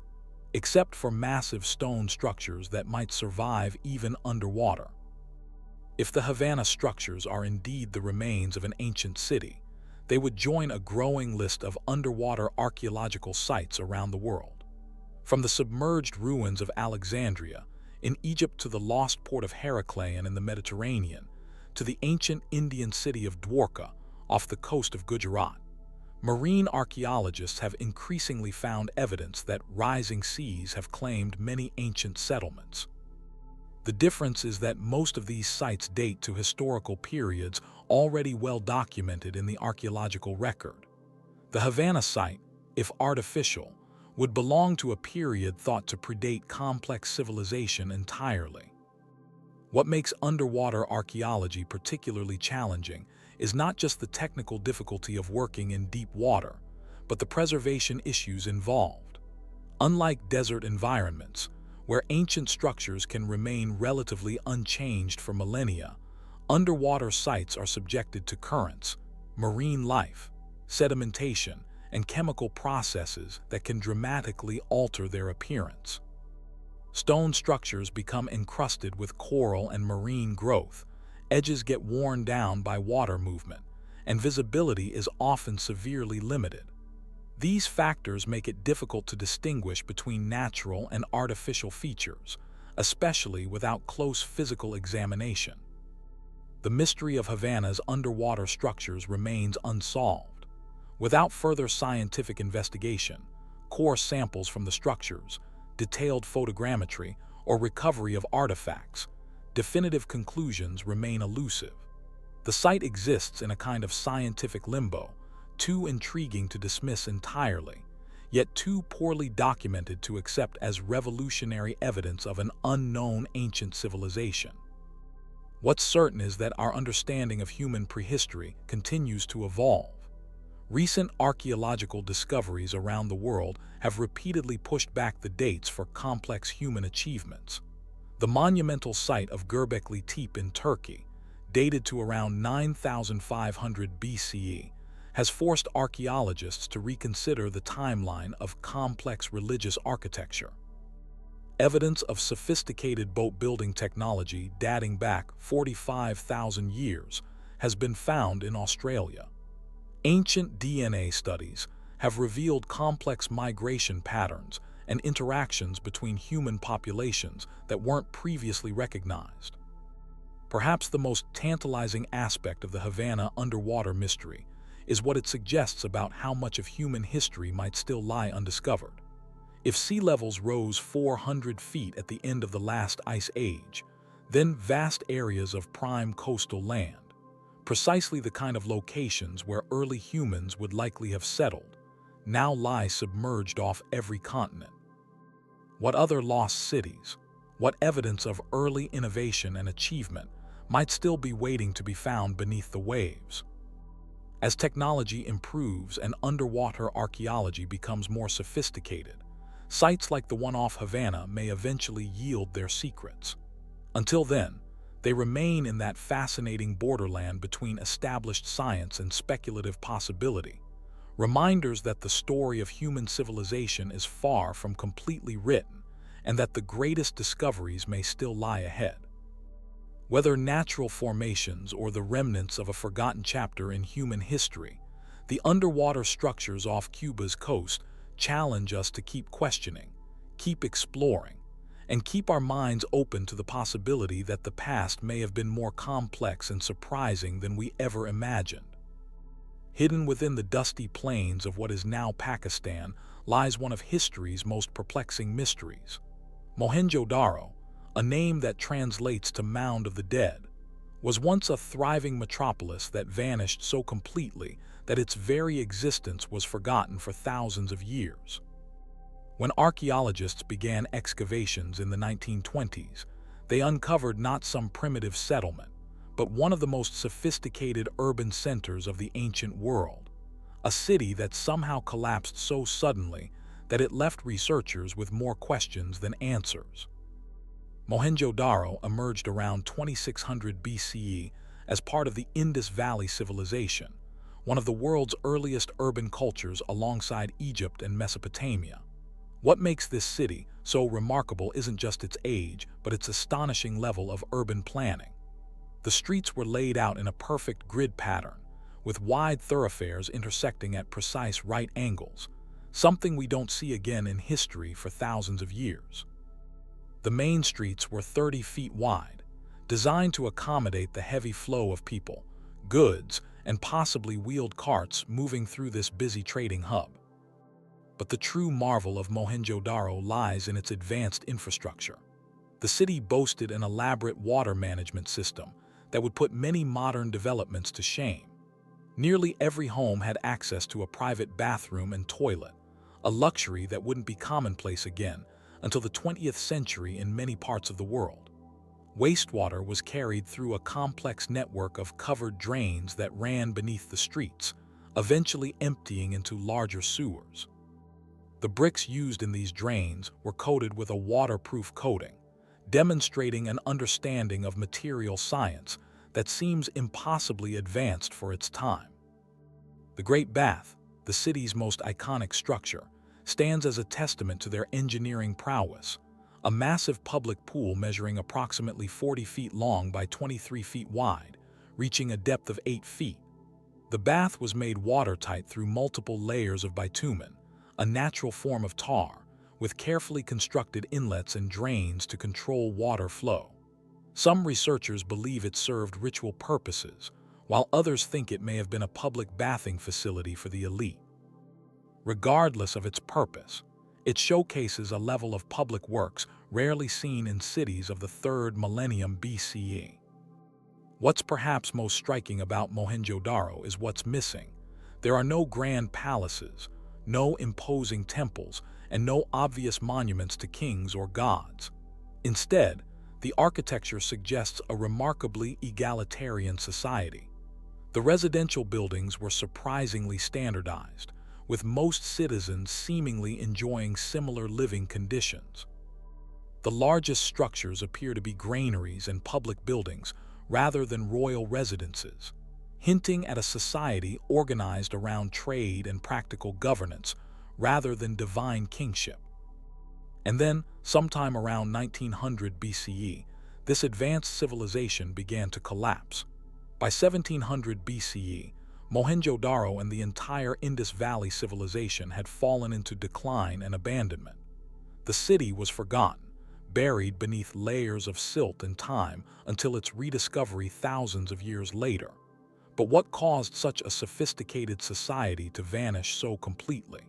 Speaker 1: except for massive stone structures that might survive even underwater. If the Havana structures are indeed the remains of an ancient city, they would join a growing list of underwater archaeological sites around the world. From the submerged ruins of Alexandria in Egypt to the lost port of Heracleion in the Mediterranean, to the ancient Indian city of Dwarka off the coast of Gujarat, marine archaeologists have increasingly found evidence that rising seas have claimed many ancient settlements. The difference is that most of these sites date to historical periods already well documented in the archaeological record. The Havana site, if artificial, would belong to a period thought to predate complex civilization entirely. What makes underwater archaeology particularly challenging is not just the technical difficulty of working in deep water, but the preservation issues involved. Unlike desert environments, where ancient structures can remain relatively unchanged for millennia, underwater sites are subjected to currents, marine life, sedimentation, and chemical processes that can dramatically alter their appearance. Stone structures become encrusted with coral and marine growth, edges get worn down by water movement, and visibility is often severely limited. These factors make it difficult to distinguish between natural and artificial features, especially without close physical examination. The mystery of Havana's underwater structures remains unsolved. Without further scientific investigation, core samples from the structures, detailed photogrammetry, or recovery of artifacts, definitive conclusions remain elusive. The site exists in a kind of scientific limbo, too intriguing to dismiss entirely, yet too poorly documented to accept as revolutionary evidence of an unknown ancient civilization. What's certain is that our understanding of human prehistory continues to evolve. Recent archaeological discoveries around the world have repeatedly pushed back the dates for complex human achievements. The monumental site of Göbekli Tepe in Turkey, dated to around 9,500 BCE, has forced archaeologists to reconsider the timeline of complex religious architecture. Evidence of sophisticated boat-building technology dating back 45,000 years has been found in Australia. Ancient DNA studies have revealed complex migration patterns and interactions between human populations that weren't previously recognized. Perhaps the most tantalizing aspect of the Havana underwater mystery is what it suggests about how much of human history might still lie undiscovered. If sea levels rose 400 feet at the end of the last ice age, then vast areas of prime coastal land, precisely the kind of locations where early humans would likely have settled, now lie submerged off every continent. What other lost cities, what evidence of early innovation and achievement might still be waiting to be found beneath the waves? As technology improves and underwater archaeology becomes more sophisticated, sites like the one off Havana may eventually yield their secrets. Until then, they remain in that fascinating borderland between established science and speculative possibility, reminders that the story of human civilization is far from completely written and that the greatest discoveries may still lie ahead. Whether natural formations or the remnants of a forgotten chapter in human history, the underwater structures off Cuba's coast challenge us to keep questioning, keep exploring, and keep our minds open to the possibility that the past may have been more complex and surprising than we ever imagined. Hidden within the dusty plains of what is now Pakistan lies one of history's most perplexing mysteries. Mohenjo-Daro, a name that translates to Mound of the Dead, was once a thriving metropolis that vanished so completely that its very existence was forgotten for thousands of years. When archaeologists began excavations in the 1920s, they uncovered not some primitive settlement, but one of the most sophisticated urban centers of the ancient world, a city that somehow collapsed so suddenly that it left researchers with more questions than answers. Mohenjo-Daro emerged around 2600 BCE as part of the Indus Valley Civilization, one of the world's earliest urban cultures alongside Egypt and Mesopotamia. What makes this city so remarkable isn't just its age, but its astonishing level of urban planning. The streets were laid out in a perfect grid pattern, with wide thoroughfares intersecting at precise right angles, something we don't see again in history for thousands of years. The main streets were 30 feet wide, designed to accommodate the heavy flow of people, goods, and possibly wheeled carts moving through this busy trading hub. But the true marvel of Mohenjo-Daro lies in its advanced infrastructure. The city boasted an elaborate water management system that would put many modern developments to shame. Nearly every home had access to a private bathroom and toilet, a luxury that wouldn't be commonplace again until the 20th century in many parts of the world. Wastewater was carried through a complex network of covered drains that ran beneath the streets, eventually emptying into larger sewers. The bricks used in these drains were coated with a waterproof coating, demonstrating an understanding of material science that seems impossibly advanced for its time. The Great Bath, the city's most iconic structure, stands as a testament to their engineering prowess, a massive public pool measuring approximately 40 feet long by 23 feet wide, reaching a depth of 8 feet. The bath was made watertight through multiple layers of bitumen, a natural form of tar, with carefully constructed inlets and drains to control water flow. Some researchers believe it served ritual purposes, while others think it may have been a public bathing facility for the elite. Regardless of its purpose, it showcases a level of public works rarely seen in cities of the 3rd millennium BCE. What's perhaps most striking about Mohenjo-Daro is what's missing. There are no grand palaces, no imposing temples, and no obvious monuments to kings or gods. Instead, the architecture suggests a remarkably egalitarian society. The residential buildings were surprisingly standardized, with most citizens seemingly enjoying similar living conditions. The largest structures appear to be granaries and public buildings rather than royal residences, hinting at a society organized around trade and practical governance rather than divine kingship. And then, sometime around 1900 BCE, this advanced civilization began to collapse. By 1700 BCE, Mohenjo-Daro and the entire Indus Valley civilization had fallen into decline and abandonment. The city was forgotten, buried beneath layers of silt and time until its rediscovery thousands of years later. But what caused such a sophisticated society to vanish so completely?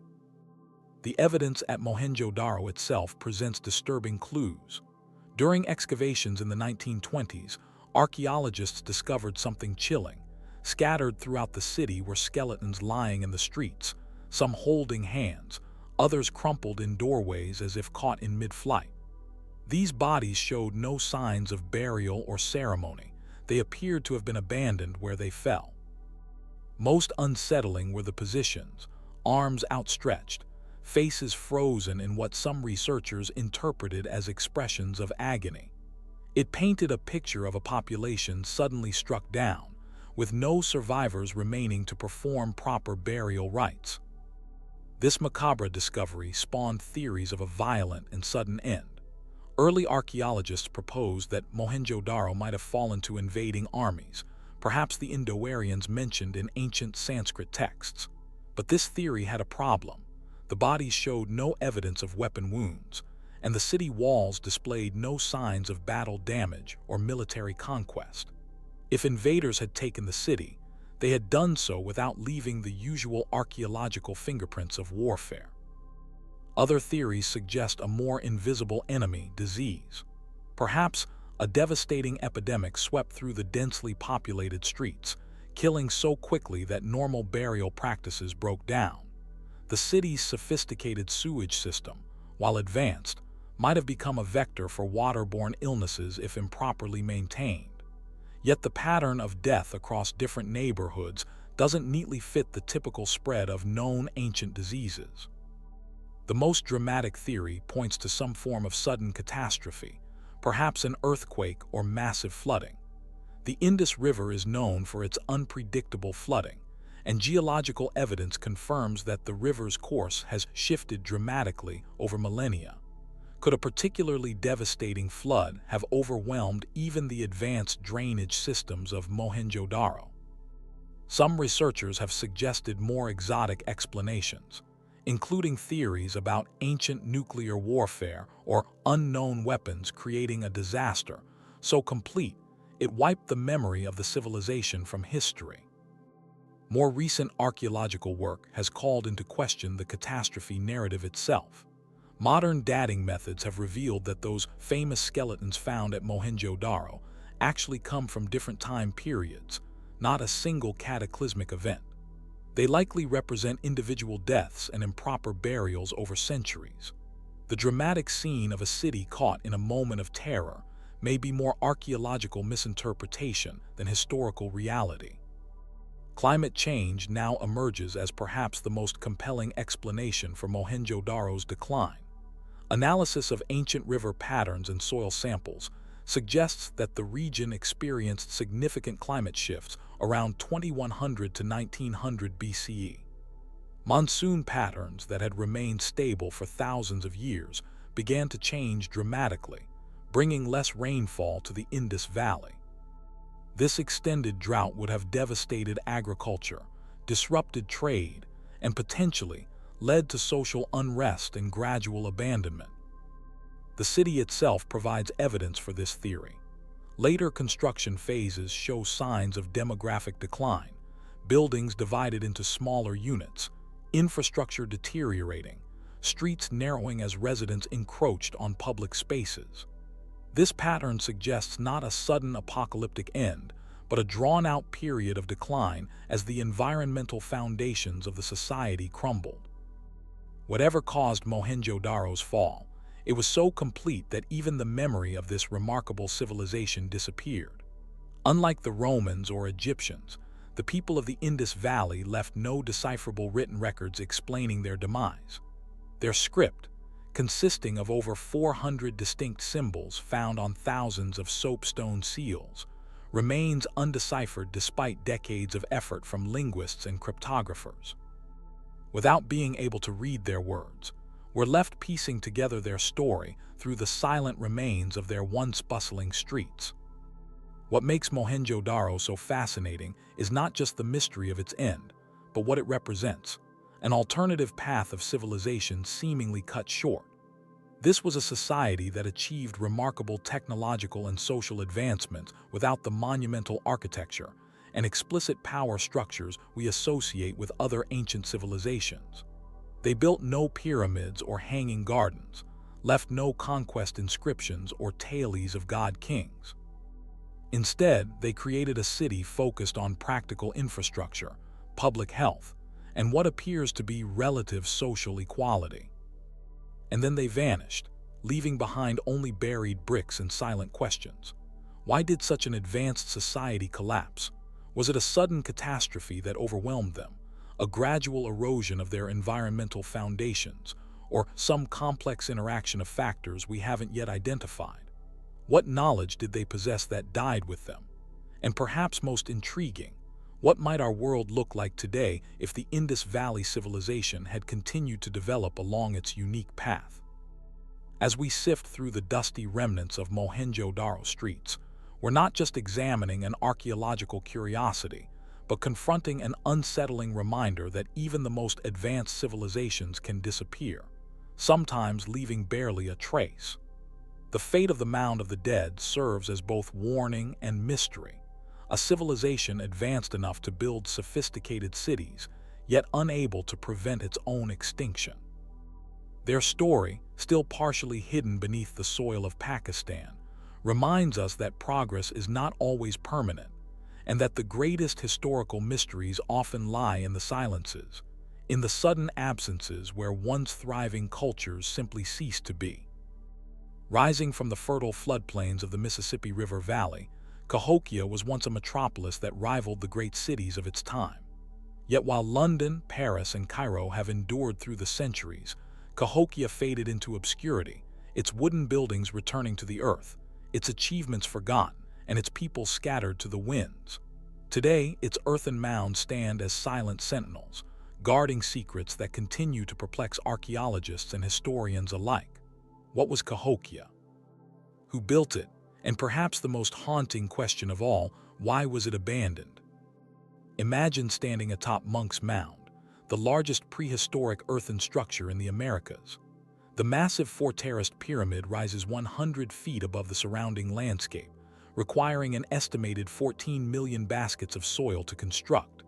Speaker 1: The evidence at Mohenjo-Daro itself presents disturbing clues. During excavations in the 1920s, archaeologists discovered something chilling. Scattered throughout the city were skeletons lying in the streets, some holding hands, others crumpled in doorways as if caught in mid-flight. These bodies showed no signs of burial or ceremony. They appeared to have been abandoned where they fell. Most unsettling were the positions, arms outstretched, faces frozen in what some researchers interpreted as expressions of agony. It painted a picture of a population suddenly struck down, with no survivors remaining to perform proper burial rites. This macabre discovery spawned theories of a violent and sudden end. Early archaeologists proposed that Mohenjo-Daro might have fallen to invading armies, perhaps the Indo-Aryans mentioned in ancient Sanskrit texts. But this theory had a problem. The bodies showed no evidence of weapon wounds, and the city walls displayed no signs of battle damage or military conquest. If invaders had taken the city, they had done so without leaving the usual archaeological fingerprints of warfare. Other theories suggest a more invisible enemy, disease. Perhaps a devastating epidemic swept through the densely populated streets, killing so quickly that normal burial practices broke down. The city's sophisticated sewage system, while advanced, might have become a vector for waterborne illnesses if improperly maintained. Yet the pattern of death across different neighborhoods doesn't neatly fit the typical spread of known ancient diseases. The most dramatic theory points to some form of sudden catastrophe, perhaps an earthquake or massive flooding. The Indus River is known for its unpredictable flooding, and geological evidence confirms that the river's course has shifted dramatically over millennia. Could a particularly devastating flood have overwhelmed even the advanced drainage systems of Mohenjo-Daro? Some researchers have suggested more exotic explanations, including theories about ancient nuclear warfare or unknown weapons creating a disaster so complete it wiped the memory of the civilization from history. More recent archaeological work has called into question the catastrophe narrative itself. Modern dating methods have revealed that those famous skeletons found at Mohenjo-Daro actually come from different time periods, not a single cataclysmic event. They likely represent individual deaths and improper burials over centuries. The dramatic scene of a city caught in a moment of terror may be more archaeological misinterpretation than historical reality. Climate change now emerges as perhaps the most compelling explanation for Mohenjo-Daro's decline. Analysis of ancient river patterns and soil samples suggests that the region experienced significant climate shifts around 2100 to 1900 BCE. Monsoon patterns that had remained stable for thousands of years began to change dramatically, bringing less rainfall to the Indus Valley. This extended drought would have devastated agriculture, disrupted trade, and potentially led to social unrest and gradual abandonment. The city itself provides evidence for this theory. Later construction phases show signs of demographic decline, buildings divided into smaller units, infrastructure deteriorating, streets narrowing as residents encroached on public spaces. This pattern suggests not a sudden apocalyptic end, but a drawn-out period of decline as the environmental foundations of the society crumbled. Whatever caused Mohenjo-Daro's fall, it was so complete that even the memory of this remarkable civilization disappeared. Unlike the Romans or Egyptians, the people of the Indus Valley left no decipherable written records explaining their demise. Their script, consisting of over 400 distinct symbols found on thousands of soapstone seals, remains undeciphered despite decades of effort from linguists and cryptographers. Without being able to read their words, we're left piecing together their story through the silent remains of their once bustling streets. What makes Mohenjo-Daro so fascinating is not just the mystery of its end, but what it represents, an alternative path of civilization seemingly cut short. This was a society that achieved remarkable technological and social advancements without the monumental architecture and explicit power structures we associate with other ancient civilizations. They built no pyramids or hanging gardens, left no conquest inscriptions or tales of god-kings. Instead, they created a city focused on practical infrastructure, public health, and what appears to be relative social equality. And then they vanished, leaving behind only buried bricks and silent questions. Why did such an advanced society collapse? Was it a sudden catastrophe that overwhelmed them, a gradual erosion of their environmental foundations, or some complex interaction of factors we haven't yet identified? What knowledge did they possess that died with them? And perhaps most intriguing, what might our world look like today if the Indus Valley civilization had continued to develop along its unique path? As we sift through the dusty remnants of Mohenjo-Daro streets, we're not just examining an archaeological curiosity, but confronting an unsettling reminder that even the most advanced civilizations can disappear, sometimes leaving barely a trace. The fate of the Mound of the Dead serves as both warning and mystery, a civilization advanced enough to build sophisticated cities, yet unable to prevent its own extinction. Their story, still partially hidden beneath the soil of Pakistan, reminds us that progress is not always permanent, and that the greatest historical mysteries often lie in the silences, in the sudden absences where once thriving cultures simply cease to be. Rising from the fertile floodplains of the Mississippi River Valley, Cahokia was once a metropolis that rivaled the great cities of its time. Yet while London, Paris, and Cairo have endured through the centuries, Cahokia faded into obscurity, its wooden buildings returning to the earth, its achievements forgotten, and its people scattered to the winds. Today, its earthen mounds stand as silent sentinels, guarding secrets that continue to perplex archaeologists and historians alike. What was Cahokia? Who built it? And perhaps the most haunting question of all, why was it abandoned? Imagine standing atop Monk's Mound, the largest prehistoric earthen structure in the Americas. The massive four-terraced pyramid rises 100 feet above the surrounding landscape, requiring an estimated 14 million baskets of soil to construct.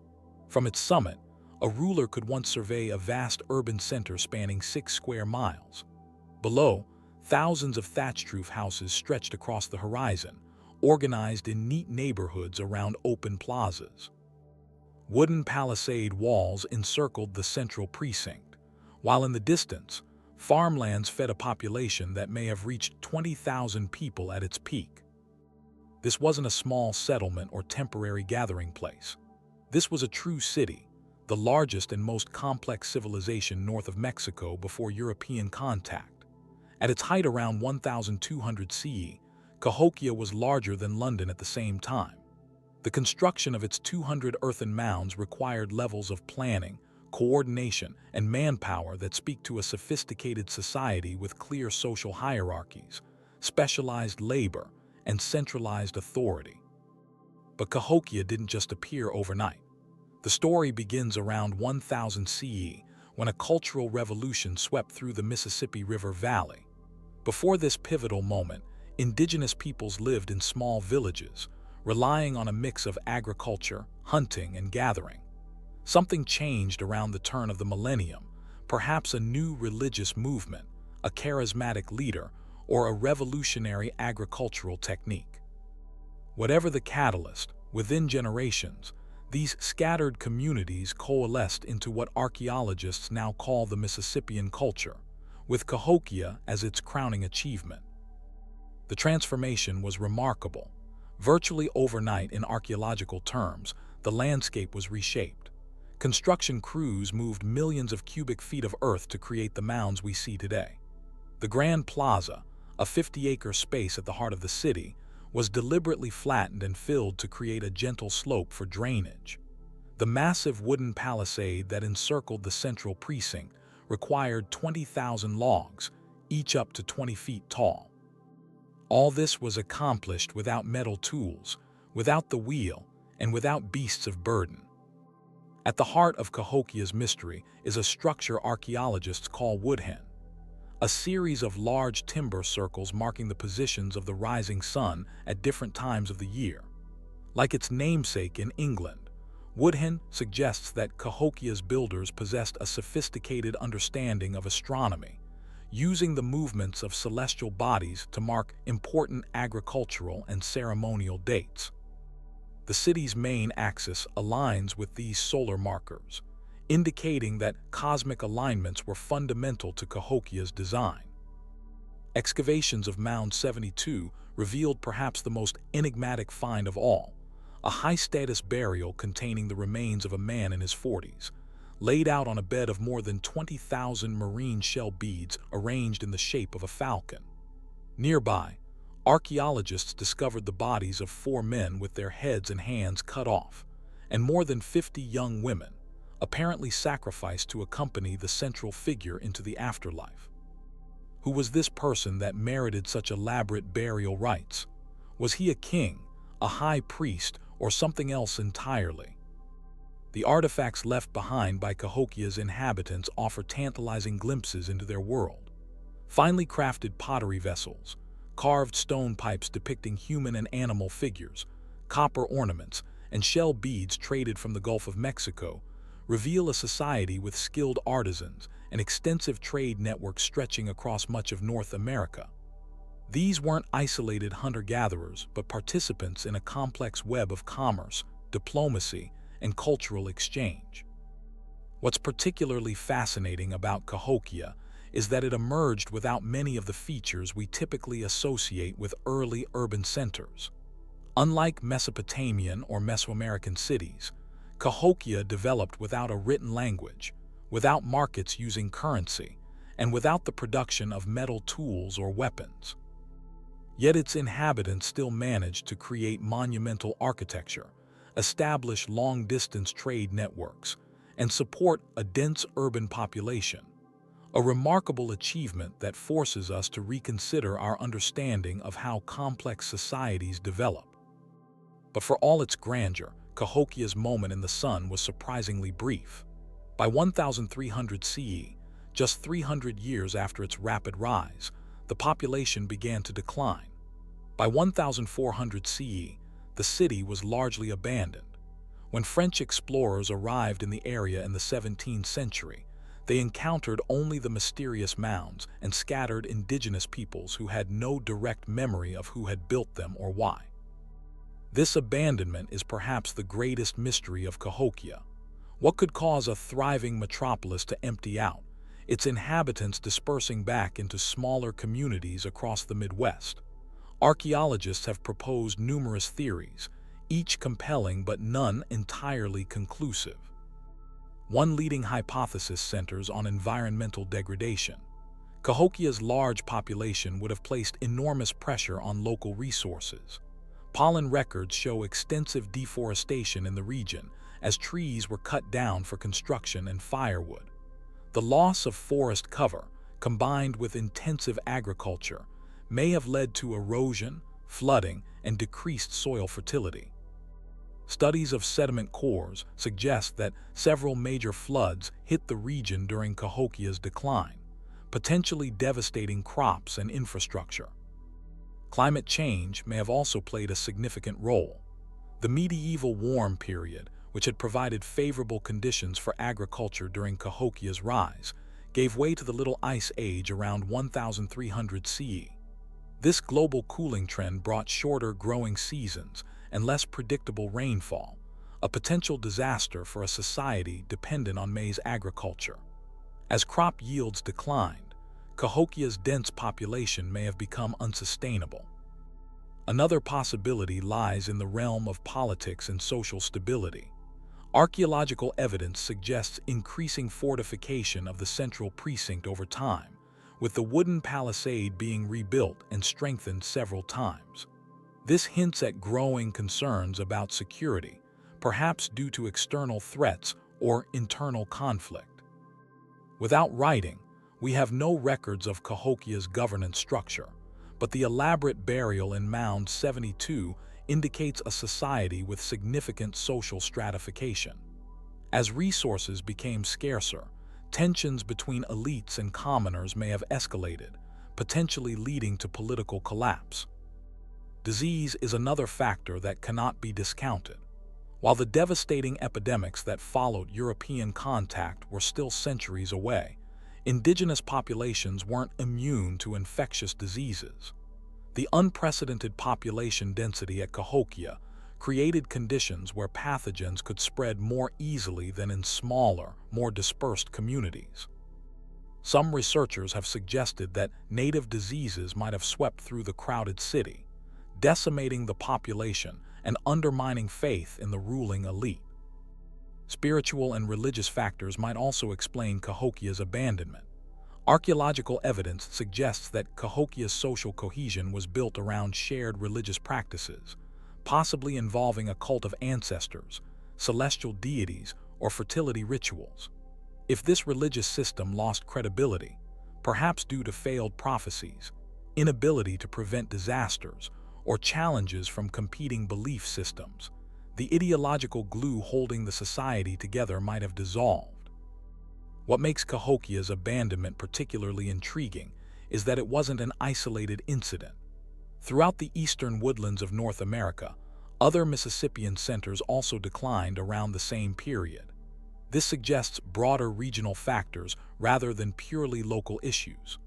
Speaker 1: From its summit, a ruler could once survey a vast urban center spanning 6 square miles. Below, thousands of thatched roof houses stretched across the horizon, organized in neat neighborhoods around open plazas. Wooden palisade walls encircled the central precinct, while in the distance, farmlands fed a population that may have reached 20,000 people at its peak. This wasn't a small settlement or temporary gathering place. This was a true city, the largest and most complex civilization north of Mexico before European contact. At its height around 1,200 CE, Cahokia was larger than London at the same time. The construction of its 200 earthen mounds required levels of planning, coordination, and manpower that speak to a sophisticated society with clear social hierarchies, specialized labor, and centralized authority. But Cahokia didn't just appear overnight. The story begins around 1000 CE, when a cultural revolution swept through the Mississippi River Valley. Before this pivotal moment, indigenous peoples lived in small villages, relying on a mix of agriculture, hunting, and gathering. Something changed around the turn of the millennium, perhaps a new religious movement, a charismatic leader, or a revolutionary agricultural technique. Whatever the catalyst, within generations, these scattered communities coalesced into what archaeologists now call the Mississippian culture, with Cahokia as its crowning achievement. The transformation was remarkable. Virtually overnight in archaeological terms, the landscape was reshaped. Construction crews moved millions of cubic feet of earth to create the mounds we see today. The Grand Plaza, a 50-acre space at the heart of the city, was deliberately flattened and filled to create a gentle slope for drainage. The massive wooden palisade that encircled the central precinct required 20,000 logs, each up to 20 feet tall. All this was accomplished without metal tools, without the wheel, and without beasts of burden. At the heart of Cahokia's mystery is a structure archaeologists call woodhen, a series of large timber circles marking the positions of the rising sun at different times of the year. Like its namesake in England, woodhen suggests that Cahokia's builders possessed a sophisticated understanding of astronomy, using the movements of celestial bodies to mark important agricultural and ceremonial dates. The city's main axis aligns with these solar markers, indicating that cosmic alignments were fundamental to Cahokia's design. Excavations of Mound 72 revealed perhaps the most enigmatic find of all, a high-status burial containing the remains of a man in his 40s, laid out on a bed of more than 20,000 marine shell beads arranged in the shape of a falcon. Nearby, archaeologists discovered the bodies of 4 men with their heads and hands cut off, and more than 50 young women, apparently sacrificed to accompany the central figure into the afterlife. Who was this person that merited such elaborate burial rites? Was he a king, a high priest, or something else entirely? The artifacts left behind by Cahokia's inhabitants offer tantalizing glimpses into their world. Finely crafted pottery vessels, carved stone pipes depicting human and animal figures, copper ornaments, and shell beads traded from the Gulf of Mexico reveal a society with skilled artisans and extensive trade networks stretching across much of North America. These weren't isolated hunter-gatherers, but participants in a complex web of commerce, diplomacy, and cultural exchange. What's particularly fascinating about Cahokia is that it emerged without many of the features we typically associate with early urban centers. Unlike Mesopotamian or Mesoamerican cities, Cahokia developed without a written language, without markets using currency, and without the production of metal tools or weapons. Yet its inhabitants still managed to create monumental architecture, establish long-distance trade networks, and support a dense urban population, a remarkable achievement that forces us to reconsider our understanding of how complex societies develop. But for all its grandeur, Cahokia's moment in the sun was surprisingly brief. By 1300 CE, just 300 years after its rapid rise, the population began to decline. By 1400 CE, the city was largely abandoned. When French explorers arrived in the area in the 17th century, they encountered only the mysterious mounds and scattered indigenous peoples who had no direct memory of who had built them or why. This abandonment is perhaps the greatest mystery of Cahokia. What could cause a thriving metropolis to empty out, its inhabitants dispersing back into smaller communities across the Midwest? Archaeologists have proposed numerous theories, each compelling but none entirely conclusive. One leading hypothesis centers on environmental degradation. Cahokia's large population would have placed enormous pressure on local resources. Pollen records show extensive deforestation in the region as trees were cut down for construction and firewood. The loss of forest cover, combined with intensive agriculture, may have led to erosion, flooding, and decreased soil fertility. Studies of sediment cores suggest that several major floods hit the region during Cahokia's decline, potentially devastating crops and infrastructure. Climate change may have also played a significant role. The medieval warm period, which had provided favorable conditions for agriculture during Cahokia's rise, gave way to the Little Ice Age around 1300 CE. This global cooling trend brought shorter growing seasons and less predictable rainfall, a potential disaster for a society dependent on maize agriculture. As crop yields declined, Cahokia's dense population may have become unsustainable. Another possibility lies in the realm of politics and social stability. Archaeological evidence suggests increasing fortification of the central precinct over time, with the wooden palisade being rebuilt and strengthened several times. This hints at growing concerns about security, perhaps due to external threats or internal conflict. Without writing, we have no records of Cahokia's governance structure, but the elaborate burial in Mound 72 indicates a society with significant social stratification. As resources became scarcer, tensions between elites and commoners may have escalated, potentially leading to political collapse. Disease is another factor that cannot be discounted. While the devastating epidemics that followed European contact were still centuries away, indigenous populations weren't immune to infectious diseases. The unprecedented population density at Cahokia created conditions where pathogens could spread more easily than in smaller, more dispersed communities. Some researchers have suggested that native diseases might have swept through the crowded city, decimating the population and undermining faith in the ruling elite. Spiritual and religious factors might also explain Cahokia's abandonment. Archaeological evidence suggests that Cahokia's social cohesion was built around shared religious practices, possibly involving a cult of ancestors, celestial deities, or fertility rituals. If this religious system lost credibility, perhaps due to failed prophecies, inability to prevent disasters, or challenges from competing belief systems, the ideological glue holding the society together might have dissolved. What makes Cahokia's abandonment particularly intriguing is that it wasn't an isolated incident. Throughout the eastern woodlands of North America, other Mississippian centers also declined around the same period. This suggests broader regional factors rather than purely local issues.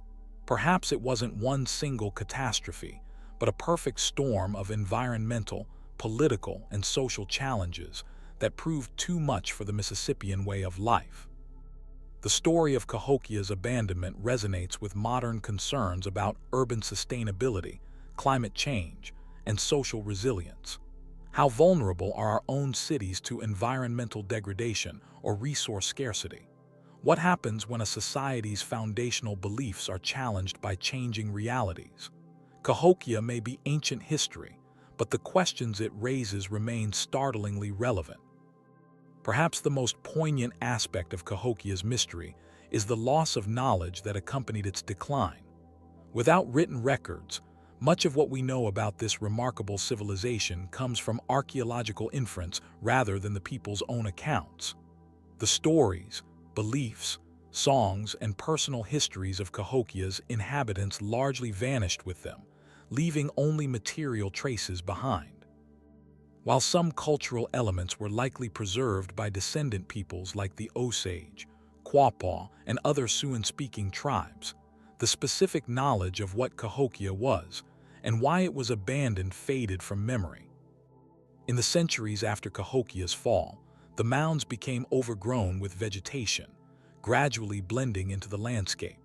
Speaker 1: Perhaps it wasn't one single catastrophe, but a perfect storm of environmental, political, and social challenges that proved too much for the Mississippian way of life. The story of Cahokia's abandonment resonates with modern concerns about urban sustainability, climate change, and social resilience. How vulnerable are our own cities to environmental degradation or resource scarcity? What happens when a society's foundational beliefs are challenged by changing realities? Cahokia may be ancient history, but the questions it raises remain startlingly relevant. Perhaps the most poignant aspect of Cahokia's mystery is the loss of knowledge that accompanied its decline. Without written records, much of what we know about this remarkable civilization comes from archaeological inference rather than the people's own accounts. The stories, beliefs, songs, and personal histories of Cahokia's inhabitants largely vanished with them, leaving only material traces behind. While some cultural elements were likely preserved by descendant peoples like the Osage, Quapaw, and other Siouan-speaking tribes, the specific knowledge of what Cahokia was and why it was abandoned faded from memory. In the centuries after Cahokia's fall, the mounds became overgrown with vegetation, gradually blending into the landscape.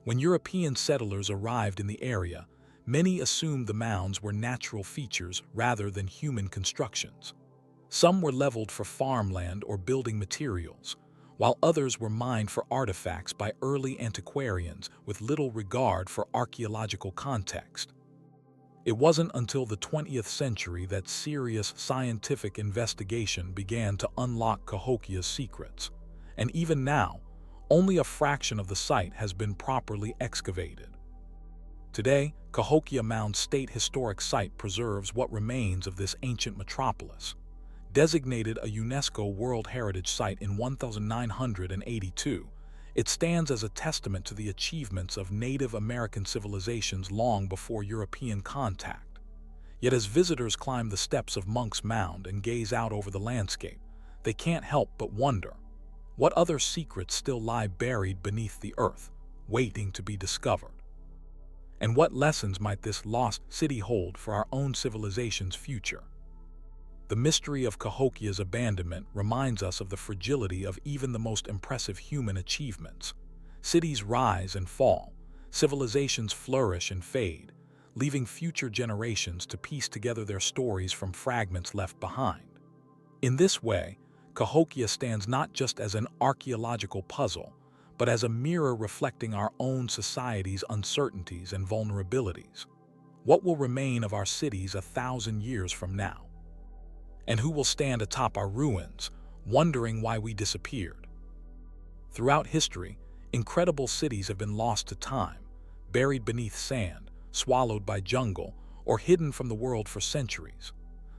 Speaker 1: When European settlers arrived in the area, many assumed the mounds were natural features rather than human constructions. Some were leveled for farmland or building materials, while others were mined for artifacts by early antiquarians with little regard for archaeological context. It wasn't until the 20th century that serious scientific investigation began to unlock Cahokia's secrets, and even now, only a fraction of the site has been properly excavated. Today, Cahokia Mound State Historic Site preserves what remains of this ancient metropolis. Designated a UNESCO World Heritage Site in 1982, it stands as a testament to the achievements of Native American civilizations long before European contact. Yet as visitors climb the steps of Monk's Mound and gaze out over the landscape, they can't help but wonder, what other secrets still lie buried beneath the earth, waiting to be discovered? And what lessons might this lost city hold for our own civilization's future? The mystery of Cahokia's abandonment reminds us of the fragility of even the most impressive human achievements. Cities rise and fall, civilizations flourish and fade, leaving future generations to piece together their stories from fragments left behind. In this way, Cahokia stands not just as an archaeological puzzle, but as a mirror reflecting our own society's uncertainties and vulnerabilities. What will remain of our cities 1,000 years from now? And who will stand atop our ruins, wondering why we disappeared? Throughout history, incredible cities have been lost to time, buried beneath sand, swallowed by jungle, or hidden from the world for centuries.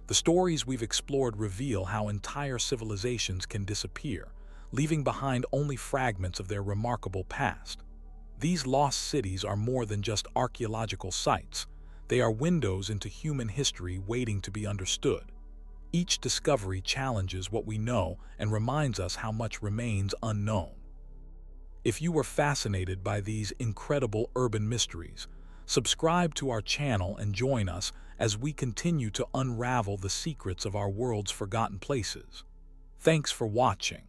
Speaker 1: The stories we've explored reveal how entire civilizations can disappear, leaving behind only fragments of their remarkable past. These lost cities are more than just archaeological sites. They are windows into human history waiting to be understood. Each discovery challenges what we know and reminds us how much remains unknown. If you were fascinated by these incredible urban mysteries, subscribe to our channel and join us as we continue to unravel the secrets of our world's forgotten places. Thanks for watching.